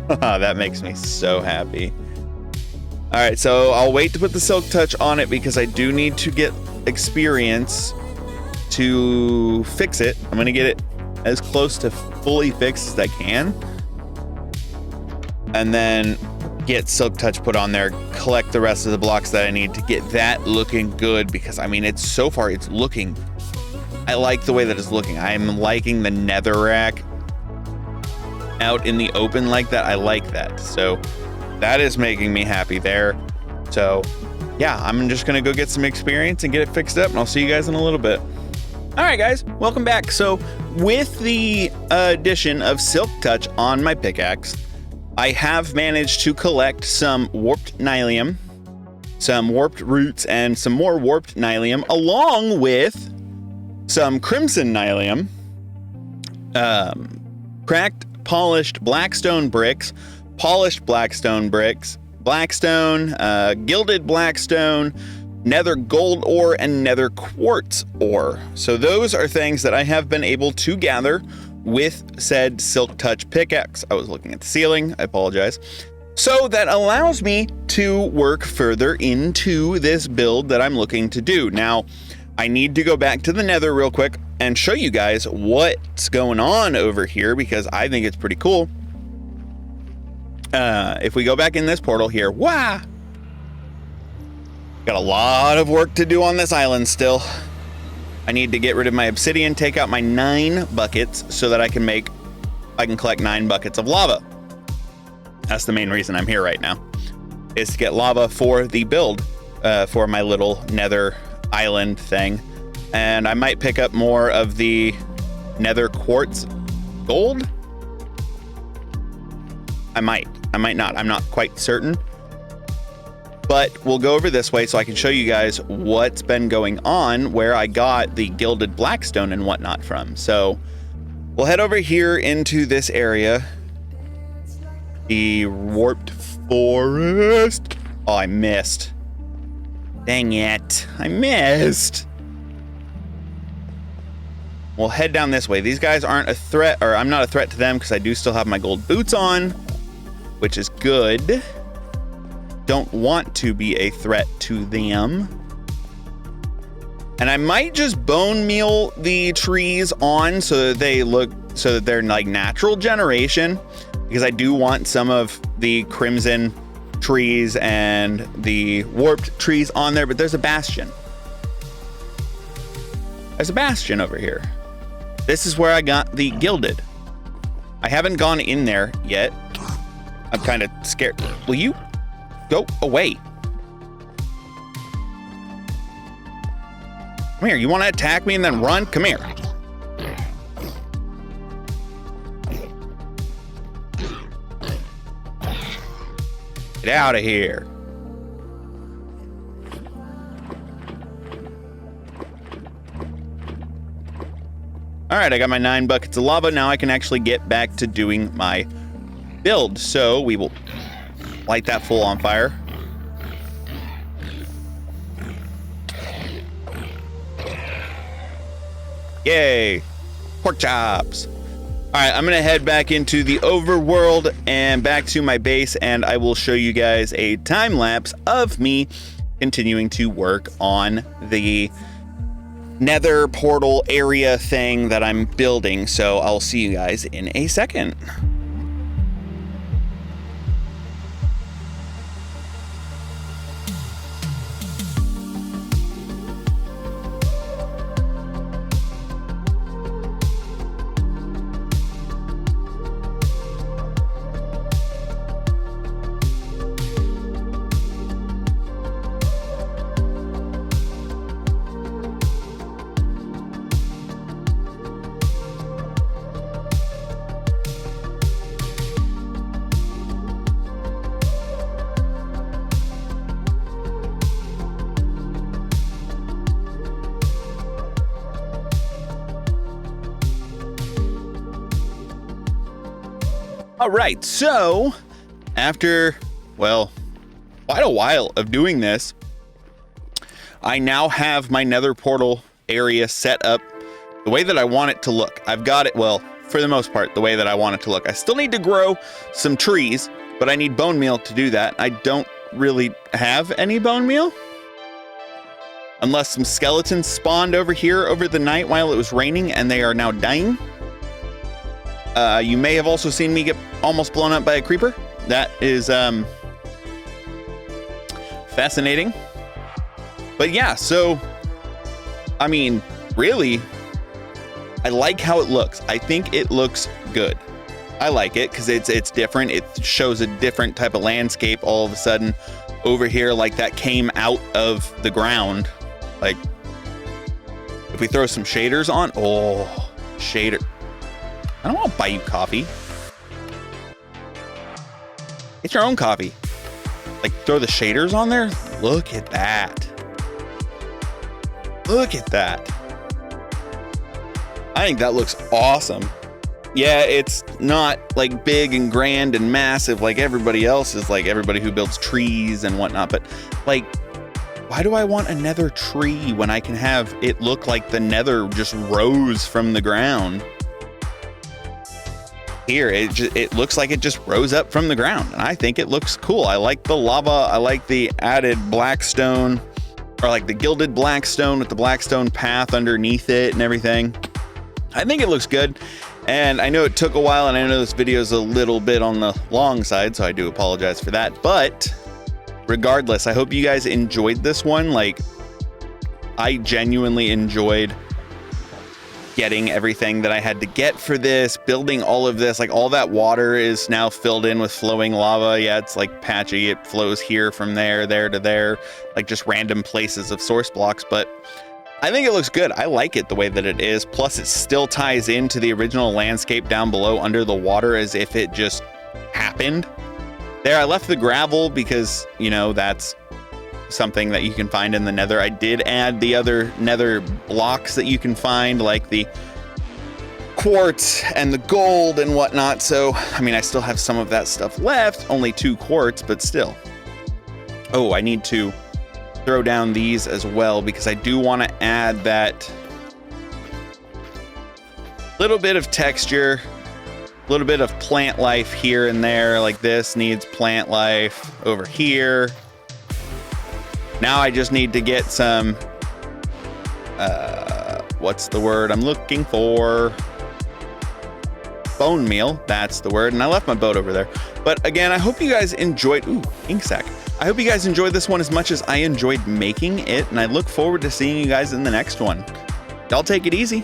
A: That makes me so happy. All right, so I'll wait to put the silk touch on it because I do need to get experience to fix it. I'm gonna get it as close to fully fixed as I can, and then get silk touch put on there, collect the rest of the blocks that I need to get that looking good, because I mean, it's so far it's looking, I like the way that it's looking. I'm liking the netherrack out in the open like that. I like that, so that is making me happy there. So yeah, I'm just gonna go get some experience and get it fixed up, and I'll see you guys in a little bit. All right, guys, welcome back. So with the addition of silk touch on my pickaxe, I have managed to collect some warped nylium, some warped roots, and some more warped nylium, along with some crimson nylium, cracked polished blackstone bricks, polished blackstone bricks, blackstone, gilded blackstone, nether gold ore, and nether quartz ore. So those are things that I have been able to gather with said silk touch pickaxe. I was looking at the ceiling, I apologize. So that allows me to work further into this build that I'm looking to do. Now, I need to go back to the nether real quick and show you guys what's going on over here, because I think it's pretty cool. If we go back in this portal here, wow! Got a lot of work to do on this island still. I need to get rid of my obsidian, take out my 9 buckets so that I can collect 9 buckets of lava. That's the main reason I'm here right now, is to get lava for the build, for my little nether island thing. And I might pick up more of the nether quartz gold. I might not, I'm not quite certain. But we'll go over this way so I can show you guys what's been going on, where I got the gilded blackstone and whatnot from. So we'll head over here into this area. The warped forest. Oh, I missed. Dang it. I missed. We'll head down this way. These guys aren't a threat, or I'm not a threat to them because I do still have my gold boots on, which is good. Don't want to be a threat to them. And I might just bone meal the trees on so that they're like natural generation, because I do want some of the crimson trees and the warped trees on there, but there's a bastion. There's a bastion over here. This is where I got the gilded. I haven't gone in there yet. I'm kind of scared. Will you go away? Come here. You want to attack me and then run? Come here. Get out of here. All right, I got my 9 buckets of lava. Now I can actually get back to doing my build. So we will light that full on fire. Yay, pork chops. All right, I'm gonna head back into the overworld and back to my base, and I will show you guys a time lapse of me continuing to work on the nether portal area thing that I'm building. So I'll see you guys in a second. All right, so after, well, quite a while of doing this, I now have my nether portal area set up the way that I want it to look. I've got it, well, for the most part, the way that I want it to look. I still need to grow some trees, but I need bone meal to do that. I don't really have any bone meal, unless some skeletons spawned over here over the night while it was raining and they are now dying. You may have also seen me get almost blown up by a creeper. That is fascinating. But yeah, so, I mean, really, I like how it looks. I think it looks good. I like it because it's different. It shows a different type of landscape all of a sudden over here, like that came out of the ground. Like, if we throw some shaders on, oh, shader. I don't want to buy you coffee. Get your own coffee. Like, throw the shaders on there. Look at that. Look at that. I think that looks awesome. Yeah, it's not like big and grand and massive like everybody else is, like everybody who builds trees and whatnot. But like, why do I want a nether tree when I can have it look like the nether just rose from the ground? here, it looks like it just rose up from the ground, and I think it looks cool. I like the lava. I like the added blackstone, or like the gilded blackstone with the blackstone path underneath it and everything. I think it looks good, and I know it took a while, and I know this video is a little bit on the long side, so I do apologize for that. But regardless, I hope you guys enjoyed this one. Like, I genuinely enjoyed getting everything that I had to get for this, building all of this. Like, all that water is now filled in with flowing lava. Yeah, it's like patchy. It flows here from there to there, like just random places of source blocks. But I think it looks good. I like it the way that it is. Plus, it still ties into the original landscape down below under the water as if it just happened. There, I left the gravel because, you know, that's something that you can find in the nether. I did add the other nether blocks that you can find, like the quartz and the gold and whatnot. So, I mean, I still have some of that stuff left, only 2 quartz, but still. Oh, I need to throw down these as well because I do want to add that little bit of texture, a little bit of plant life here and there. Like, this needs plant life over here. Now I just need to get some, what's the word I'm looking for? Bone meal, that's the word. And I left my boat over there. But again, I hope you guys enjoyed, ooh, ink sac. I hope you guys enjoyed this one as much as I enjoyed making it. And I look forward to seeing you guys in the next one. Y'all take it easy.